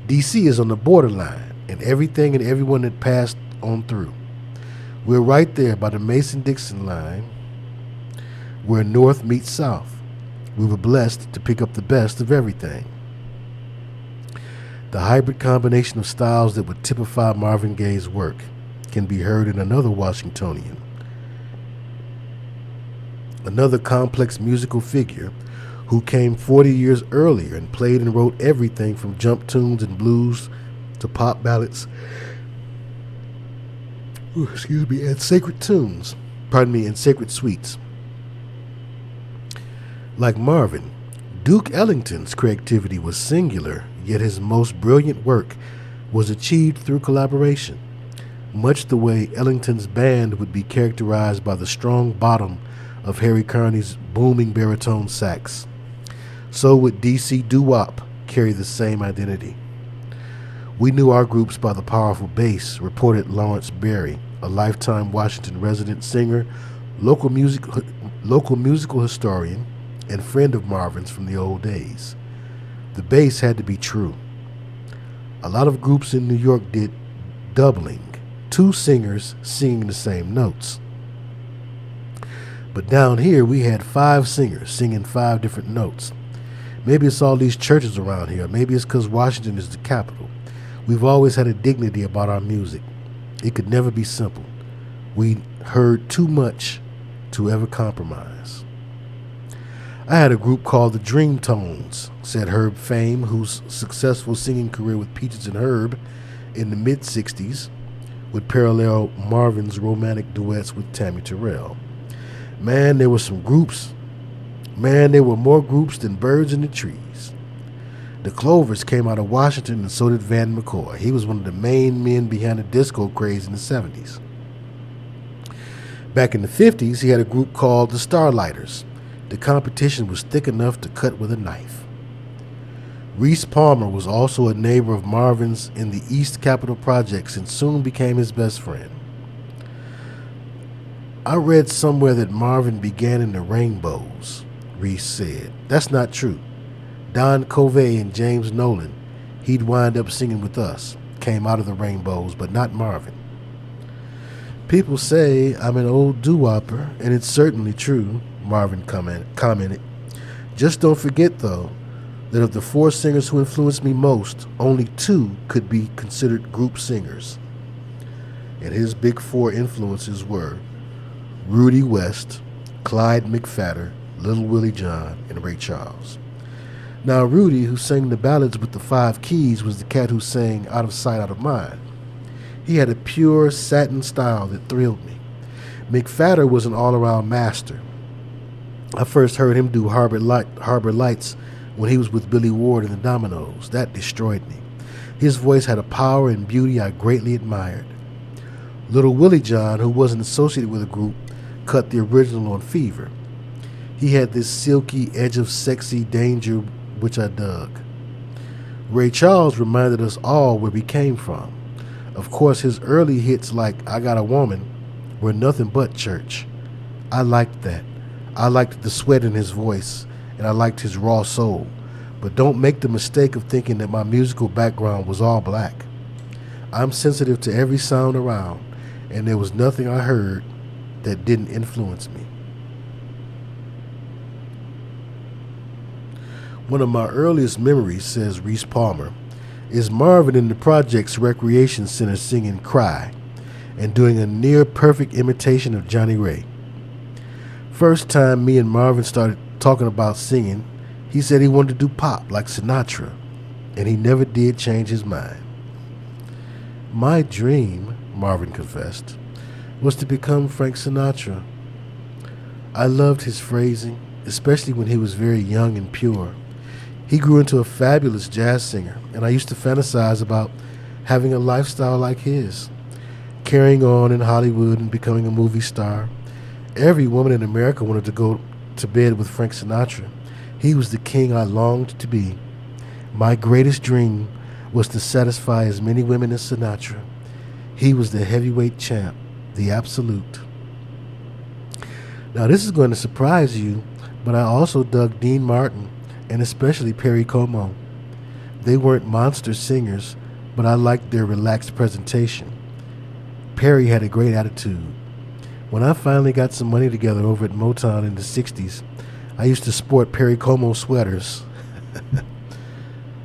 DC is on the borderline in everything and everyone that passed on through. We're right there by the Mason-Dixon line where North meets South. We were blessed to pick up the best of everything. The hybrid combination of styles that would typify Marvin Gaye's work can be heard in another Washingtonian, another complex musical figure who came 40 years earlier and played and wrote everything from jump tunes and blues to pop ballads, and sacred tunes, and sacred suites. Like Marvin, Duke Ellington's creativity was singular, yet his most brilliant work was achieved through collaboration, much the way Ellington's band would be characterized by the strong bottom of Harry Carney's booming baritone sax. So would DC doo-wop carry the same identity. We knew our groups by the powerful bass, reported Lawrence Berry, a lifetime Washington resident singer, local musical historian, and friend of Marvin's from the old days. The bass had to be true. A lot of groups in New York did doubling, two singers singing the same notes. But down here we had 5 singers singing 5 different notes. Maybe it's all these churches around here. Maybe it's because Washington is the capital. We've always had a dignity about our music. It could never be simple. We heard too much to ever compromise. I had a group called the Dream Tones, said Herb Fame, whose successful singing career with Peaches and Herb in the mid-60s would parallel Marvin's romantic duets with Tammy Terrell. Man, there were more groups than birds in the trees. The Clovers came out of Washington, and so did Van McCoy. He was one of the main men behind the disco craze in the 70s. Back in the 50s, he had a group called the Starlighters. The competition was thick enough to cut with a knife. Reese Palmer was also a neighbor of Marvin's in the East Capitol Projects and soon became his best friend. I read somewhere that Marvin began in the Rainbows, Reese said. That's not true. Don Covey and James Nolan, he'd wind up singing with us, came out of the Rainbows, but not Marvin. People say I'm an old doo-wopper, and it's certainly true, Marvin commented. Just don't forget, though, that of the 4 singers who influenced me most, only 2 could be considered group singers. And his big 4 influences were Rudy West, Clyde McPhatter, Little Willie John, and Ray Charles. Now, Rudy, who sang the ballads with the 5 keys, was the cat who sang Out of Sight, Out of Mind. He had a pure satin style that thrilled me. McPhatter was an all-around master. I first heard him do Harbor Lights when he was with Billy Ward and the Dominoes. That destroyed me. His voice had a power and beauty I greatly admired. Little Willie John, who wasn't associated with a group, cut the original on Fever. He had this silky edge of sexy danger which I dug. Ray Charles reminded us all where we came from. Of course, his early hits like I Got a Woman were nothing but church. I liked that. I liked the sweat in his voice, and I liked his raw soul. But don't make the mistake of thinking that my musical background was all black. I'm sensitive to every sound around, and there was nothing I heard that didn't influence me. One of my earliest memories, says Reese Palmer, is Marvin in the project's recreation center singing Cry and doing a near-perfect imitation of Johnny Ray. First time me and Marvin started talking about singing, he said he wanted to do pop like Sinatra, and he never did change his mind. My dream, Marvin confessed, was to become Frank Sinatra. I loved his phrasing, especially when he was very young and pure. He grew into a fabulous jazz singer, and I used to fantasize about having a lifestyle like his, carrying on in Hollywood and becoming a movie star. Every woman in America wanted to go to bed with Frank Sinatra. He was the king I longed to be. My greatest dream was to satisfy as many women as Sinatra. He was the heavyweight champ, the absolute. Now this is going to surprise you, but I also dug Dean Martin and especially Perry Como. They weren't monster singers, but I liked their relaxed presentation. Perry had a great attitude. When I finally got some money together over at Motown in the 60s, I used to sport Perry Como sweaters. I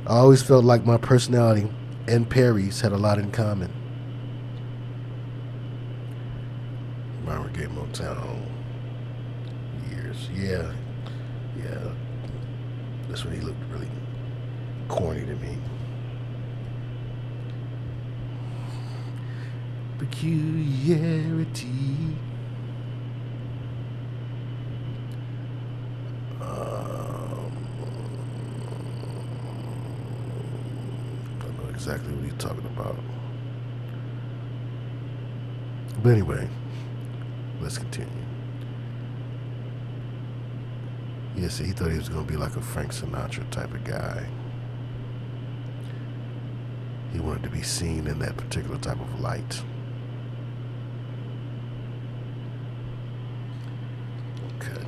always felt like my personality and Perry's had a lot in common. Marvin Gaye Motown years. Yeah. That's when he looked really corny to me. Peculiarity. I don't know exactly what he's talking about. But anyway, let's continue. Yes, he thought he was going to be like a Frank Sinatra type of guy. He wanted to be seen in that particular type of light. Okay.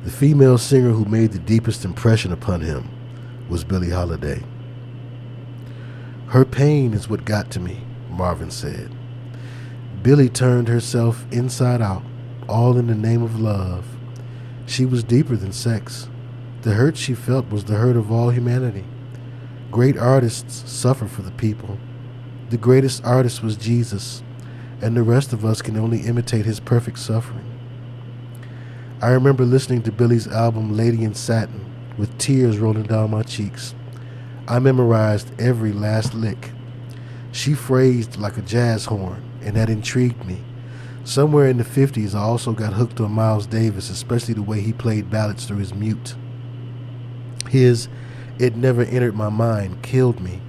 The female singer who made the deepest impression upon him was Billie Holiday. Her pain is what got to me, Marvin said. Billie turned herself inside out, all in the name of love. She was deeper than sex. The hurt she felt was the hurt of all humanity. Great artists suffer for the people. The greatest artist was Jesus, and the rest of us can only imitate his perfect suffering. I remember listening to Billie's album Lady in Satin with tears rolling down my cheeks. I memorized every last lick. She phrased like a jazz horn, and that intrigued me. Somewhere in the 50s, I also got hooked on Miles Davis, especially the way he played ballads through his mute. His "It Never Entered My Mind" killed me.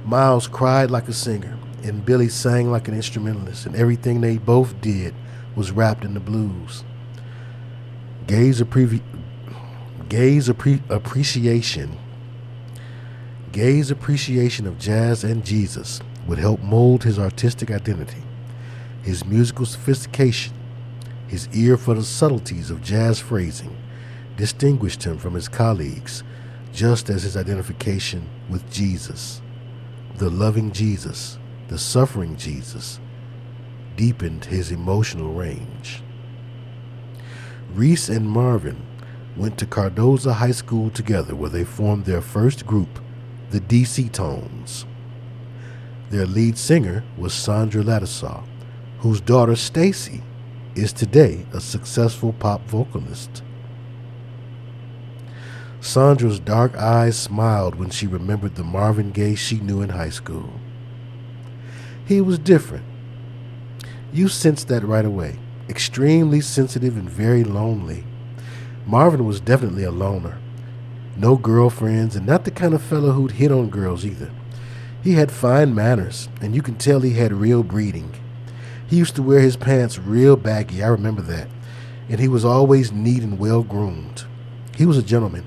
Miles cried like a singer, and Billie sang like an instrumentalist, and everything they both did was wrapped in the blues. Gaye's appreciation of jazz and Jesus would help mold his artistic identity. His musical sophistication, his ear for the subtleties of jazz phrasing, distinguished him from his colleagues, just as his identification with Jesus, the loving Jesus, the suffering Jesus, deepened his emotional range. Reese and Marvin went to Cardozo High School together, where they formed their first group, the DC Tones. Their lead singer was Sandra Lattisaw, whose daughter Stacy is today a successful pop vocalist. Sandra's dark eyes smiled when she remembered the Marvin Gaye she knew in high school. He was different. You sensed that right away. Extremely sensitive and very lonely. Marvin was definitely a loner. No girlfriends, and not the kind of fellow who'd hit on girls either. He had fine manners, and you can tell he had real breeding. He used to wear his pants real baggy, I remember that. And he was always neat and well groomed. He was a gentleman.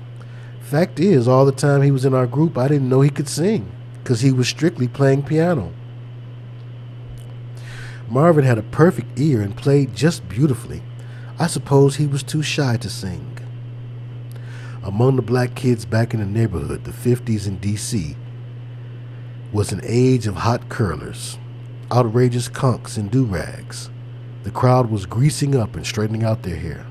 Fact is, all the time he was in our group, I didn't know he could sing, because he was strictly playing piano. Marvin had a perfect ear and played just beautifully. I suppose he was too shy to sing. Among the black kids back in the neighborhood, the 50s in D.C. was an age of hot curlers, outrageous conks and do-rags. The crowd was greasing up and straightening out their hair.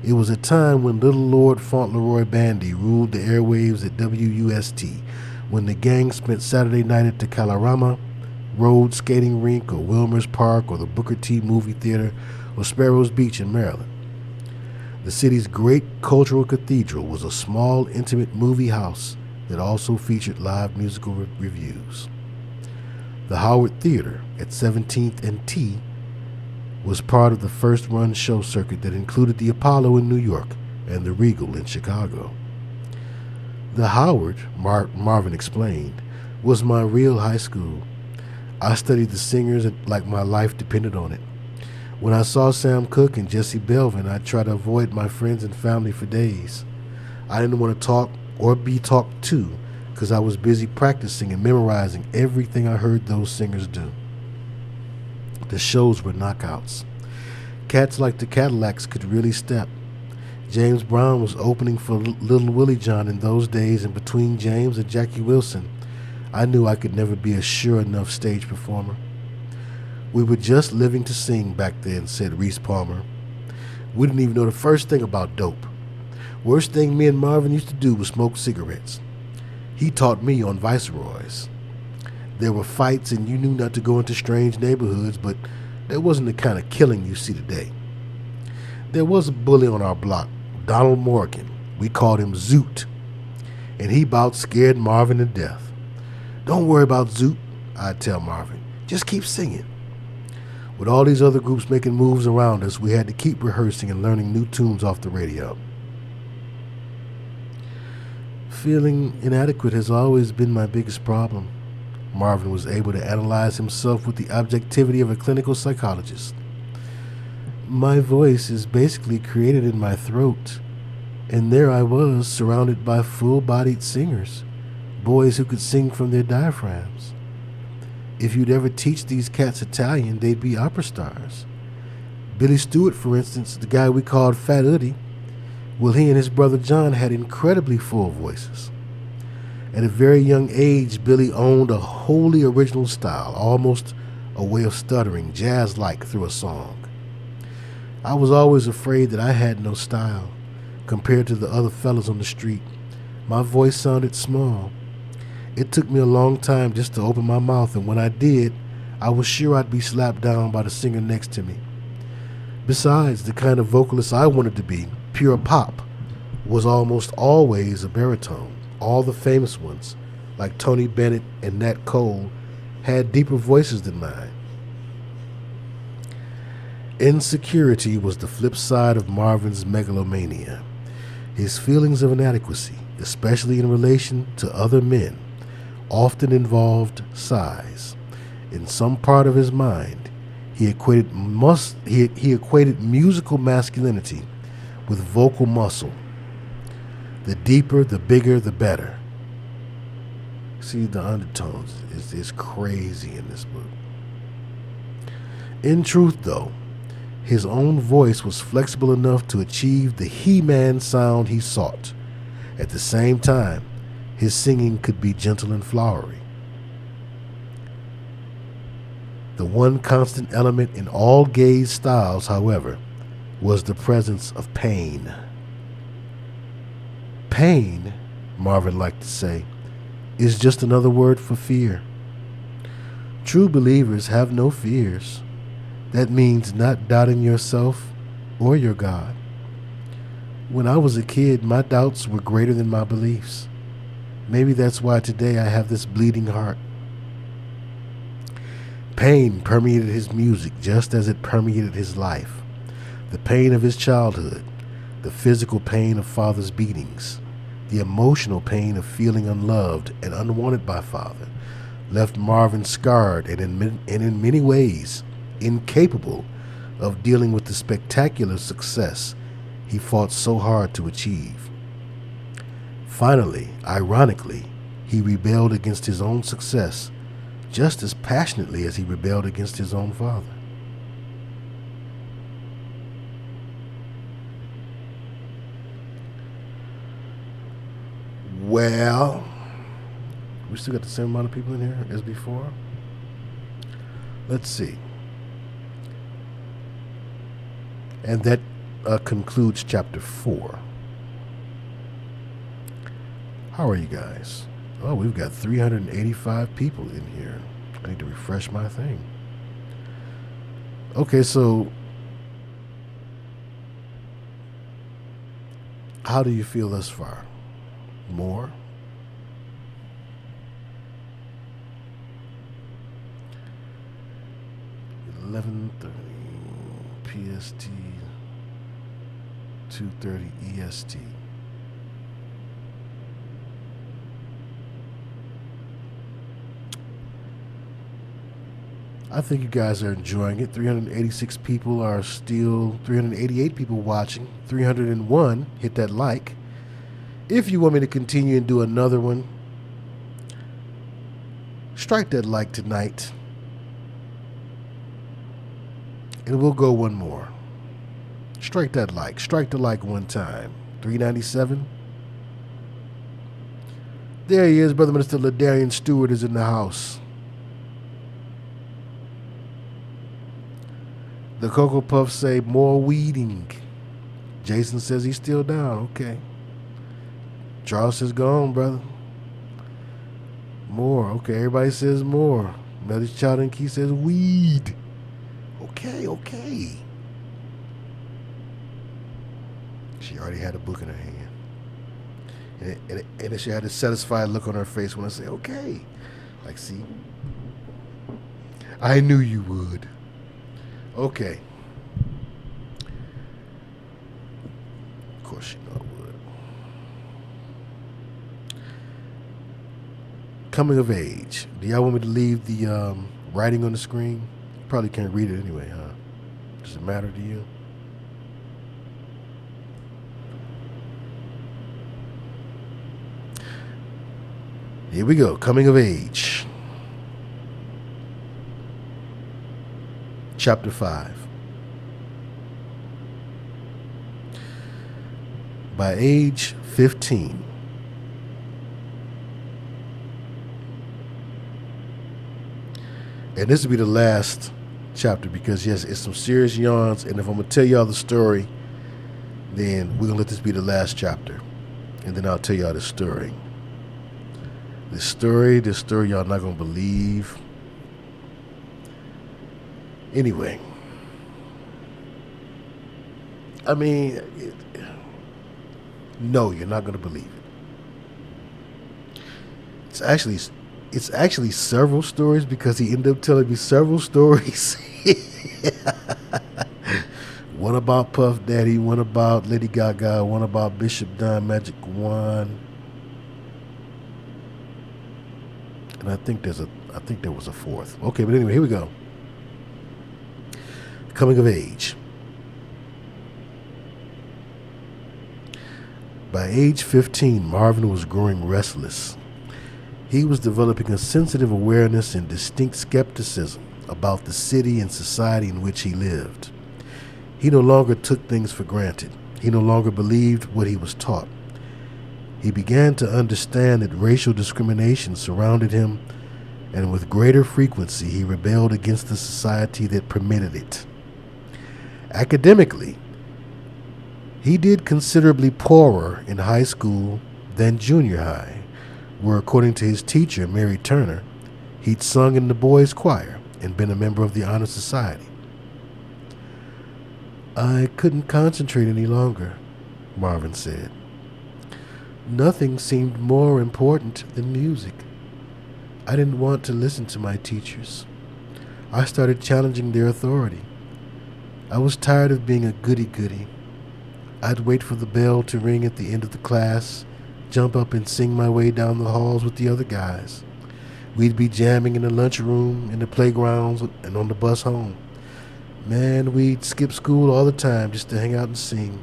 It was a time when Little Lord Fauntleroy Bandy ruled the airwaves at WUST, when the gang spent Saturday night at the Kalorama Road Skating Rink or Wilmer's Park or the Booker T Movie Theater or Sparrows Beach in Maryland. The city's great cultural cathedral was a small, intimate movie house that also featured live musical reviews. The Howard Theater at 17th and T was part of the first-run show circuit that included the Apollo in New York and the Regal in Chicago. The Howard, Marvin explained, was my real high school. I studied the singers like my life depended on it. When I saw Sam Cooke and Jesse Belvin, I tried to avoid my friends and family for days. I didn't want to talk or be talked to because I was busy practicing and memorizing everything I heard those singers do. The shows were knockouts. Cats like the Cadillacs could really step. James Brown was opening for Little Willie John in those days, and between James and Jackie Wilson, I knew I could never be a sure enough stage performer. We were just living to sing back then, said Reese Palmer. We didn't even know the first thing about dope. Worst thing me and Marvin used to do was smoke cigarettes. He taught me on Viceroys. There were fights and you knew not to go into strange neighborhoods, but there wasn't the kind of killing you see today. There was a bully on our block, Donald Morgan. We called him Zoot, and he about scared Marvin to death. Don't worry about Zoot, I'd tell Marvin. Just keep singing. With all these other groups making moves around us, we had to keep rehearsing and learning new tunes off the radio. Feeling inadequate has always been my biggest problem. Marvin was able to analyze himself with the objectivity of a clinical psychologist. My voice is basically created in my throat, and there I was, surrounded by full-bodied singers, boys who could sing from their diaphragms. If you'd ever teach these cats Italian, they'd be opera stars. Billy Stewart, for instance, the guy we called Fat Uddy, well, he and his brother John had incredibly full voices. At a very young age, Billy owned a wholly original style, almost a way of stuttering, jazz-like through a song. I was always afraid that I had no style. Compared to the other fellas on the street, my voice sounded small. It took me a long time just to open my mouth, and when I did, I was sure I'd be slapped down by the singer next to me. Besides, the kind of vocalist I wanted to be, pure pop, was almost always a baritone. All the famous ones, like Tony Bennett and Nat Cole, had deeper voices than mine. Insecurity was the flip side of Marvin's megalomania. His feelings of inadequacy, especially in relation to other men, often involved size. In some part of his mind, he equated musical masculinity with vocal muscle. The deeper, the bigger, the better. See, the undertones is crazy in this book. In truth, though, his own voice was flexible enough to achieve the He-Man sound he sought. At the same time, his singing could be gentle and flowery. The one constant element in all Gaye's styles, however, was the presence of pain. Pain, Marvin liked to say, is just another word for fear. True believers have no fears. That means not doubting yourself or your God. When I was a kid, my doubts were greater than my beliefs. Maybe that's why today I have this bleeding heart. Pain permeated his music just as it permeated his life. The pain of his childhood, the physical pain of father's beatings, the emotional pain of feeling unloved and unwanted by father, left Marvin scarred and in many ways incapable of dealing with the spectacular success he fought so hard to achieve. Finally, ironically, he rebelled against his own success just as passionately as he rebelled against his own father. Well, we still got the same amount of people in here as before. Let's see. And that concludes chapter 4. How are you guys? Oh, we've got 385 people in here. I need to refresh my thing. Okay, so how do you feel thus far? More? $11:30 PST, 2:30 EST. I think you guys are enjoying it. 386 people are still, 388 people watching. 301 hit that like. If you want me to continue and do another one, strike that like tonight. And we'll go one more. Strike that like. Strike the like one time. 397. There he is. Brother Minister Ladarian Steward is in the house. The Cocoa Puffs say more weeding. Jason says he's still down. Okay. Charles says go on, brother. More. Okay, everybody says more. Melody Child and Key says weed. Okay, okay. She already had a book in her hand. And she had a satisfied look on her face when I say, okay. Like, see? I knew you would. Okay. Of course you know I would. Coming of age. Do y'all want me to leave the writing on the screen? Probably can't read it anyway, huh? Does it matter to you? Here we go. Coming of age. Chapter 5. By age 15. And this will be the last chapter because, yes, it's some serious yawns. And if I'm going to tell y'all the story, then we're going to let this be the last chapter. And then I'll tell y'all the story. This story y'all not going to believe. Anyway. I mean, no, you're not going to believe it. It's actually several stories because he ended up telling me several stories. One about Puff Daddy, one about Lady Gaga, one about Bishop Don Magic Wand. And I think there was a fourth. Okay, but anyway, here we go. Coming of age. By age 15, Marvin was growing restless. He was developing a sensitive awareness and distinct skepticism about the city and society in which he lived. He no longer took things for granted. He no longer believed what he was taught. He began to understand that racial discrimination surrounded him, and with greater frequency he rebelled against the society that permitted it. Academically, he did considerably poorer in high school than junior high, where, according to his teacher, Mary Turner, he'd sung in the boys' choir and been a member of the Honor Society. I couldn't concentrate any longer, Marvin said. Nothing seemed more important than music. I didn't want to listen to my teachers. I started challenging their authority. I was tired of being a goody-goody. I'd wait for the bell to ring at the end of the class, jump up and sing my way down the halls with the other guys. We'd be jamming in the lunchroom, in the playgrounds, and on the bus home. Man, we'd skip school all the time just to hang out and sing.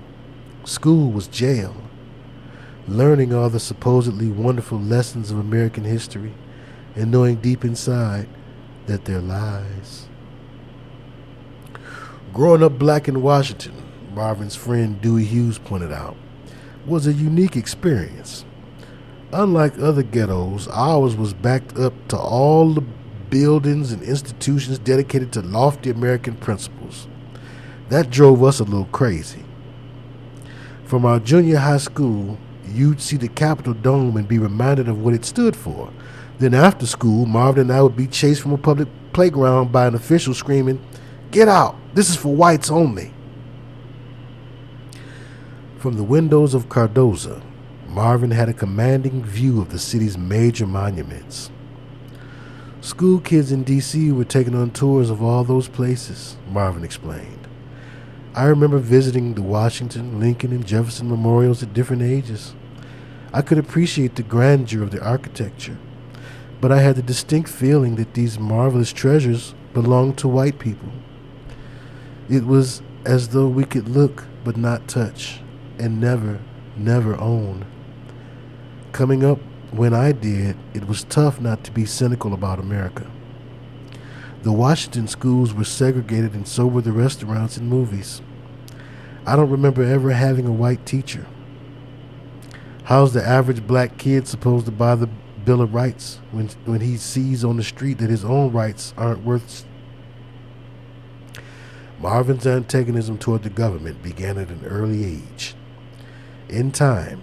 School was jail. Learning all the supposedly wonderful lessons of American history and knowing deep inside that they're lies. Growing up black in Washington, Marvin's friend Dewey Hughes pointed out, was a unique experience. Unlike other ghettos, ours was backed up to all the buildings and institutions dedicated to lofty American principles. That drove us a little crazy. From our junior high school, you'd see the Capitol Dome and be reminded of what it stood for. Then after school, Marvin and I would be chased from a public playground by an official screaming, "Get out! This is for whites only." From the windows of Cardoza, Marvin had a commanding view of the city's major monuments. School kids in D.C. were taking on tours of all those places, Marvin explained. I remember visiting the Washington, Lincoln, and Jefferson memorials at different ages. I could appreciate the grandeur of the architecture, but I had the distinct feeling that these marvelous treasures belonged to white people. It was as though we could look but not touch, and never, never own. Coming up when I did, it was tough not to be cynical about America. The Washington schools were segregated, and so were the restaurants and movies. I don't remember ever having a white teacher. How's the average black kid supposed to buy the Bill of Rights when he sees on the street that his own rights aren't worth? Marvin's antagonism toward the government began at an early age. In time,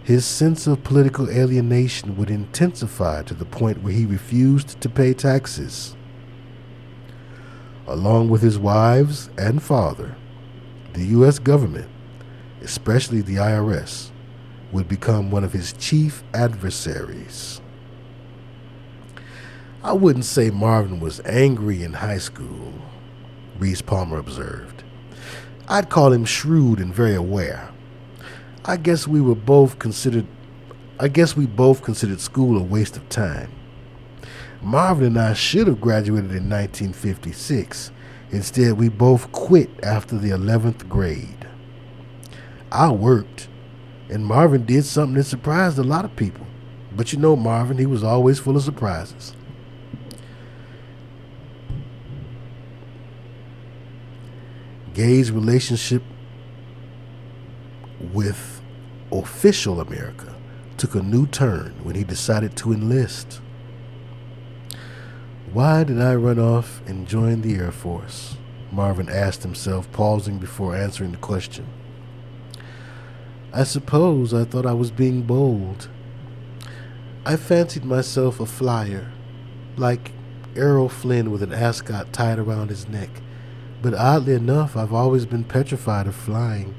his sense of political alienation would intensify to the point where he refused to pay taxes. Along with his wives and father, the U.S. government, especially the IRS, would become one of his chief adversaries. I wouldn't say Marvin was angry in high school, Reese Palmer observed. I'd call him shrewd and very aware. I guess we both considered school a waste of time. Marvin and I should have graduated in 1956. Instead, we both quit after the 11th grade. I worked, and Marvin did something that surprised a lot of people. But you know Marvin, he was always full of surprises. Gaye's relationship with official America took a new turn when he decided to enlist. Why did I run off and join the Air Force? Marvin asked himself, pausing before answering the question. I suppose I thought I was being bold. I fancied myself a flyer, like Errol Flynn with an ascot tied around his neck. But oddly enough, I've always been petrified of flying.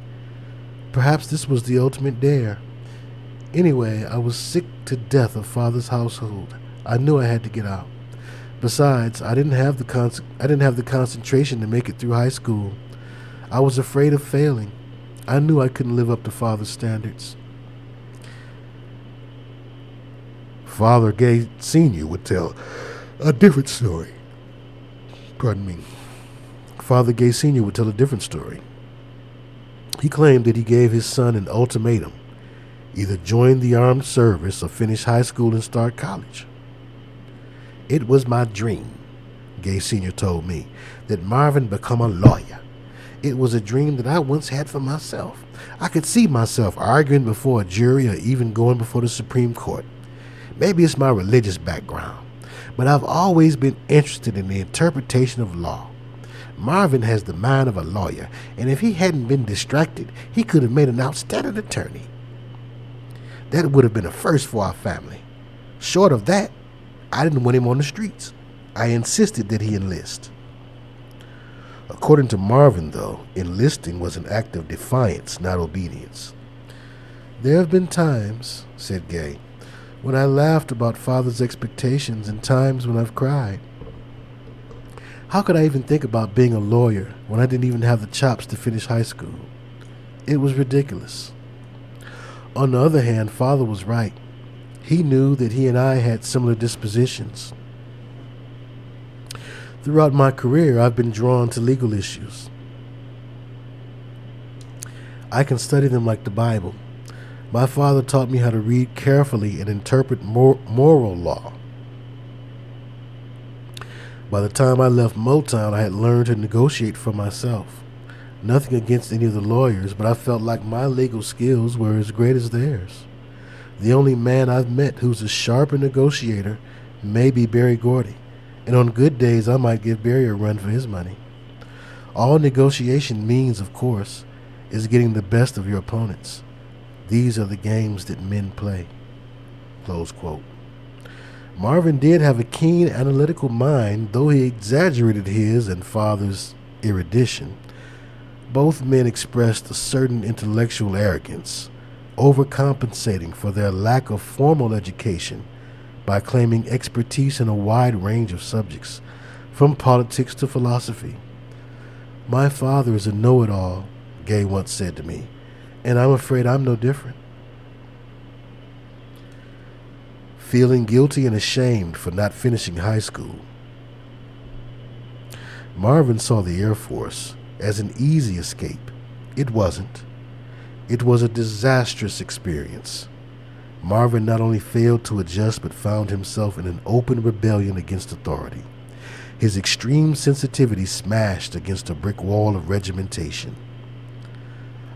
Perhaps this was the ultimate dare. Anyway, I was sick to death of Father's household. I knew I had to get out. Besides, I didn't have the concentration to make it through high school. I was afraid of failing. I knew I couldn't live up to Father's standards. Father Gaye Sr. would tell a different story. Father Gaye Sr. would tell a different story. He claimed that he gave his son an ultimatum: either join the armed service or finish high school and start college. It was my dream, Gaye Sr. told me, that Marvin become a lawyer. It was a dream that I once had for myself. I could see myself arguing before a jury or even going before the Supreme Court. Maybe it's my religious background, but I've always been interested in the interpretation of law. Marvin has the mind of a lawyer, and if he hadn't been distracted, he could have made an outstanding attorney. That would have been a first for our family. Short of that, I didn't want him on the streets. I insisted that he enlist. According to Marvin, though, enlisting was an act of defiance, not obedience. There have been times, said Gaye, when I laughed about Father's expectations and times when I've cried. How could I even think about being a lawyer when I didn't even have the chops to finish high school? It was ridiculous. On the other hand, Father was right. He knew that he and I had similar dispositions. Throughout my career, I've been drawn to legal issues. I can study them like the Bible. My father taught me how to read carefully and interpret moral law. By the time I left Motown, I had learned to negotiate for myself. Nothing against any of the lawyers, but I felt like my legal skills were as great as theirs. The only man I've met who's a sharper negotiator may be Berry Gordy, and on good days I might give Berry a run for his money. All negotiation means, of course, is getting the best of your opponents. These are the games that men play." Close quote. Marvin did have a keen analytical mind, though he exaggerated his and father's erudition. Both men expressed a certain intellectual arrogance, overcompensating for their lack of formal education by claiming expertise in a wide range of subjects, from politics to philosophy. "My father is a know-it-all," Gaye once said to me, "and I'm afraid I'm no different." Feeling guilty and ashamed for not finishing high school. Marvin saw the Air Force as an easy escape. It wasn't. It was a disastrous experience. Marvin not only failed to adjust but found himself in an open rebellion against authority. His extreme sensitivity smashed against a brick wall of regimentation.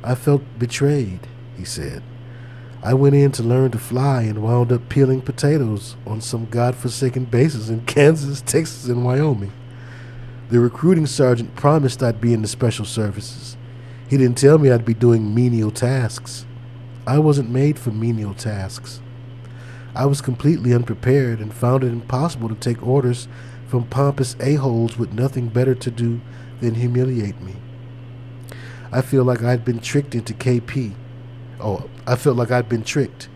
"I felt betrayed," he said. "I went in to learn to fly and wound up peeling potatoes on some godforsaken bases in Kansas, Texas, and Wyoming. The recruiting sergeant promised I'd be in the special services. He didn't tell me I'd be doing menial tasks. I wasn't made for menial tasks. I was completely unprepared and found it impossible to take orders from pompous a-holes with nothing better to do than humiliate me. I feel like I'd been tricked into KP. I felt like I'd been tricked.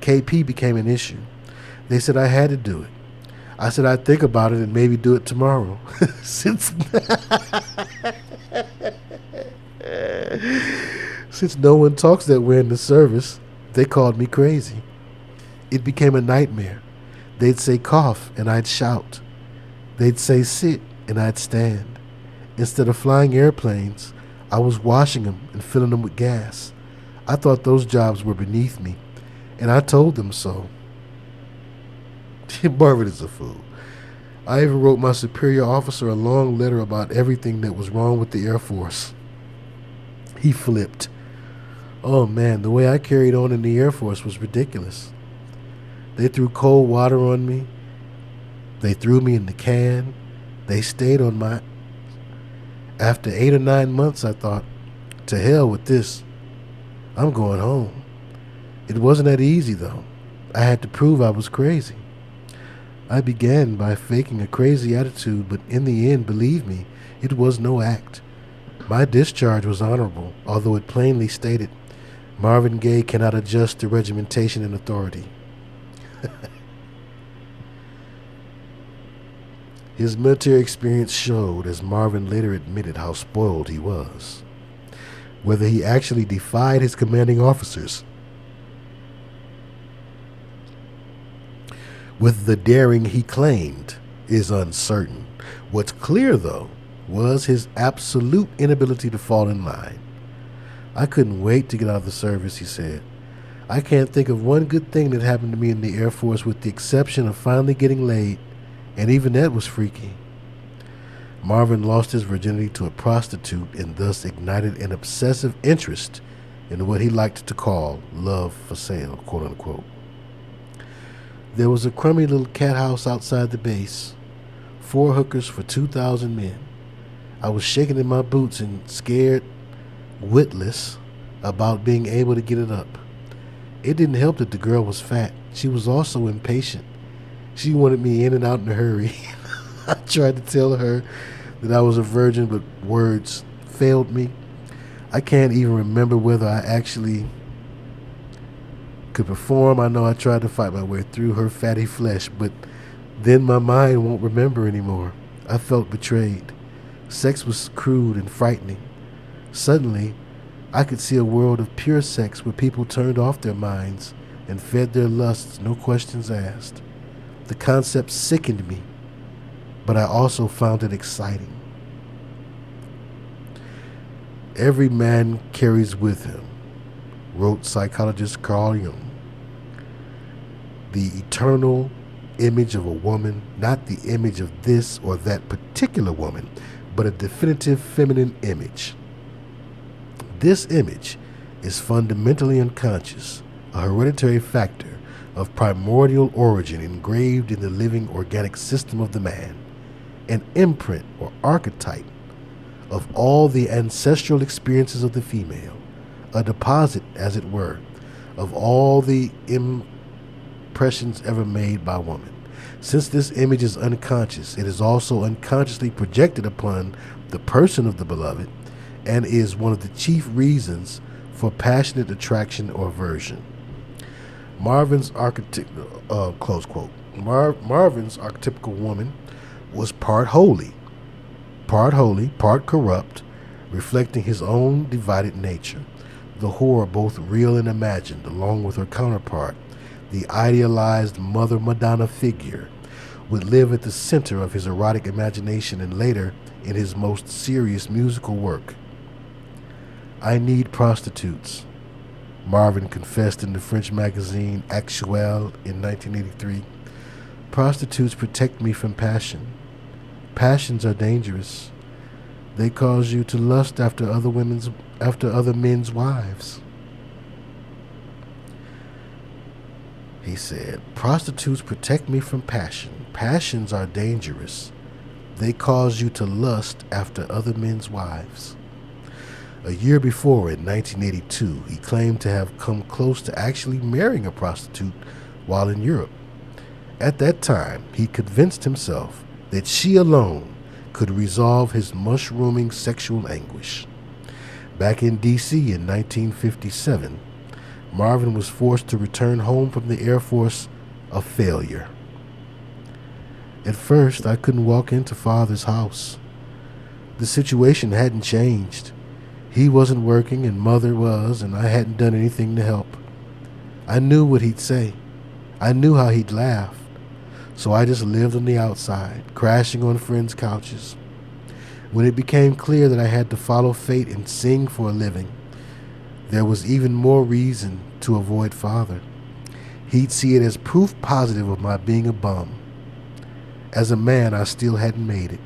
KP became an issue. They said I had to do it. I said I'd think about it and maybe do it tomorrow. Since no one talks that way in the service, they called me crazy. It became a nightmare. They'd say cough and I'd shout. They'd say sit and I'd stand. Instead of flying airplanes, I was washing them and filling them with gas. I thought those jobs were beneath me, and I told them so." Marvin is a fool. "I even wrote my superior officer a long letter about everything that was wrong with the Air Force." He flipped. "Oh man, the way I carried on in the Air Force was ridiculous. They threw cold water on me. They threw me in the can. They stayed on my... After 8 or 9 months, I thought, to hell with this. I'm going home. It wasn't that easy, though. I had to prove I was crazy. I began by faking a crazy attitude, but in the end, believe me, it was no act. My discharge was honorable, although it plainly stated, Marvin Gaye cannot adjust to regimentation and authority." His military experience showed, as Marvin later admitted, how spoiled he was. Whether he actually defied his commanding officers with the daring he claimed is uncertain. What's clear, though, was his absolute inability to fall in line. "I couldn't wait to get out of the service," he said. "I can't think of one good thing that happened to me in the Air Force with the exception of finally getting laid, and even that was freaky." Marvin lost his virginity to a prostitute and thus ignited an obsessive interest in what he liked to call love for sale, quote unquote. There was a crummy little cat house outside the base, 4 hookers for 2,000 men. I was shaking in my boots and scared witless about being able to get it up. It didn't help that the girl was fat. She was also impatient. She wanted me in and out in a hurry. I tried to tell her that I was a virgin, but words failed me. I can't even remember whether I actually could perform. I know I tried to fight my way through her fatty flesh, but then my mind won't remember anymore. I felt betrayed. Sex was crude and frightening. Suddenly, I could see a world of pure sex where people turned off their minds and fed their lusts, no questions asked. The concept sickened me, but I also found it exciting. Every man carries with him, wrote psychologist Carl Jung, the eternal image of a woman, not the image of this or that particular woman, but a definitive feminine image. This image is fundamentally unconscious, a hereditary factor of primordial origin engraved in the living organic system of the man, an imprint or archetype of all the ancestral experiences of the female, a deposit, as it were, of all the impressions ever made by woman. Since this image is unconscious, it is also unconsciously projected upon the person of the beloved and is one of the chief reasons for passionate attraction or aversion. Marvin's archetypical woman was part holy, part corrupt, reflecting his own divided nature. The horror, both real and imagined, along with her counterpart, the idealized Mother Madonna figure, would live at the center of his erotic imagination and later in his most serious musical work. I need prostitutes, Marvin confessed in the French magazine Actuel in 1983. Prostitutes protect me from passion. Passions are dangerous. They cause you to lust after other men's wives. He said, prostitutes protect me from passion. Passions are dangerous. They cause you to lust after other men's wives. A year before, in 1982, he claimed to have come close to actually marrying a prostitute while in Europe. At that time, he convinced himself that she alone could resolve his mushrooming sexual anguish. Back in D.C. in 1957, Marvin was forced to return home from the Air Force a failure. At first, I couldn't walk into Father's house. The situation hadn't changed. He wasn't working and Mother was, and I hadn't done anything to help. I knew what he'd say. I knew how he'd laugh. So I just lived on the outside, crashing on friends' couches. When it became clear that I had to follow fate and sing for a living, there was even more reason to avoid Father. He'd see it as proof positive of my being a bum. As a man, I still hadn't made it.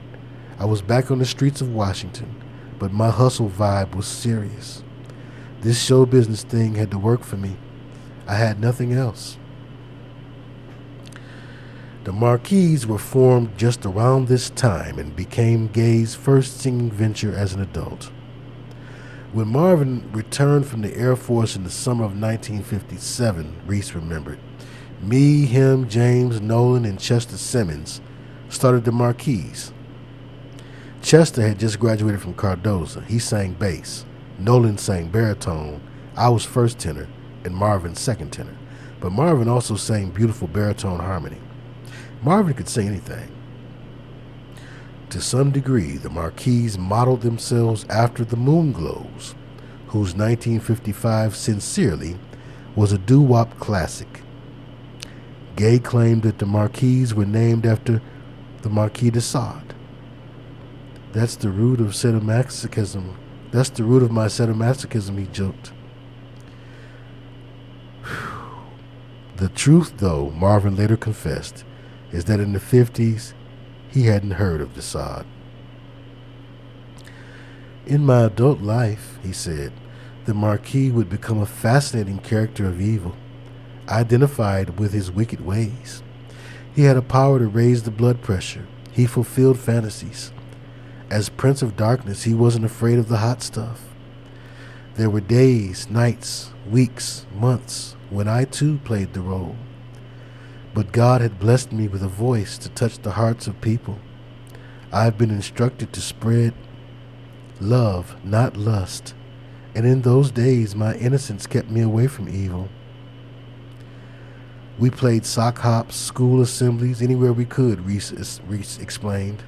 I was back on the streets of Washington, but my hustle vibe was serious. This show business thing had to work for me. I had nothing else. The Marquis were formed just around this time and became Gaye's first singing venture as an adult. When Marvin returned from the Air Force in the summer of 1957, Reese remembered, me, him, James, Nolan, and Chester Simmons started the Marquis. Chester had just graduated from Cardozo. He sang bass. Nolan sang baritone. I was first tenor, and Marvin second tenor. But Marvin also sang beautiful baritone harmony. Marvin could sing anything. To some degree, the Marquis modeled themselves after the Moonglows, whose 1955 Sincerely was a doo-wop classic. Gaye claimed that the Marquis were named after the Marquis de Sade. That's the root of sadomasochism. That's the root of my sadomasochism, he joked. The truth, though, Marvin later confessed, is that in the 50s, he hadn't heard of de Sade. In my adult life, he said, the Marquis would become a fascinating character of evil, identified with his wicked ways. He had a power to raise the blood pressure. He fulfilled fantasies. As Prince of Darkness, he wasn't afraid of the hot stuff. There were days, nights, weeks, months when I too played the role. But God had blessed me with a voice to touch the hearts of people. I've been instructed to spread love, not lust. And in those days, my innocence kept me away from evil. We played sock hops, school assemblies, anywhere we could, Reese explained.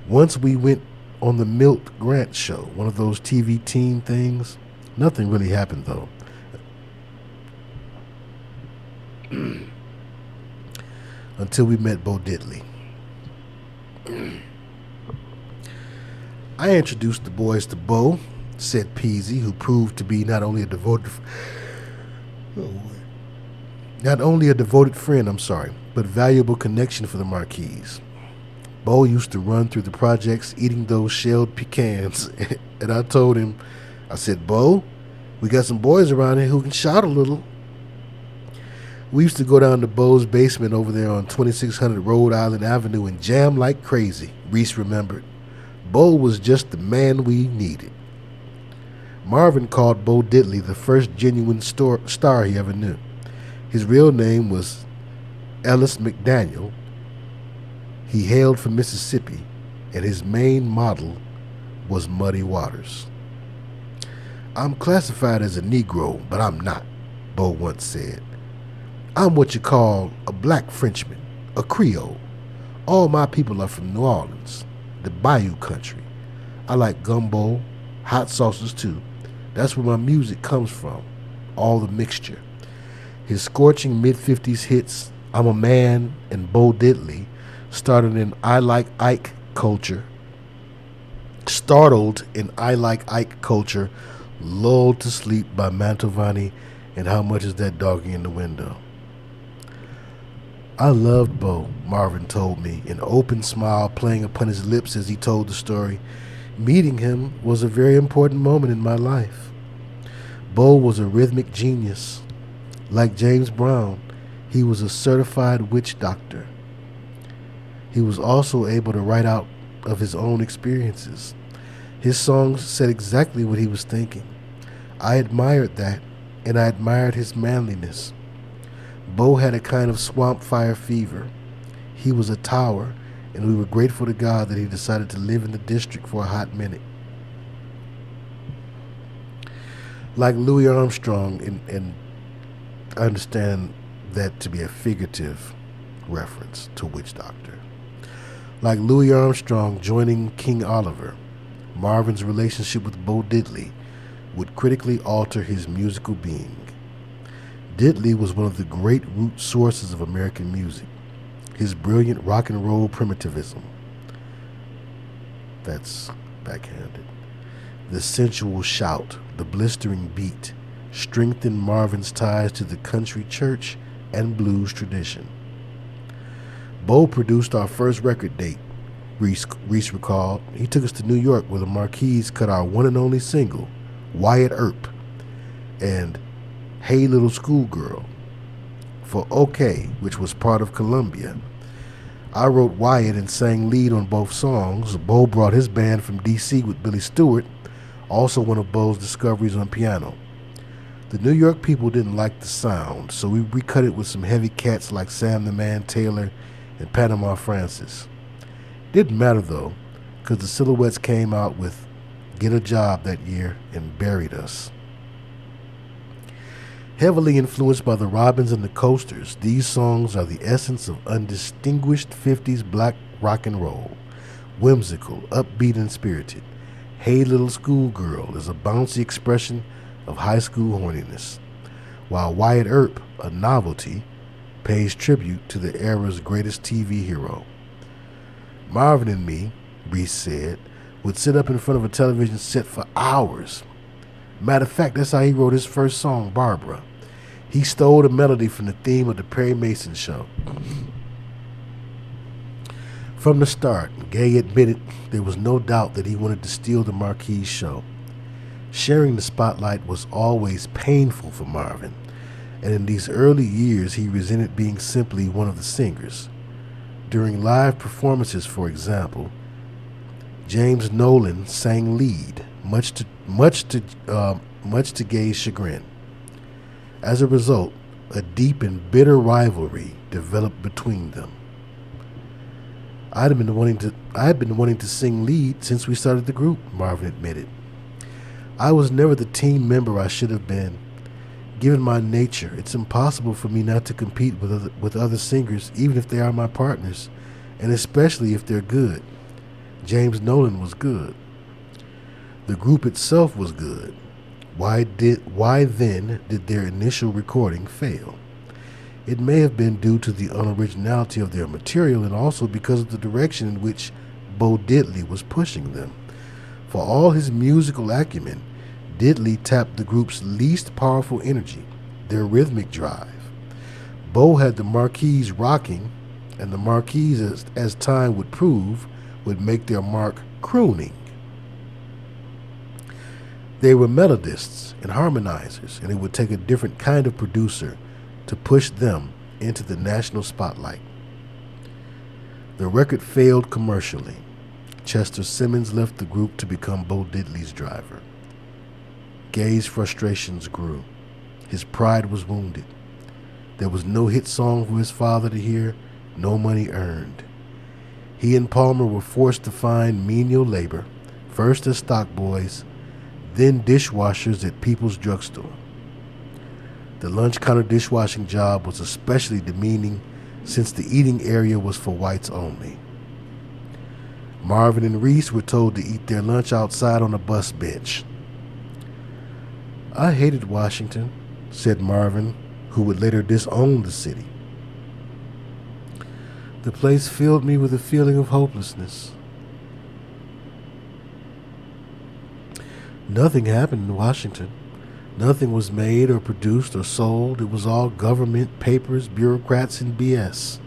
Once we went on the Milt Grant show, one of those TV teen things. Nothing really happened, though. Until we met Bo Diddley. I introduced the boys to Bo, said Peasy, who proved to be not only a devoted friend, but valuable connection for the Marquis. Bo used to run through the projects eating those shelled pecans, and I told him, I said, Bo, we got some boys around here who can shout a little. We used to go down to Bo's basement over there on 2600 Rhode Island Avenue and jam like crazy, Reese remembered. Bo was just the man we needed. Marvin called Bo Diddley the first genuine star he ever knew. His real name was Ellis McDaniel. He hailed from Mississippi, and his main model was Muddy Waters. I'm classified as a Negro, but I'm not, Bo once said. I'm what you call a black Frenchman, a Creole. All my people are from New Orleans, the Bayou country. I like gumbo, hot sauces too. That's where my music comes from, all the mixture. His scorching mid-50s hits, I'm a Man and Bo Diddley, started in I Like Ike culture, lulled to sleep by Mantovani and How Much Is That Doggy in the Window. I loved Bo, Marvin told me, an open smile playing upon his lips as he told the story. Meeting him was a very important moment in my life. Bo was a rhythmic genius. Like James Brown, he was a certified witch doctor. He was also able to write out of his own experiences. His songs said exactly what he was thinking. I admired that, and I admired his manliness. Bo had a kind of swamp fire fever. He was a tower, and we were grateful to God that he decided to live in the district for a hot minute. Like Louis Armstrong, and I understand that to be a figurative reference to witch doctor. Like Louis Armstrong joining King Oliver, Marvin's relationship with Bo Diddley would critically alter his musical being. Diddley was one of the great root sources of American music. His brilliant rock and roll primitivism, that's backhanded, the sensual shout, the blistering beat, strengthened Marvin's ties to the country church and blues tradition. Bo produced our first record date, Reese recalled. He took us to New York where the Marquis cut our one and only single, Wyatt Earp, and Hey Little Schoolgirl, for OK, which was part of Columbia. I wrote Wyatt and sang lead on both songs. Bo brought his band from D.C. with Billy Stewart, also one of Bo's discoveries on piano. The New York people didn't like the sound, so we recut it with some heavy cats like Sam the Man Taylor and Panama Francis. Didn't matter though, because the Silhouettes came out with Get a Job that year and buried us. Heavily influenced by the Robins and the Coasters, these songs are the essence of undistinguished 50s black rock and roll. Whimsical, upbeat, and spirited. Hey Little Schoolgirl is a bouncy expression of high school horniness, while Wyatt Earp, a novelty, pays tribute to the era's greatest TV hero. Marvin and me, Reese said, would sit up in front of a television set for hours. Matter of fact, that's how he wrote his first song, Barbara. He stole the melody from the theme of the Perry Mason show. From the start, Gaye admitted there was no doubt that he wanted to steal the Marquis show. Sharing the spotlight was always painful for Marvin, and in these early years he resented being simply one of the singers. During live performances, for example, James Nolan sang lead, much to Gaye's chagrin. As a result, a deep and bitter rivalry developed between them. I had been wanting to sing lead since we started the group, Marvin admitted. I was never the team member I should have been. Given my nature, it's impossible for me not to compete with other singers, even if they are my partners, and especially if they're good. James Nolan was good. The group itself was good. Why then did their initial recording fail? It may have been due to the unoriginality of their material and also because of the direction in which Bo Diddley was pushing them. For all his musical acumen, Diddley tapped the group's least powerful energy, their rhythmic drive. Bo had the Marquis rocking, and the Marquis, as time would prove, would make their mark crooning. They were melodists and harmonizers, and it would take a different kind of producer to push them into the national spotlight. The record failed commercially. Chester Simmons left the group to become Bo Diddley's driver. Gaye's frustrations grew. His pride was wounded. There was no hit song for his father to hear, no money earned. He and Palmer were forced to find menial labor, first as stock boys, then dishwashers at People's Drugstore. The lunch counter dishwashing job was especially demeaning since the eating area was for whites only. Marvin and Reese were told to eat their lunch outside on a bus bench. "I hated Washington," said Marvin, who would later disown the city. "The place filled me with a feeling of hopelessness." Nothing happened in Washington. Nothing was made or produced or sold. It was all government, papers, bureaucrats, and BS.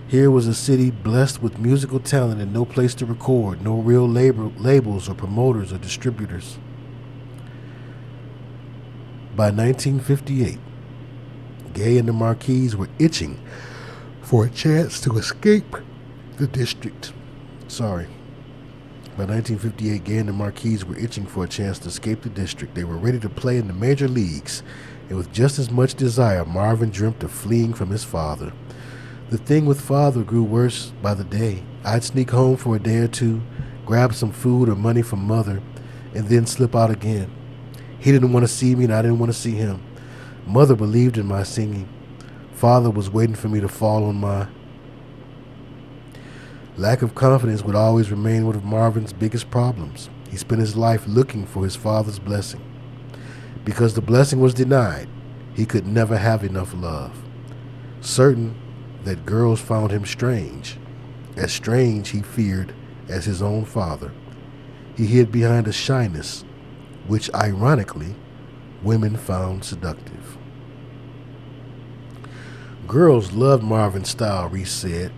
Here was a city blessed with musical talent and no place to record, no real labels or promoters or distributors. By 1958, Gaye and the Marquis were itching for a chance to escape the district. By 1958, Gaye and the Marquis were itching for a chance to escape the district. They were ready to play in the major leagues, and with just as much desire, Marvin dreamt of fleeing from his father. The thing with father grew worse by the day. I'd sneak home for a day or two, grab some food or money from mother, and then slip out again. He didn't want to see me, and I didn't want to see him. Mother believed in my singing. Father was waiting for me to fall on my... Lack of confidence would always remain one of Marvin's biggest problems. He spent his life looking for his father's blessing. Because the blessing was denied, he could never have enough love. Certain that girls found him strange, as strange he feared as his own father. He hid behind a shyness, which ironically, women found seductive. Girls loved Marvin's style, Reese said.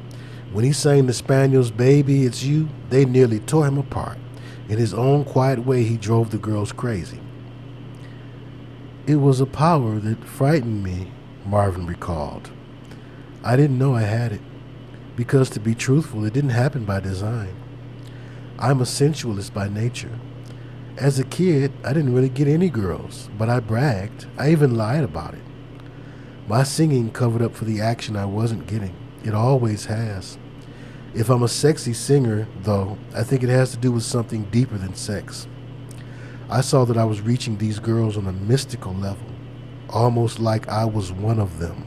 When he sang the Spaniels' "Baby, It's You," they nearly tore him apart. In his own quiet way, he drove the girls crazy. "It was a power that frightened me," Marvin recalled. "I didn't know I had it, because to be truthful, it didn't happen by design. I'm a sensualist by nature. As a kid, I didn't really get any girls, but I bragged. I even lied about it. My singing covered up for the action I wasn't getting. It always has. If I'm a sexy singer, though, I think it has to do with something deeper than sex. I saw that I was reaching these girls on a mystical level, almost like I was one of them."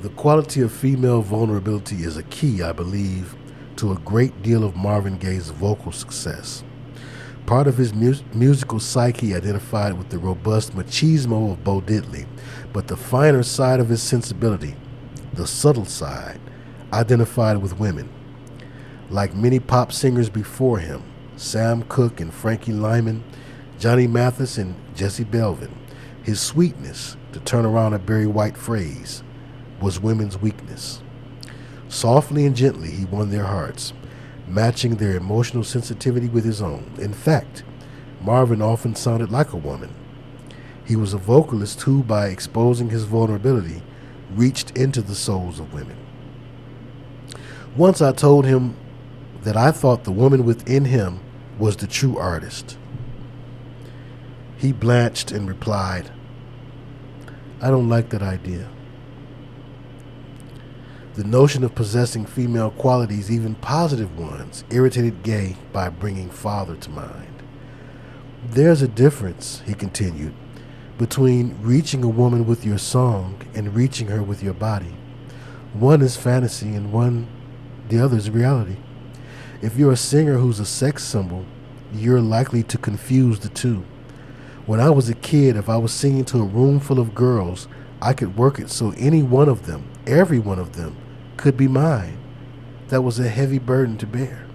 The quality of female vulnerability is a key, I believe, to a great deal of Marvin Gaye's vocal success. Part of his musical psyche identified with the robust machismo of Bo Diddley, but the finer side of his sensibility, the subtle side, identified with women. Like many pop singers before him, Sam Cooke and Frankie Lyman, Johnny Mathis and Jesse Belvin, his sweetness, to turn around a Barry White phrase, was women's weakness. Softly and gently he won their hearts, matching their emotional sensitivity with his own. In fact, Marvin often sounded like a woman. He was a vocalist who, by exposing his vulnerability, reached into the souls of women. Once I told him that I thought the woman within him was the true artist. He blanched and replied, "I don't like that idea." The notion of possessing female qualities, even positive ones, irritated Gaye by bringing father to mind. "There's a difference," he continued, "between reaching a woman with your song and reaching her with your body. One is fantasy and the other is reality. If you're a singer who's a sex symbol, you're likely to confuse the two. When I was a kid, if I was singing to a room full of girls, I could work it so any one of them, every one of them, could be mine. That was a heavy burden to bear.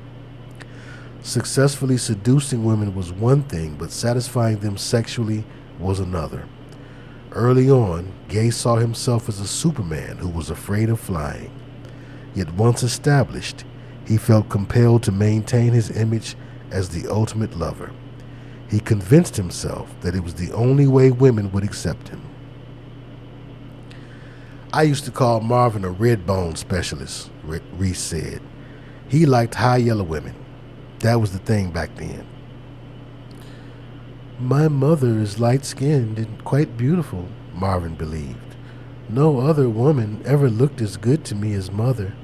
Successfully seducing women was one thing, but satisfying them sexually was another. Early on, Gaye saw himself as a Superman who was afraid of flying. Yet once established, he felt compelled to maintain his image as the ultimate lover. He convinced himself that it was the only way women would accept him. I used to call Marvin a red bone specialist, Reese said. He liked high yellow women. That was the thing back then. My mother is light-skinned and quite beautiful, Marvin believed. No other woman ever looked as good to me as Mother.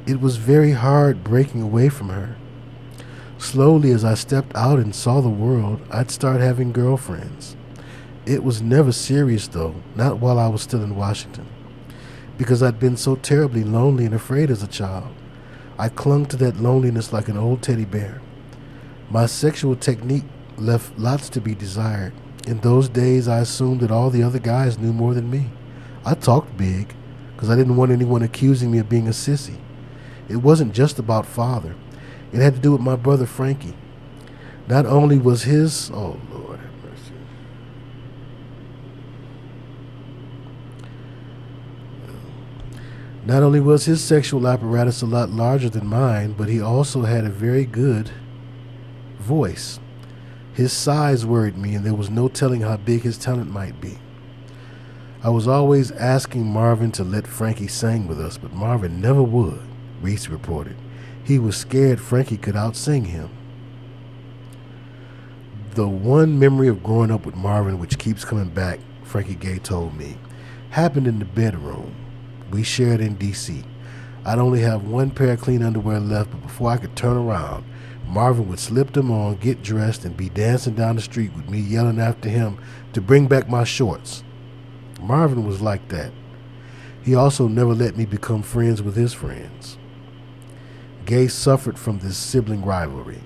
It was very hard breaking away from her. Slowly, as I stepped out and saw the world, I'd start having girlfriends. It was never serious, though, not while I was still in Washington, because I'd been so terribly lonely and afraid as a child. I clung to that loneliness like an old teddy bear. My sexual technique left lots to be desired. In those days, I assumed that all the other guys knew more than me. I talked big because I didn't want anyone accusing me of being a sissy. It wasn't just about father. It had to do with my brother Frankie. Not only was his... Oh, Lord have mercy. Not only was his sexual apparatus a lot larger than mine, but he also had a very good voice. His size worried me, and there was no telling how big his talent might be. I was always asking Marvin to let Frankie sing with us, but Marvin never would, Reese reported. He was scared Frankie could outsing him. The one memory of growing up with Marvin which keeps coming back, Frankie Gaye told me, happened in the bedroom we shared in D.C. I'd only have one pair of clean underwear left, but before I could turn around, Marvin would slip them on, get dressed, and be dancing down the street with me yelling after him to bring back my shorts. Marvin was like that. He also never let me become friends with his friends. Gaye suffered from this sibling rivalry.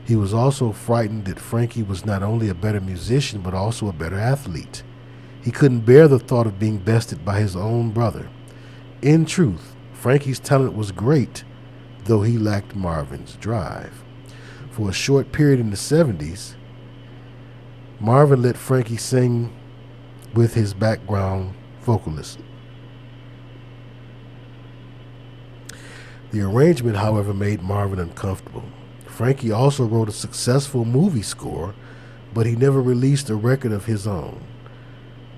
He was also frightened that Frankie was not only a better musician, but also a better athlete. He couldn't bear the thought of being bested by his own brother. In truth, Frankie's talent was great, though he lacked Marvin's drive. For a short period in the 70s, Marvin let Frankie sing with his background vocalist. The arrangement, however, made Marvin uncomfortable. Frankie also wrote a successful movie score, but he never released a record of his own.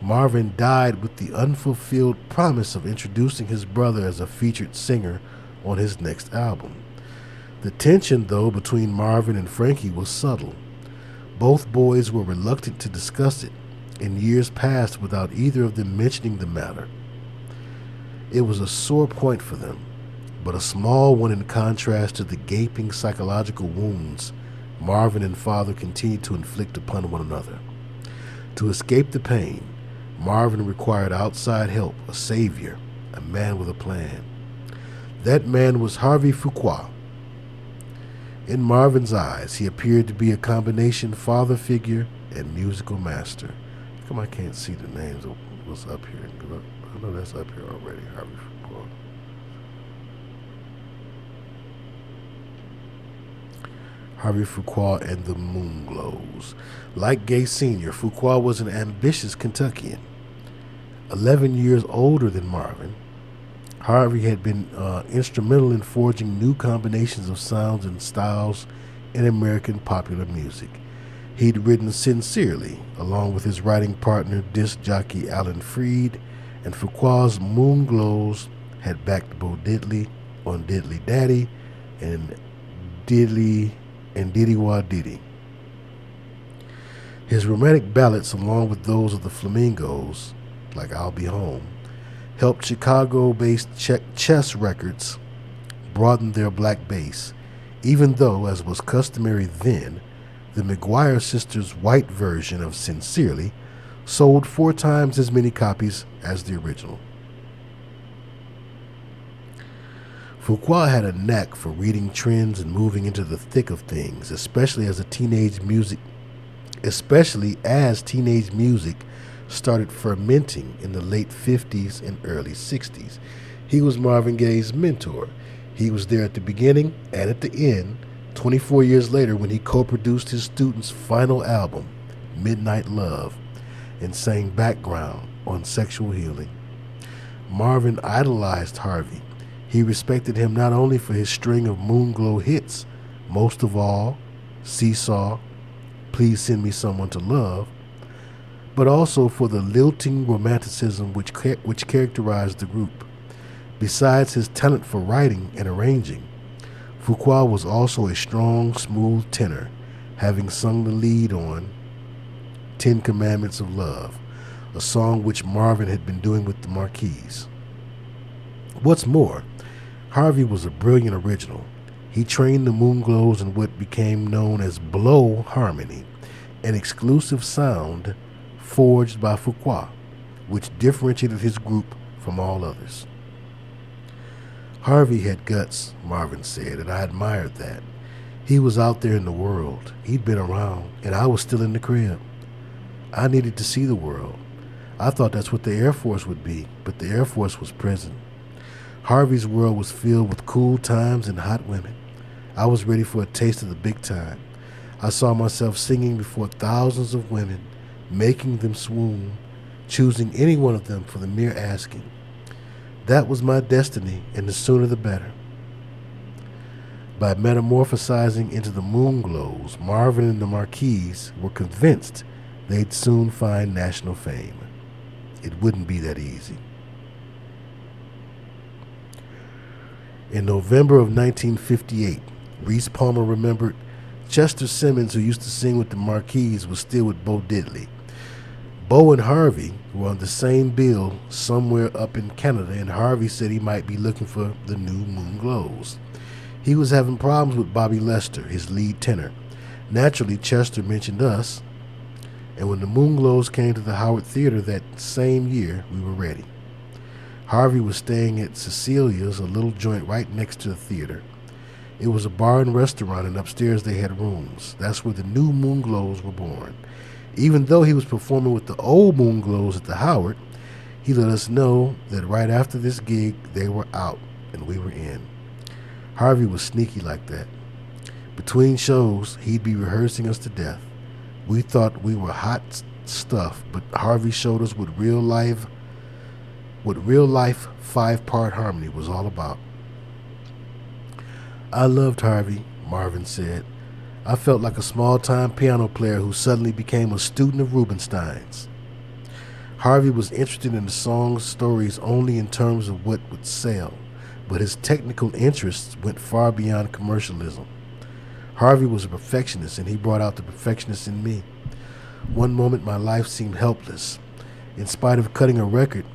Marvin died with the unfulfilled promise of introducing his brother as a featured singer on his next album. The tension, though, between Marvin and Frankie was subtle. Both boys were reluctant to discuss it. In years passed without either of them mentioning the matter. It was a sore point for them, but a small one in contrast to the gaping psychological wounds Marvin and father continued to inflict upon one another. To escape the pain, Marvin required outside help, a savior, a man with a plan. That man was Harvey Fuqua. In Marvin's eyes, he appeared to be a combination father figure and musical master. How come I can't see the names of what's up here? I know that's up here already, Harvey Fuqua. Harvey Fuqua and the Moonglows. Like Gaye Sr., Fuqua was an ambitious Kentuckian. 11 years older than Marvin, Harvey had been instrumental in forging new combinations of sounds and styles in American popular music. He'd written Sincerely, along with his writing partner, disc jockey Alan Freed, and Fuqua's Moonglows had backed Bo Diddley on Diddley Daddy and Diddy Wah Diddy. His romantic ballads, along with those of the Flamingos, like I'll Be Home, helped Chicago-based Chess Records broaden their black base, even though, as was customary then, the McGuire sisters' white version of Sincerely sold 4 times as many copies as the original. Fuqua had a knack for reading trends and moving into the thick of things, especially as a teenage music especially as teenage music started fermenting in the late 50s and early 60s. He was Marvin Gaye's mentor. He was there at the beginning and at the end, 24 years later when he co-produced his student's final album, Midnight Love, and sang background on sexual healing. Marvin idolized Harvey. He respected him not only for his string of Moonglow hits, most of all, Seesaw, Please Send Me Someone to Love, but also for the lilting romanticism which characterized the group. Besides his talent for writing and arranging, Fuqua was also a strong, smooth tenor, having sung the lead on 10 Commandments of Love, a song which Marvin had been doing with the Marquis. What's more, Harvey was a brilliant original. He trained the Moonglows in what became known as blow harmony, an exclusive sound forged by Fuqua, which differentiated his group from all others. Harvey had guts, Marvin said, and I admired that. He was out there in the world. He'd been around, and I was still in the crib. I needed to see the world. I thought that's what the Air Force would be, but the Air Force was prison. Harvey's world was filled with cool times and hot women. I was ready for a taste of the big time. I saw myself singing before thousands of women, making them swoon, choosing any one of them for the mere asking. That was my destiny, and the sooner the better. By metamorphosizing into the Moonglows, Marvin and the Marquis were convinced they'd soon find national fame. It wouldn't be that easy. In November of 1958, Reese Palmer remembered Chester Simmons, who used to sing with the Marquis, was still with Bo Diddley. Bo and Harvey were on the same bill somewhere up in Canada, and Harvey said he might be looking for the new Moonglows. He was having problems with Bobby Lester, his lead tenor. Naturally, Chester mentioned us, and when the Moonglows came to the Howard Theater that same year, we were ready. Harvey was staying at Cecilia's, a little joint right next to the theater. It was a bar and restaurant, and upstairs they had rooms. That's where the new Moonglows were born. Even though he was performing with the old Moonglows at the Howard, he let us know that right after this gig, they were out and we were in. Harvey was sneaky like that. Between shows, he'd be rehearsing us to death. We thought we were hot stuff, but Harvey showed us what real life 5-part harmony was all about. I loved Harvey, Marvin said. I felt like a small-time piano player who suddenly became a student of Rubinstein's. Harvey was interested in the song's stories only in terms of what would sell, but his technical interests went far beyond commercialism. Harvey was a perfectionist, and he brought out the perfectionist in me. One moment my life seemed helpless. In spite of cutting a record,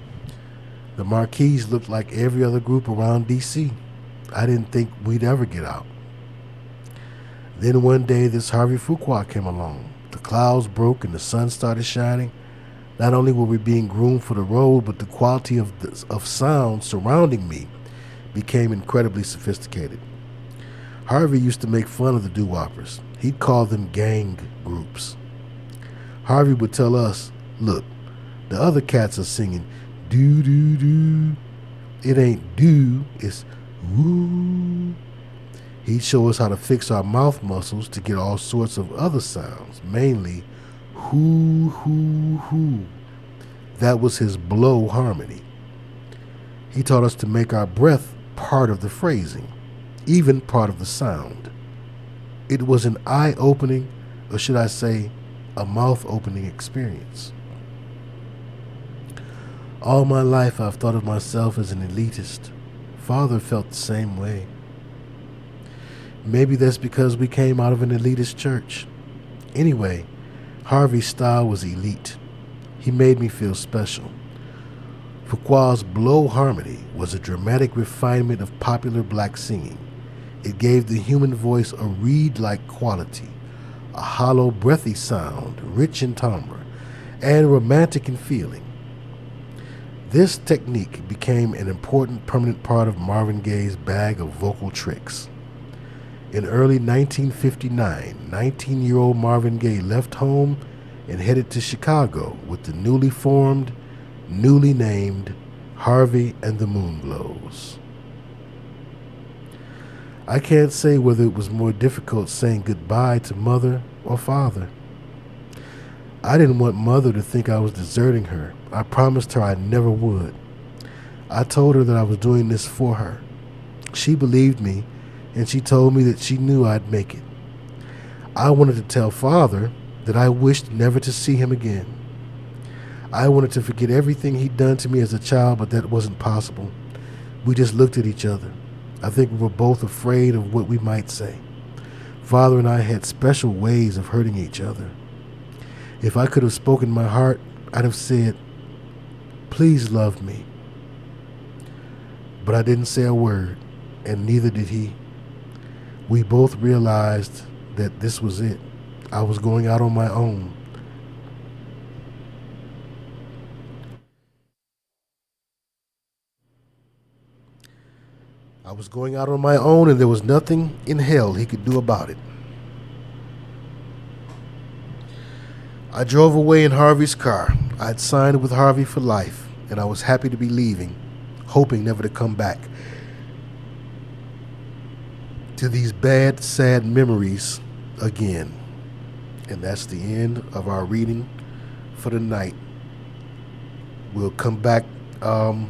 the Marquis looked like every other group around D.C. I didn't think we'd ever get out. Then one day this Harvey Fuqua came along. The clouds broke and the sun started shining. Not only were we being groomed for the road, but the quality of sound surrounding me became incredibly sophisticated. Harvey used to make fun of the doo-woppers. He'd call them gang groups. Harvey would tell us, look, the other cats are singing doo-doo-doo. It ain't do, it's woo. He'd show us how to fix our mouth muscles to get all sorts of other sounds, mainly hoo, hoo, hoo. That was his blow harmony. He taught us to make our breath part of the phrasing, even part of the sound. It was an eye-opening, or should I say, a mouth-opening experience. All my life I've thought of myself as an elitist. Father felt the same way. Maybe that's because we came out of an elitist church. Anyway, Harvey's style was elite. He made me feel special. Fuqua's blow harmony was a dramatic refinement of popular black singing. It gave the human voice a reed-like quality, a hollow, breathy sound, rich in timbre, and romantic in feeling. This technique became an important permanent part of Marvin Gaye's bag of vocal tricks. In early 1959, 19-year-old Marvin Gaye left home and headed to Chicago with the newly formed, newly named Harvey and the Moonglows. I can't say whether it was more difficult saying goodbye to mother or father. I didn't want mother to think I was deserting her. I promised her I never would. I told her that I was doing this for her. She believed me, and she told me that she knew I'd make it. I wanted to tell father that I wished never to see him again. I wanted to forget everything he'd done to me as a child, but that wasn't possible. We just looked at each other. I think we were both afraid of what we might say. Father and I had special ways of hurting each other. If I could have spoken my heart, I'd have said, "Please love me." But I didn't say a word, and neither did he. We both realized that this was it. I was going out on my own. I was going out on my own, and there was nothing in hell he could do about it. I drove away in Harvey's car. I'd signed with Harvey for life, and I was happy to be leaving, hoping never to come back to these bad, sad memories again. And that's the end of our reading for the night. We'll come back to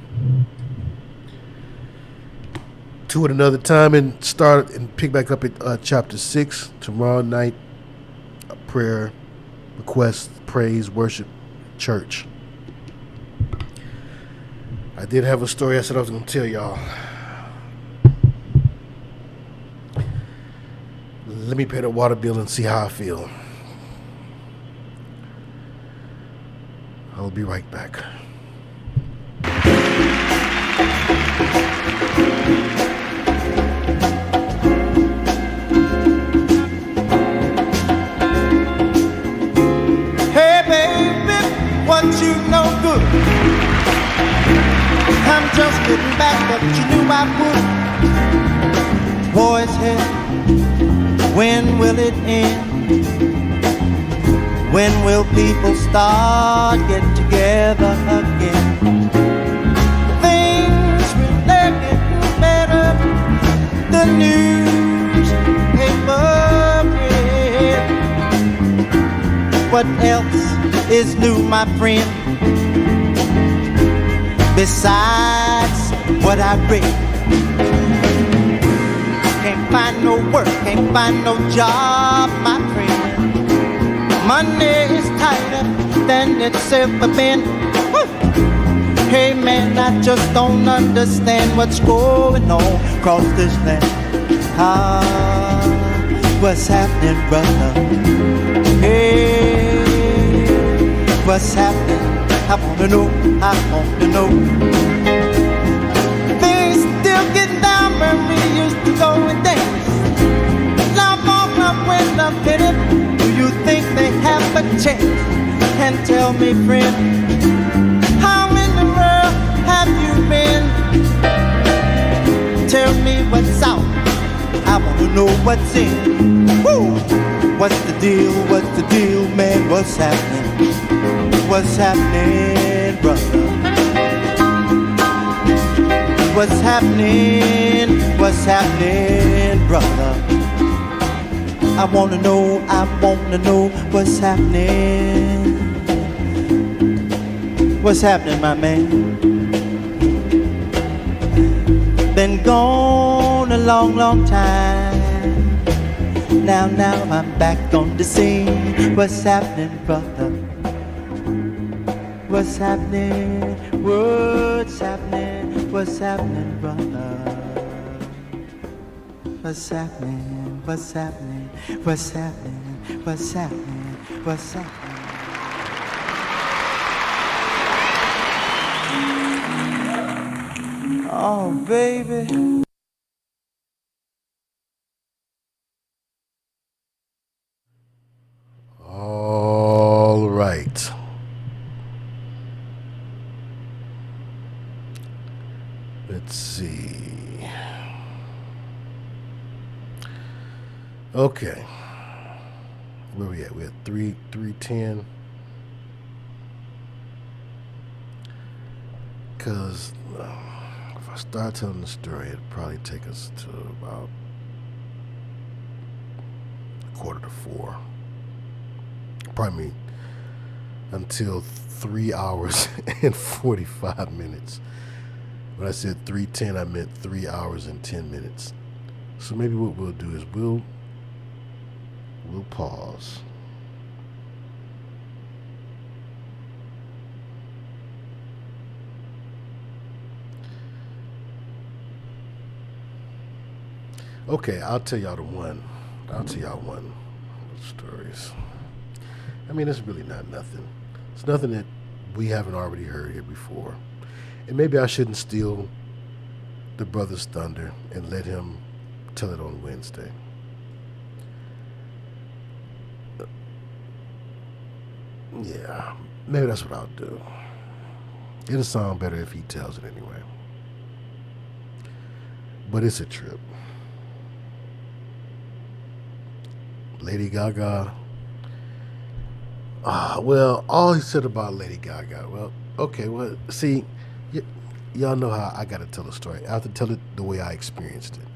it another time and start and pick back up at chapter 6 tomorrow night. A prayer, request, praise, worship, church. I did have a story I said I was going to tell y'all. Let me pay the water bill and see how I feel. I'll be right back. Hey baby, what you no good? I'm just getting back, but you knew I would. Boys head, when will it end? When will people start getting together again? Things really getting better. The newspaper read. What else is new, my friend? Besides what I read. Can't find no work, can't find no job, my friend. Money is tighter than it's ever been. Woo! Hey man, I just don't understand what's going on across this land. What's happening, brother? Hey, what's happening? I wanna know, I wanna know. Things still getting down when we used to go and dance. Now I'm up with a minute. Do you think they have a chance? And tell me, friend, how in the world have you been? Tell me what's out. I wanna know what's in. Woo! What's the deal? What's the deal, man? What's happening? What's happening, brother? What's happening? What's happening, brother? I wanna know what's happening. What's happening, my man? Been gone a long, long time. Now I'm back on the scene. What's happening, brother? What's happening? What's happening? What's happening, brother? What's happening? What's happening? What's happening? What's happening? What's happening? Oh, baby. All right. Let's see. Okay. Where we at? We're at 310. Because if I start telling the story, it'd probably take us to about 3:45. Probably until 3 hours and 45 minutes. When I said 3:10, I meant 3 hours and 10 minutes. So maybe what we'll do is we'll pause. Okay, I'll tell y'all one of the stories. I mean, it's really not nothing. It's nothing that we haven't already heard here before. And maybe I shouldn't steal the brother's thunder and let him tell it on Wednesday. Yeah, maybe that's what I'll do. It'll sound better if he tells it anyway. But it's a trip. Lady Gaga. Well, all he said about Lady Gaga. Well, okay, well, see, y'all know how I got to tell a story. I have to tell it the way I experienced it.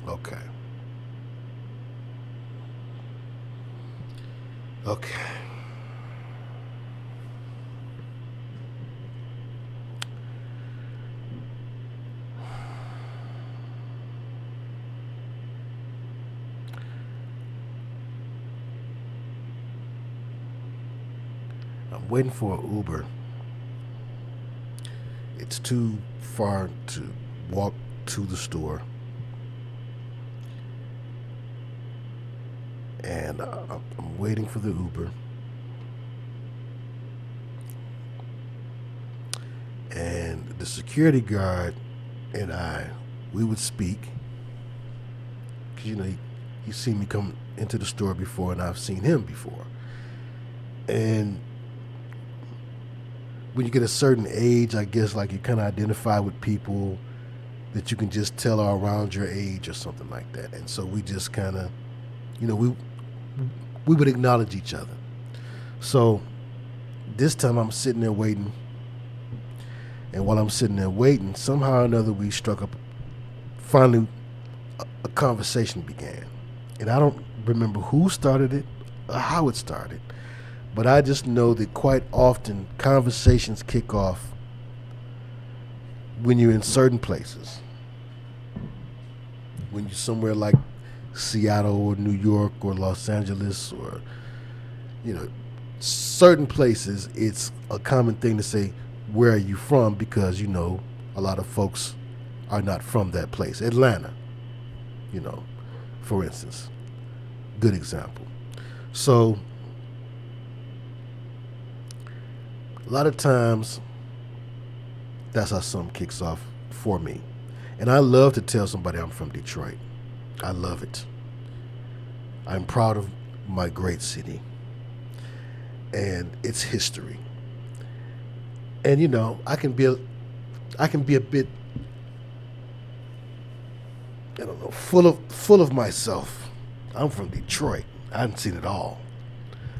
Okay. Okay. I'm waiting for an Uber. It's too far to walk to the store. And I'm waiting for the Uber. And the security guard and we would speak. Because, you know, he's seen me come into the store before and I've seen him before. And when you get a certain age, I guess, like, you kind of identify with people that you can just tell are around your age or something like that. And so we just kind of, you know, we would acknowledge each other. So this time I'm sitting there waiting. And while I'm sitting there waiting, somehow or another we struck up, finally a conversation began. And I don't remember who started it or how it started. But I just know that quite often conversations kick off when you're in certain places. When you're somewhere like Seattle or New York or Los Angeles or, you know, certain places, it's a common thing to say, where are you from? Because, you know, a lot of folks are not from that place. Atlanta, you know, for instance. Good example. So a lot of times, that's how something kicks off for me. And I love to tell somebody I'm from Detroit. I love it. I'm proud of my great city and its history. And, you know, I can be a bit, I don't know, full of myself. I'm from Detroit. I haven't seen it all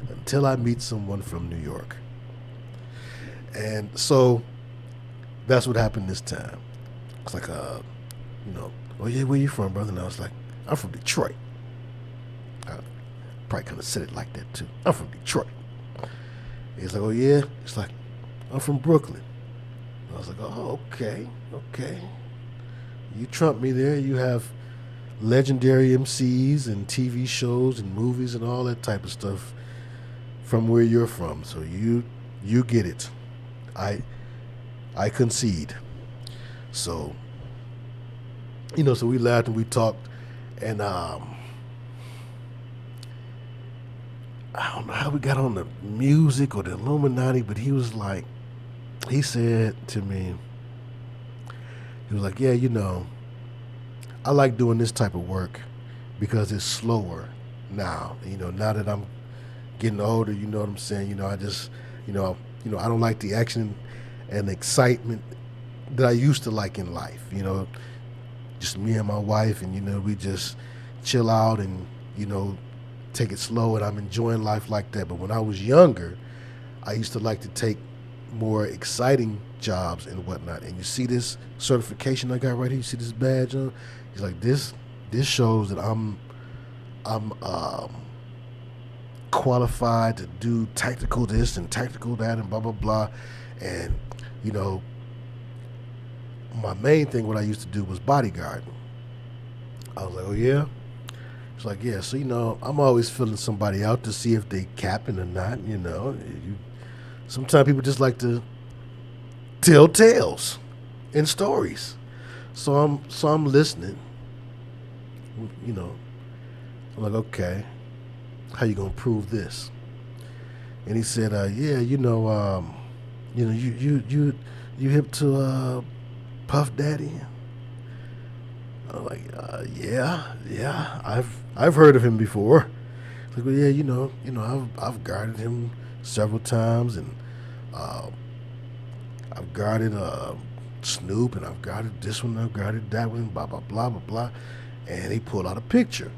until I meet someone from New York. And so that's what happened this time. It's like, you know, oh yeah, where you from, brother? And I was like, I'm from Detroit. I probably kind of said it like that too. I'm from Detroit. He's like, oh yeah? It's like, I'm from Brooklyn. I was like, oh, okay. You trump me there. You have legendary MCs and TV shows and movies and all that type of stuff from where you're from. So you get it. I concede. So, you know, so we laughed and we talked, and I don't know how we got on the music or the Illuminati, but he said to me, he was like, yeah, you know, I like doing this type of work because it's slower now. You know, now that I'm getting older, you know what I'm saying? You know, I just, you know, I don't like the action and excitement that I used to like in life. You know, just me and my wife, and, you know, we just chill out and, you know, take it slow, and I'm enjoying life like that. But when I was younger, I used to like to take more exciting jobs and whatnot. And you see this certification I got right here, you see this badge on? He's like, this shows that I'm qualified to do tactical this and tactical that and blah, blah, blah. And, you know, my main thing, what I used to do was bodyguarding. I was like, oh, yeah? It's like, yeah, so, you know, I'm always filling somebody out to see if they capping or not, you know. Sometimes people just like to tell tales and stories. So I'm listening, you know. I'm like, okay, how you gonna prove this? And he said, yeah, you know, you hip to Puff Daddy? I'm like, yeah, I've heard of him before. It's like, well, yeah, you know, I've guarded him several times, and I've guarded Snoop, and I've guarded this one, I've guarded that one, blah, blah, blah, blah, blah. And he pulled out a picture.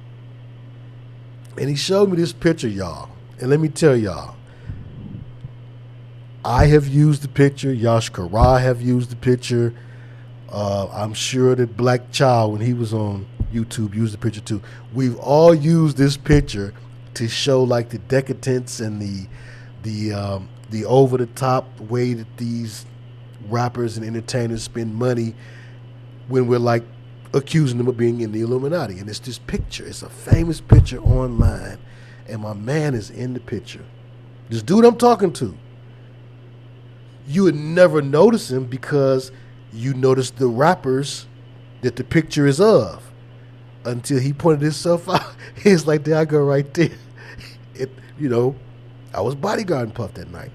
And he showed me this picture, y'all. And let me tell y'all, I have used the picture. Yash Kara have used the picture. I'm sure that Black Child, when he was on YouTube, used the picture too. We've all used this picture to show like the decadence and the over the top way that these rappers and entertainers spend money when we're like accusing them of being in the Illuminati. And it's this picture. It's a famous picture online, and my man is in the picture. This dude I'm talking to. You would never notice him because you notice the rappers that the picture is of until he pointed himself out. It's like, there I go right there. You know, I was bodyguarding Puff that night.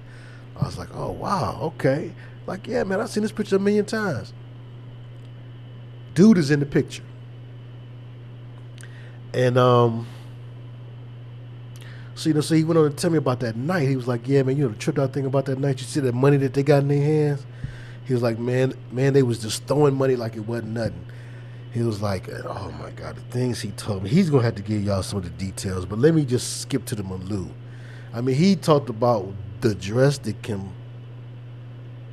I was like, oh, wow, okay. Like, yeah, man, I've seen this picture a million times. Dude is in the picture. And, so he went on to tell me about that night. He was like, yeah, man, you know, the tripped out thing about that night, you see that money that they got in their hands? He was like, man, they was just throwing money like it wasn't nothing. He was like, oh my God, the things he told me. He's going to have to give y'all some of the details, but let me just skip to the Malou. I mean, he talked about the dress that Kim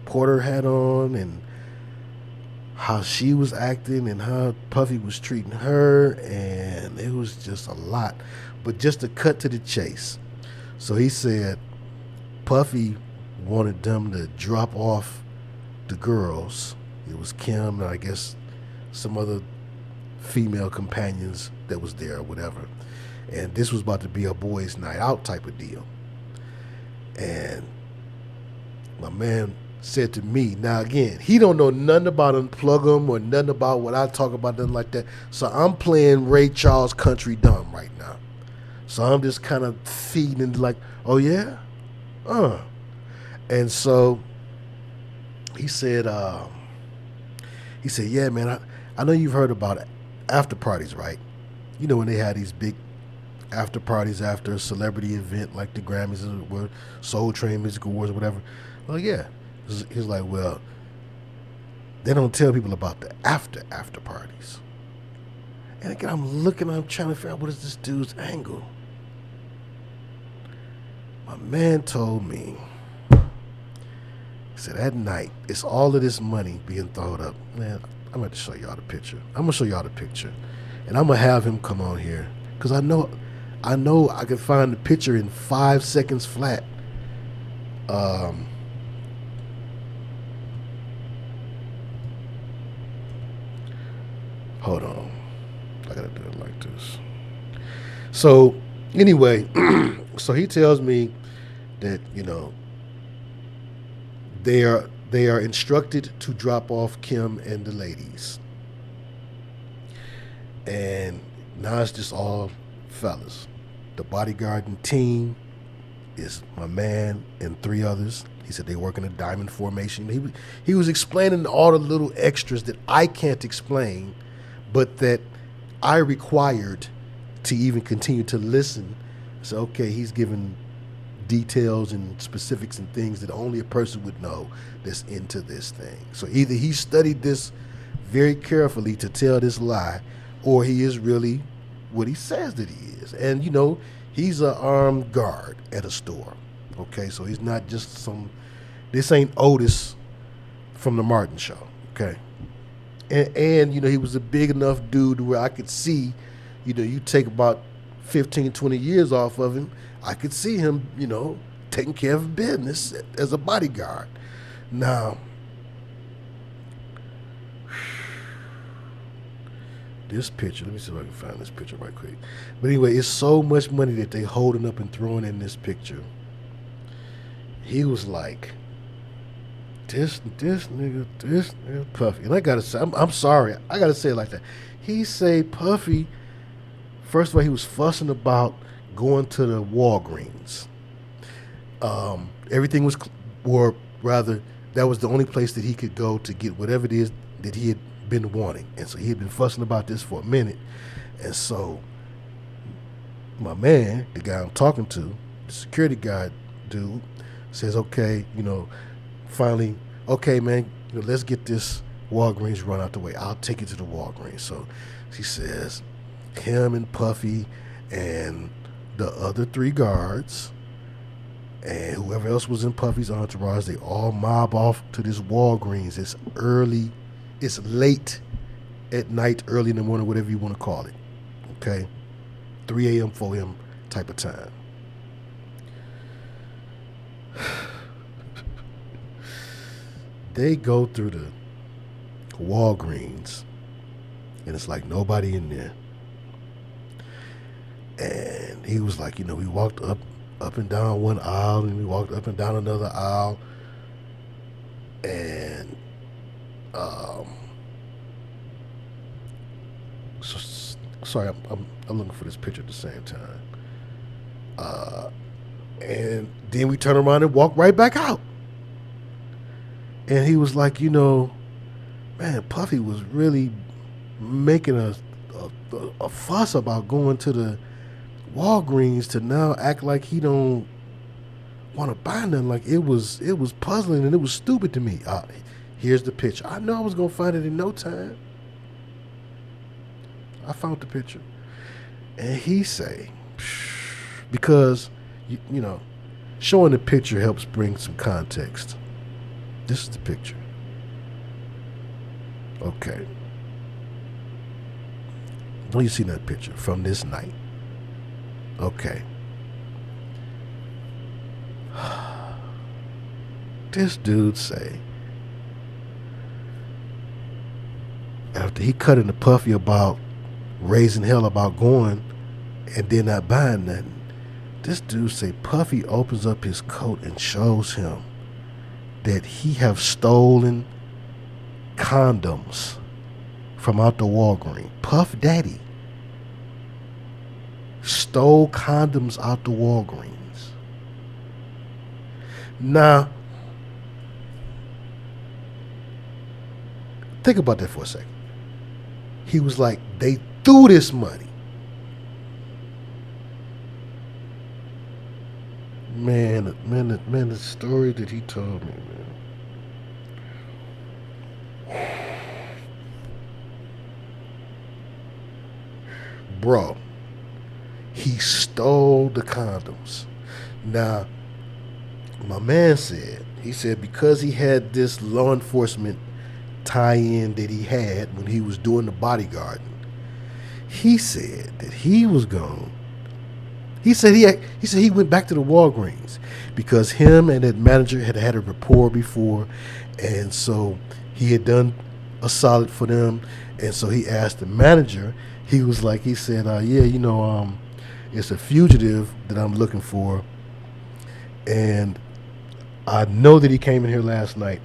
Porter had on and how she was acting and how Puffy was treating her, and it was just a lot. But just to cut to the chase. So he said Puffy wanted them to drop off the girls. It was Kim and I guess some other female companions that was there or whatever. And this was about to be a boys' night out type of deal. And my man said to me, now again, he don't know nothing about unplugem or nothing about what I talk about, nothing like that. So I'm playing Ray Charles Country Dumb right now. So I'm just kind of feeding like, oh yeah? And so he said, yeah, man, I know you've heard about after parties, right? You know when they had these big after parties after a celebrity event like the Grammys or Soul Train Music Awards or whatever. Well, yeah. He's like, well, they don't tell people about the after parties. And again, I'm trying to figure out what is this dude's angle. My man told me, he said, at night, it's all of this money being thrown up. Man, I'm going to show y'all the picture. I'm going to show y'all the picture. And I'm going to have him come on here. Because I know I can find the picture in 5 seconds flat. Hold on. I got to do it like this. So, anyway, so he tells me that, you know, they are instructed to drop off Kim and the ladies. And now it's just all fellas. The bodyguarding team is my man and 3 others. He said they work in a diamond formation. He was explaining all the little extras that I can't explain, but that I required to even continue to listen. So, okay, he's giving details and specifics and things that only a person would know that's into this thing. So either he studied this very carefully to tell this lie, or he is really what he says that he is. And, you know, he's an armed guard at a store. Okay, so he's not just this ain't Otis from the Martin Show. Okay. And you know, he was a big enough dude where I could see, you know, you take about 15, 20 years off of him, I could see him, you know, taking care of business as a bodyguard. Now, this picture, let me see if I can find this picture right quick. But anyway, it's so much money that they holding up and throwing in this picture. He was like, this nigga Puffy. And I gotta say, I'm sorry, I gotta say it like that. He said Puffy, first of all, he was fussing about going to the Walgreens. Everything was, or rather, that was the only place that he could go to get whatever it is that he had been wanting. And so he had been fussing about this for a minute. And so my man, the guy I'm talking to, the security guard dude, says, okay, you know, finally, okay, man, you know, let's get this Walgreens run out the way. I'll take you to the Walgreens. So she says, him and Puffy and the other 3 guards and whoever else was in Puffy's entourage, they all mob off to this Walgreens. It's late at night, early in the morning, whatever you want to call it. Okay? 3 a.m., 4 a.m. type of time. They go through the Walgreens, and it's like nobody in there. And he was like, you know, we walked up and down one aisle, and we walked up and down another aisle, and sorry, I'm looking for this picture at the same time. And then we turn around and walk right back out. And he was like, you know, man, Puffy was really making a fuss about going to the Walgreens to now act like he don't want to buy nothing. Like it was puzzling and it was stupid to me. Here's the picture. I know I was gonna find it in no time. I found the picture, and he say, because you know, showing the picture helps bring some context. This is the picture. Okay. Don't you see that picture from this night? Okay. This dude say, after he cut into Puffy about raising hell about going and then not buying nothing, this dude say Puffy opens up his coat and shows him that he have stolen condoms from out the Walgreens. Puff Daddy stole condoms out the Walgreens. Now, think about that for a second. He was like, they threw this money. Man, the story that he told me, man. Bro, he stole the condoms. Now, my man said, he said because he had this law enforcement tie-in that he had when he was doing the bodyguarding, he said that he was gone. He said he went back to the Walgreens because him and that manager had had a rapport before, and so he had done a solid for them, and so he asked the manager. He was like, he said, yeah, you know, it's a fugitive that I'm looking for, and I know that he came in here last night,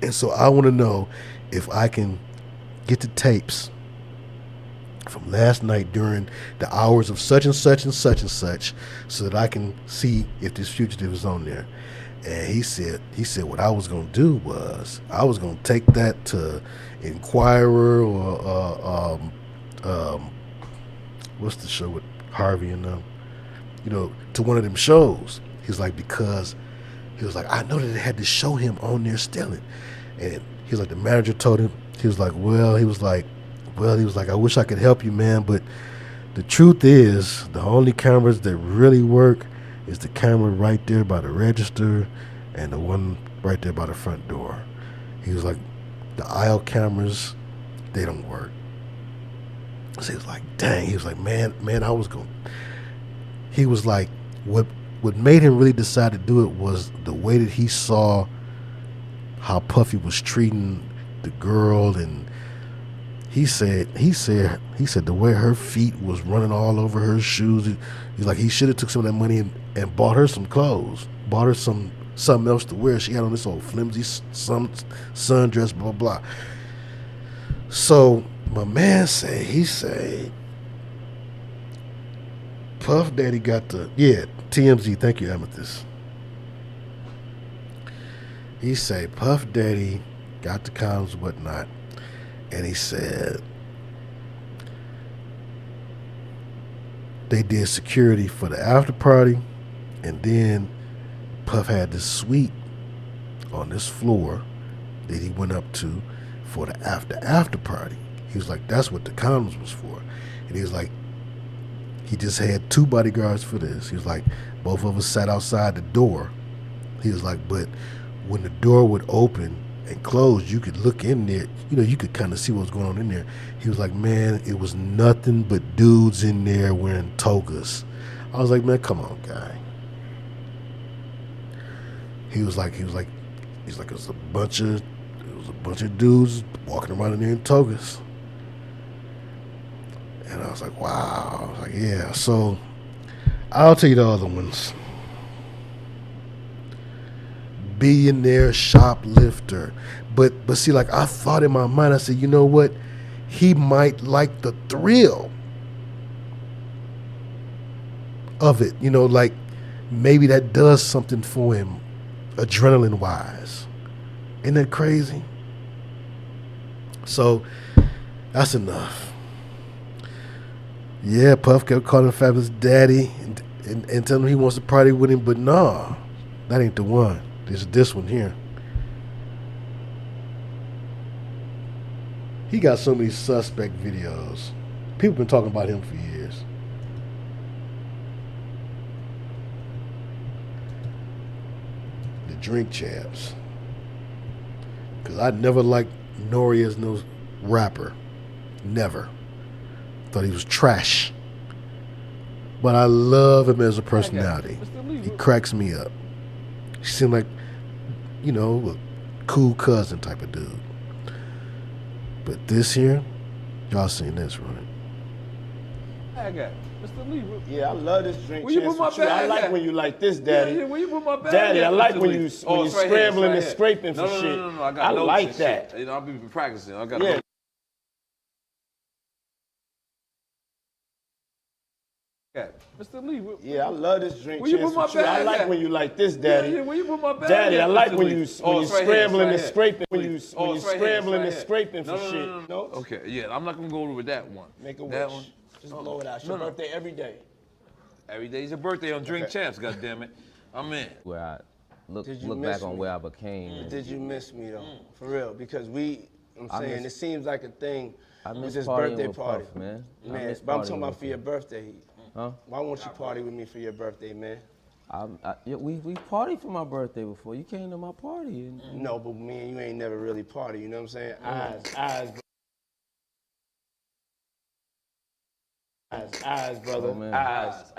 and so I want to know if I can get the tapes from last night during the hours of such and such and such and such, so that I can see if this fugitive is on there. And he said what I was going to do was I was going to take that to Inquirer or what's the show with Harvey and them, you know, to one of them shows. He's like, because he was like, I know that they had to show him on there stealing. And he's like, the manager told him, He was like, I wish I could help you, man, but the truth is, the only cameras that really work is the camera right there by the register and the one right there by the front door. He was like, the aisle cameras, they don't work. So he was like, dang. He was like, man, I was going. He was like, what made him really decide to do it was the way that he saw how Puffy was treating the girl, and he said the way her feet was running all over her shoes. He's like, he should have took some of that money and bought her some clothes, bought her something else to wear. She had on this old flimsy sundress, blah, blah. So my man said, Puff Daddy got TMZ, thank you, Amethyst. He said Puff Daddy got the condoms and whatnot, and he said they did security for the after party, and then Puff had this suite on this floor that he went up to for the after party. He was like, that's what the condoms was for. And he was like, he just had 2 bodyguards for this. He was like, both of us sat outside the door. He was like, but when the door would open and close, you could look in there. You know, you could kind of see what was going on in there. He was like, man, it was nothing but dudes in there wearing togas. I was like, man, come on, guy. He was like, it was a bunch of dudes walking around in there in togas. And I was like, wow. I was like, yeah. So I'll tell you the other ones. Billionaire shoplifter. But see, like, I thought in my mind, I said, you know what? He might like the thrill of it. You know, like, maybe that does something for him, adrenaline wise. Isn't that crazy? So that's enough. Yeah, Puff kept calling Fabulous Daddy and telling him he wants to party with him, but nah, that ain't the one. There's this one here. He got so many suspect videos. People been talking about him for years. The Drink Champs. Because I never liked Nori as no rapper. Never. Thought he was trash. But I love him as a personality. He cracks me up. He seemed like, you know, a cool cousin type of dude. But this here, y'all seen this, right? I got Mr. Lee. Yeah, I love this drink. Where you put my bag I like at? when you like this, Daddy. Yeah, where you put my bag Daddy, at, I like Mr. when Lee? you It's scrambling right and here. scraping for shit. No. I got notes like and that. shit. You know, I'll be practicing. I got Yeah. Mr. Lee. Yeah, I love this drink. Where you put my bag I like at? when you like this, Daddy. Yeah, where you put my bag Daddy, at, I like Mr. when Lee? you It's scrambling right and here. scraping. When you It's right scrambling and here. scraping for No. shit. No? Okay, yeah, I'm not gonna go over that one. Make a That wish. one. Just blow it out. It's your birthday every day. Every day's your birthday on Drink Champs. Goddammit, I'm in. Where I look Did you back miss on me? where I became. Did you miss me though? For real, because I'm saying miss- it seems like a thing. I with miss this partying birthday with party, Puff, man. I Man, miss but I'm partying talking about with for your birthday. Huh? Why won't you party with me for your birthday, man? We partied for my birthday before. You came to my party. And, No, but me and you ain't never really party. You know what I'm saying? Eyes, brother. Oh, man. Eyes.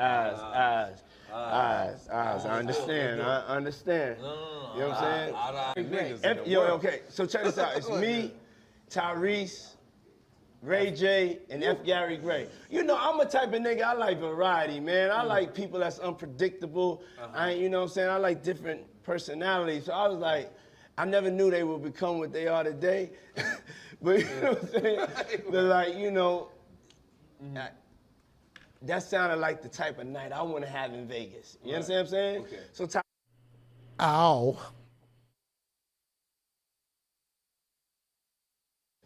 I understand. I understand. You know what I'm saying? Okay. So check this out. It's me, Tyrese, Ray J, and F. Gary Gray. You know, I'm a type of nigga, I like variety, man. I like people that's unpredictable. You know what I'm saying? I like different personalities. So I was like, I never knew they would become what they are today. But you know what I'm saying? They're like, you know, that sounded like the type of night I want to have in Vegas. You understand what I'm saying? Okay. So Ow.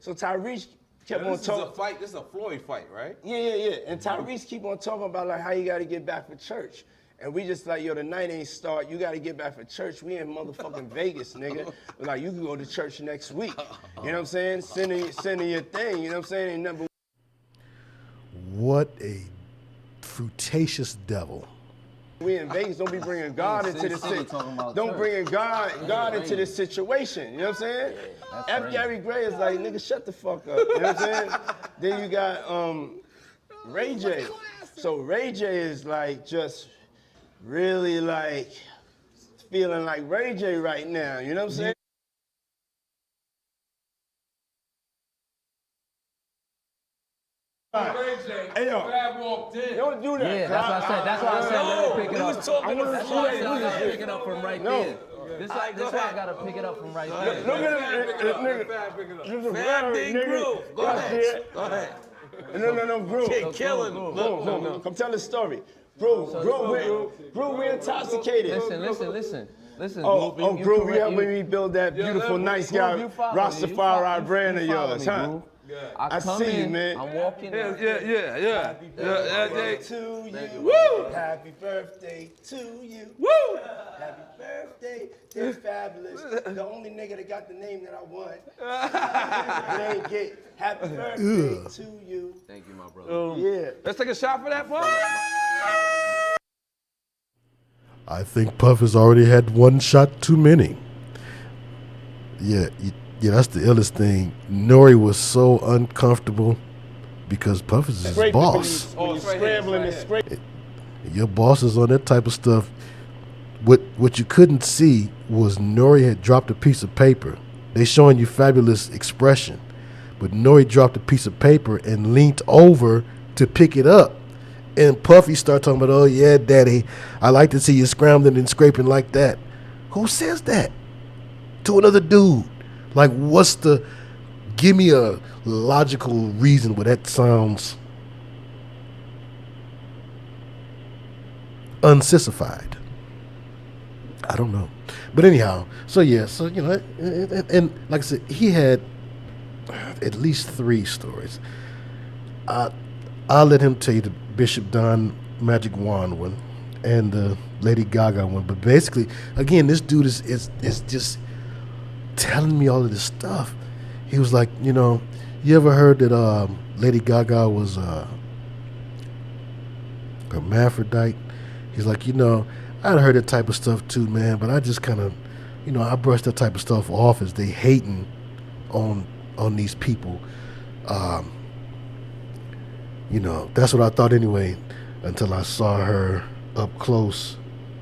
Tyrese kept on This is a talking. fight. This is a Floyd fight, right? Yeah. And Tyrese keep on talking about like how you got to get back for church. And we just like, yo, the night ain't start. You got to get back for church. We in motherfucking Vegas, nigga. Like, you can go to church next week. You know what I'm saying? Sending your thing. You know what I'm saying? Ain't number. What a fruitacious devil. We in Vegas, don't be bringing God into this situation. Don't bring God into this situation. You know what I'm saying? F. Gary Gray is like, nigga, shut the fuck up. You know what I'm saying? Then you got Ray J. So Ray J is like just really like feeling like Ray J right now. You know what I'm saying? Hey, yo, walked in. Don't do that. Yeah, that's what I said. That's why I said let me pick it up. was talking to That's why I said I gotta pick it up from right there. This why I gotta pick it up from right there. Look at this nigga. This is a Fab very Big nigga. Groove. Go ahead. Go ahead. No, Groove. Killing. Look. Come tell the story. Groove, we intoxicated. Listen. Oh, Groove, you helping me build that beautiful, nice guy, Rastafari brand of yours, huh? I see you, man. I'm walking. Yeah. Happy birthday to you. Woo! Happy birthday to you. Woo! Happy birthday, it's fabulous. The only nigga that got the name that I want. It ain't Gaye. Happy birthday to you. Thank you, my brother. Yeah. Let's take a shot for that, boy. I think Puff has already had one shot too many. Yeah, that's the illest thing. Nori was so uncomfortable because Puff is his boss. Scrambling and scraping. Your boss is on that type of stuff. What you couldn't see was Nori had dropped a piece of paper. They showing you fabulous expression, but Nori dropped a piece of paper and leaned over to pick it up. And Puffy started talking about, oh yeah, daddy, I like to see you scrambling and scraping like that. Who says that to another dude? Like, give me a logical reason where that sounds unsissified. I don't know. But anyhow, so you know, and like I said, he had at least 3 stories. I'll let him tell you the Bishop Don Magic Wand one and the Lady Gaga one. But basically, again, this dude is just telling me all of this stuff. He was like, you know, you ever heard that Lady Gaga was hermaphrodite? He's like, you know, I'd heard that type of stuff too, man, but I just kind of, you know, I brushed that type of stuff off as they hating on these people. You know, that's what I thought anyway, until I saw her up close,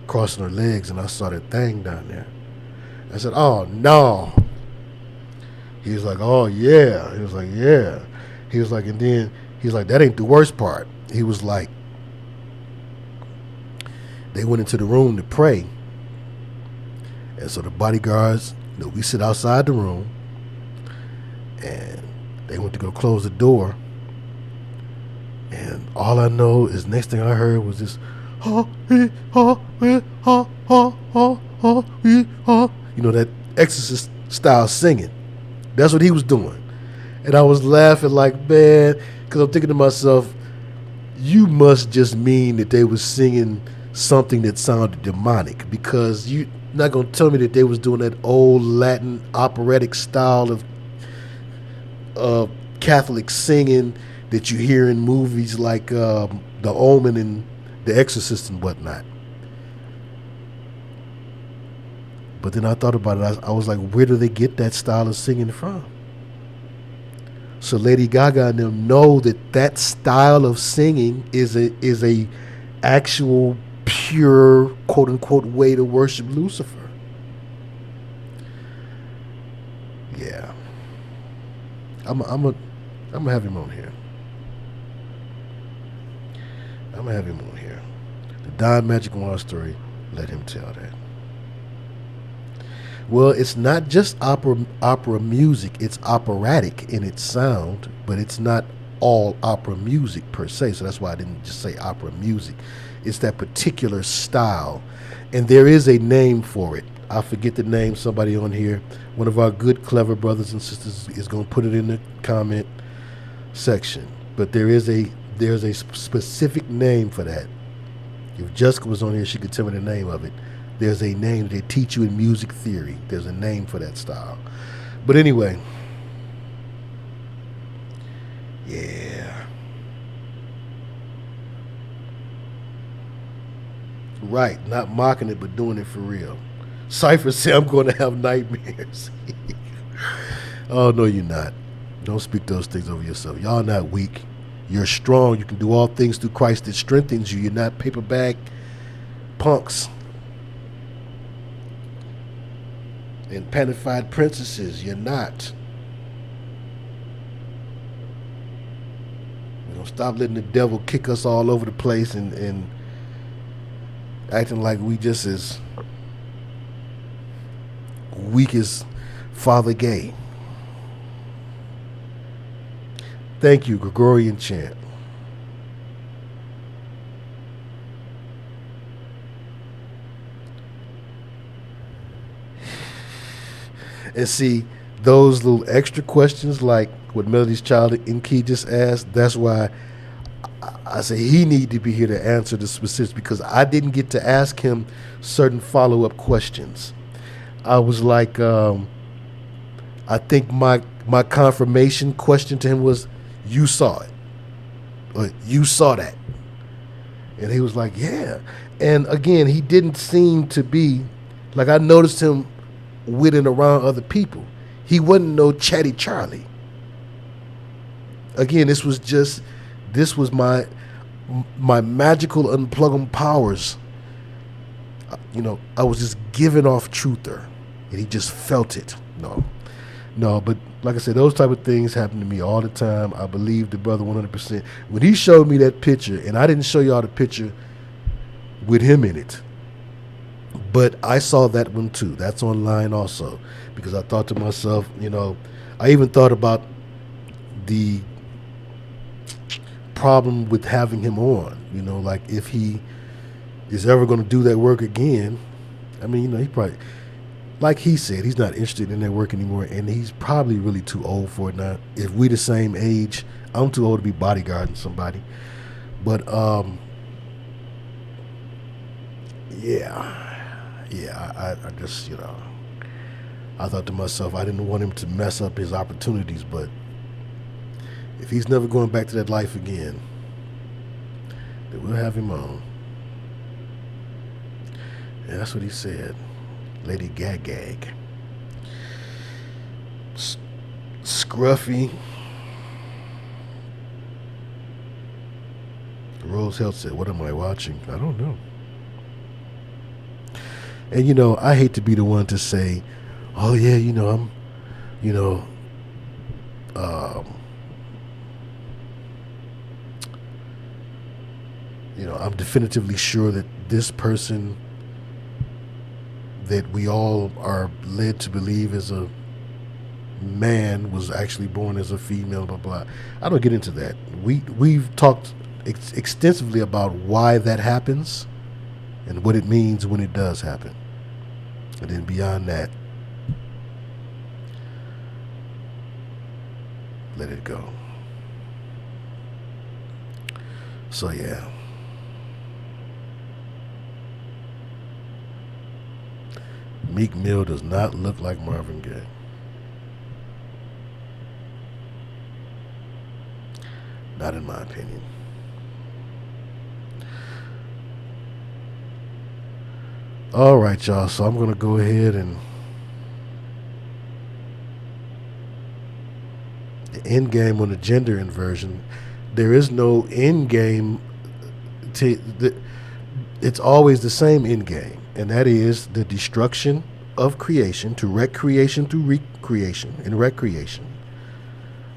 crossing her legs, and I saw that thing down there. I said, oh, no. He was like, oh, yeah. He was like, yeah. He was like, and then he's like, that ain't the worst part. He was like, they went into the room to pray. And so the bodyguards, you know, we sit outside the room, and they went to go close the door. And all I know is next thing I heard was this, you know, that Exorcist style singing. That's what he was doing. And I was laughing like, man, because I'm thinking to myself, you must just mean that they was singing something that sounded demonic, because you're not going to tell me that they was doing that old Latin operatic style of Catholic singing that you hear in movies like The Omen and The Exorcist and whatnot. But then I thought about it. I was like, where do they get that style of singing from? So Lady Gaga and them know that style of singing is a actual pure quote unquote way to worship Lucifer. Yeah, I'm gonna have him on here. I'm gonna have him on here. The Don Magic Wand story. Let him tell that. Well, it's not just opera music. It's operatic in its sound, but it's not all opera music per se. So that's why I didn't just say opera music. It's that particular style, and there is a name for it. I forget the name. Somebody on here, one of our good, clever brothers and sisters, is going to put it in the comment section. But there's a specific name for that. If Jessica was on here, she could tell me the name of it. There's a name they teach you in music theory. There's a name for that style. But anyway, yeah. Right, not mocking it, but doing it for real. Cypher said, I'm going to have nightmares. Oh, no, you're not. Don't speak those things over yourself. Y'all not weak. You're strong. You can do all things through Christ that strengthens you. You're not paper bag punks and panified princesses. You're not. You know, stop letting the devil kick us all over the place and acting like we just as weak as Father Gaye. Thank you, Gregorian chant. And see, those little extra questions like what Melody's child in key just asked, that's why I say he need to be here to answer the specifics, because I didn't get to ask him certain follow-up questions. I was like, I think my confirmation question to him was, you saw it, or you saw that. And he was like, yeah. And again, he didn't seem to be, like I noticed him with and around other people. He wasn't no chatty Charlie. Again, this was my magical unplugging powers. You know, I was just giving off truther, and he just felt it. No, but like I said, those type of things happen to me all the time. I believe the brother 100%. When he showed me that picture, and I didn't show y'all the picture with him in it, but I saw that one too. That's online also, because I thought to myself, you know, I even thought about the problem with having him on, you know, like if he is ever going to do that work again. I mean, you know, he probably, like he said, he's not interested in that work anymore, and he's probably really too old for it now. If we the same age, I'm too old to be bodyguarding somebody. But I just, you know, I thought to myself, I didn't want him to mess up his opportunities, but if he's never going back to that life again, then we'll have him on. Yeah, that's what he said. Lady Gag. Scruffy. Rose Health said, what am I watching? I don't know. And, you know, I hate to be the one to say, oh, yeah, you know, I'm, you know, I'm definitively sure that this person that we all are led to believe is a man was actually born as a female, blah, blah. I don't get into that. We've talked extensively about why that happens and what it means when it does happen. And then beyond that, let it go. So yeah. Meek Mill does not look like Marvin Gaye. Not in my opinion. All right, y'all. So I'm going to go ahead and the end game on the gender inversion. There is no end game. It's always the same end game. And that is the destruction of creation to wreck creation through recreation and recreation.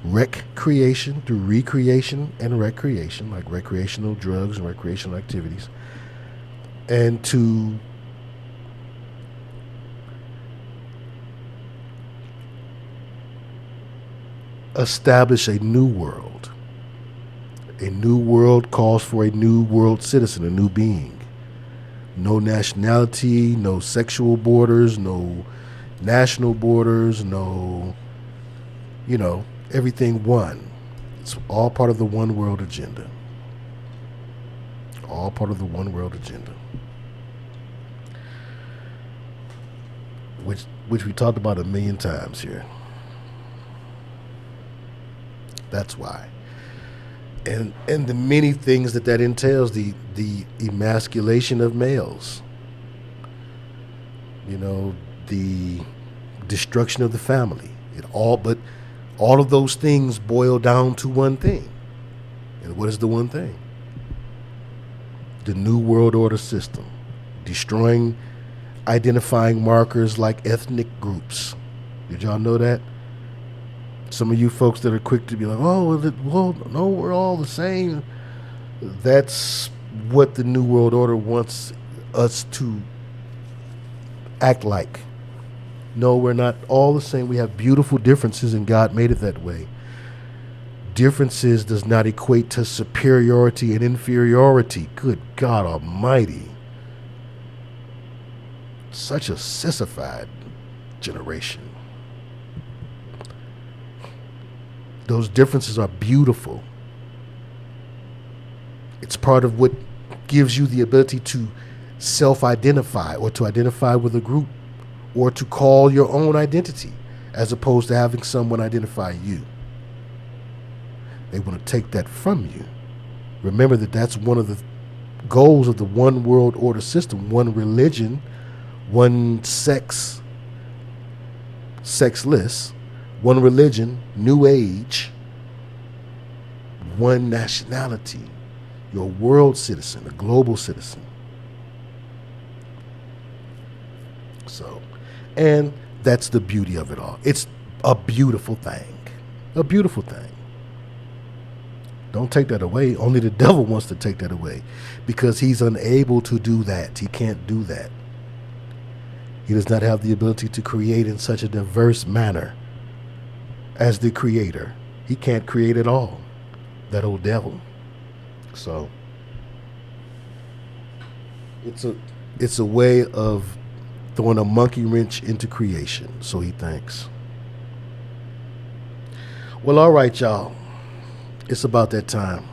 Wreck creation through recreation and recreation, like recreational drugs and recreational activities. And to establish a new world. A new world calls for a new world citizen, a new being. No nationality, no sexual borders, no national borders, no, you know, everything one. It's all part of the one world agenda. All part of the one world agenda. Which we talked about a million times here. That's why. And the many things that entails, the emasculation of males. You know, the destruction of the family. But all of those things boil down to one thing. And what is the one thing? The New World Order system. Destroying identifying markers like ethnic groups. Did y'all know that? Some of you folks that are quick to be like, oh, well, no, we're all the same. That's what the New World Order wants us to act like. No, we're not all the same. We have beautiful differences, and God made it that way. Differences does not equate to superiority and inferiority. Good God Almighty. Such a sissified generation. Those differences are beautiful. It's part of what gives you the ability to self-identify or to identify with a group or to call your own identity as opposed to having someone identify you. They want to take that from you. Remember that that's one of the goals of the one world order system. One religion, one sex, sexless, one religion, new age, one nationality. You're a world citizen, a global citizen. So, and that's the beauty of it all. It's a beautiful thing. A beautiful thing. Don't take that away. Only the devil wants to take that away because he's unable to do that. He can't do that. He does not have the ability to create in such a diverse manner as the creator. He can't create at all. That old devil. So it's a way of throwing a monkey wrench into creation. So he thinks. Well, all right, y'all. It's about that time.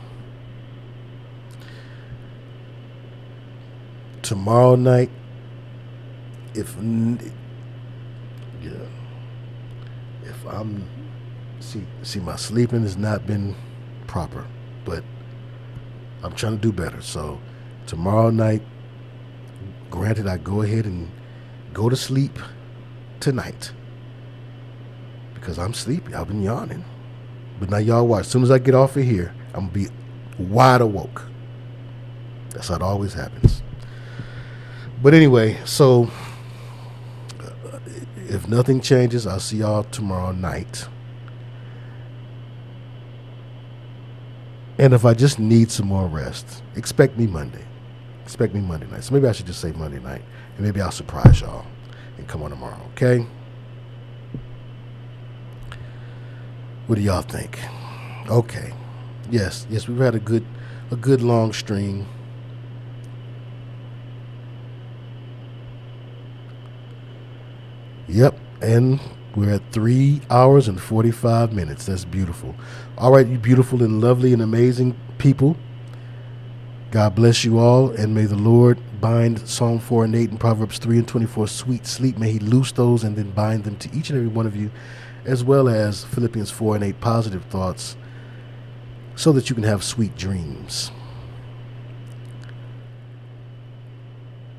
Tomorrow night, if I'm see my sleeping has not been proper, but I'm trying to do better. So tomorrow night, granted, I go ahead and go to sleep tonight because I'm sleepy. I've been yawning. But now y'all watch. As soon as I get off of here, I'm going to be wide awoke. That's how it always happens. But anyway, so if nothing changes, I'll see y'all tomorrow night. And if I just need some more rest, expect me Monday. Expect me Monday night. So maybe I should just say Monday night. And maybe I'll surprise y'all and come on tomorrow, okay? What do y'all think? Okay. Yes, we've had a good long stream. Yep, and we're at 3 hours and 45 minutes. That's beautiful. All right, you beautiful and lovely and amazing people. God bless you all, and may the Lord bind Psalm 4 and 8 and Proverbs 3 and 24 sweet sleep. May he loose those and then bind them to each and every one of you, as well as Philippians 4 and 8 positive thoughts, so that you can have sweet dreams.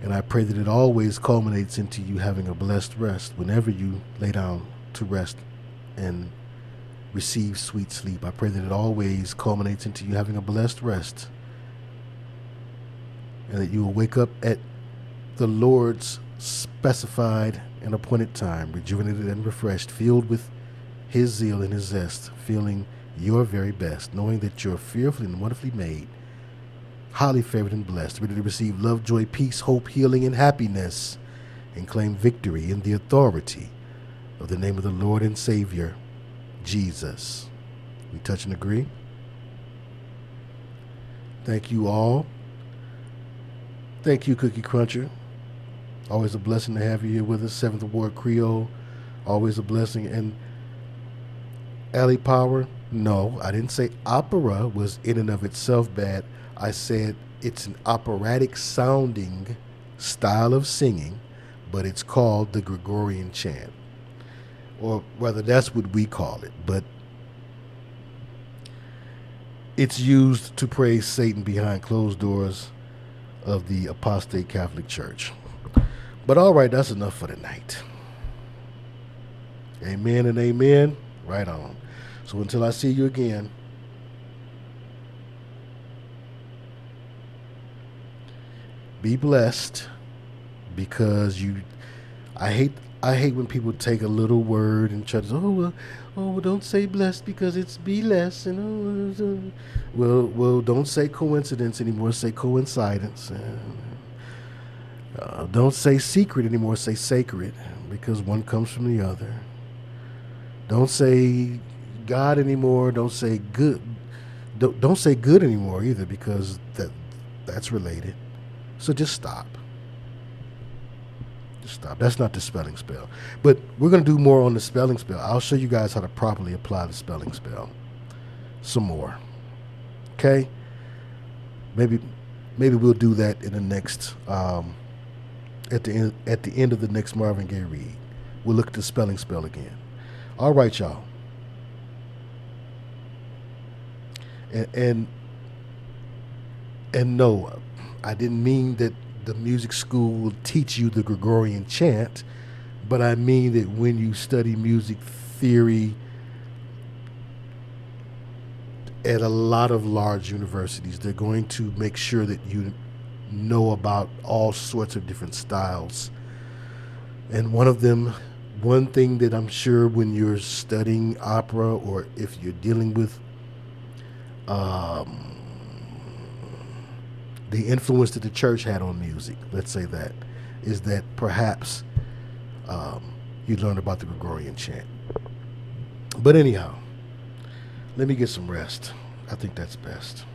And I pray that it always culminates into you having a blessed rest whenever you lay down to rest and receive sweet sleep. I pray that it always culminates into you having a blessed rest, and that you will wake up at the Lord's specified and appointed time, rejuvenated and refreshed, filled with his zeal and his zest, feeling your very best, knowing that you're fearfully and wonderfully made, highly favored and blessed, ready to receive love, joy, peace, hope, healing, and happiness, and claim victory in the authority of the name of the Lord and Savior, Jesus. We touch and agree. Thank you all. Thank you, Cookie Cruncher. Always a blessing to have you here with us. 7th Ward Creole, always a blessing. And Alley Power, no, I didn't say opera was in and of itself bad. I said It's an operatic sounding style of singing, but it's called the Gregorian chant. Or rather, that's what we call it. But it's used to praise Satan behind closed doors of the apostate Catholic Church. But all right, that's enough for tonight. Amen and amen. Right on. So until I see you again, be blessed, because I hate when people take a little word and try to well, don't say blessed because it's be less, and well, don't say coincidence anymore, say coincidence. Don't say secret anymore, say sacred, because one comes from the other. Don't say God anymore, don't say good. Don't say good anymore either, because that's related. So just stop. Just stop. That's not the spelling spell. But we're going to do more on the spelling spell. I'll show you guys how to properly apply the spelling spell. Some more. Okay? Maybe we'll do that in the next at the end of the next Marvin Gaye read. We'll look at the spelling spell again. All right, y'all. And no, I didn't mean that the music school will teach you the Gregorian chant, but I mean that when you study music theory at a lot of large universities, they're going to make sure that you know about all sorts of different styles. And one thing that I'm sure when you're studying opera, or if you're dealing with the influence that the church had on music, let's say that, is that perhaps you learned about the Gregorian chant. But anyhow, let me get some rest. I think that's best.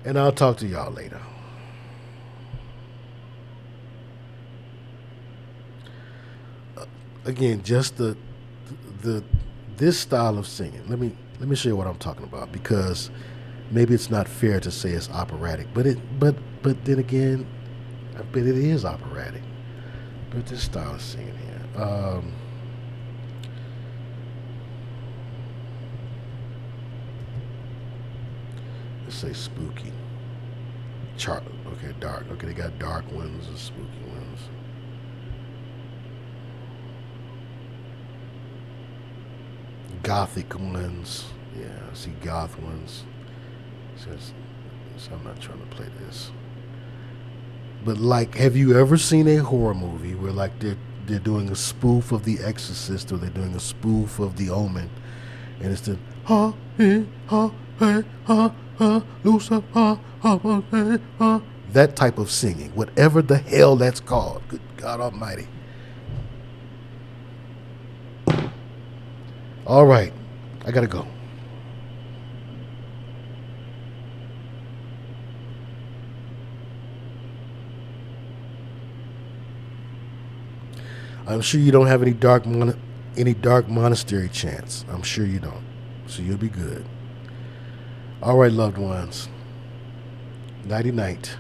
And I'll talk to y'all later. Again, just this style of singing. Let me show you what I'm talking about, because maybe it's not fair to say it's operatic, but then again, I bet it is operatic. But this style of singing here, let's say spooky. Okay, dark. Okay, they got dark ones and spooky ones. Gothic ones. Yeah, I see goth ones. So I'm not trying to play this. But like, have you ever seen a horror movie where like they're doing a spoof of The Exorcist, or they're doing a spoof of The Omen, and it's the ha he ha hey ha ha Lucifer ha ha hey ha, that type of singing, whatever the hell that's called. Good God Almighty. All right, I gotta go. I'm sure you don't have any dark monastery chants. I'm sure you don't. So you'll be good. All right, loved ones. Nighty night.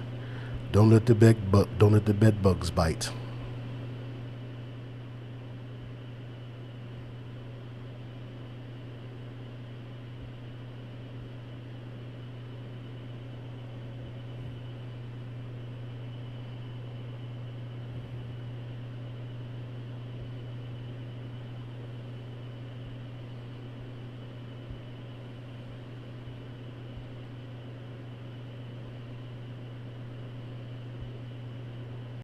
Don't let the bed bugs bite.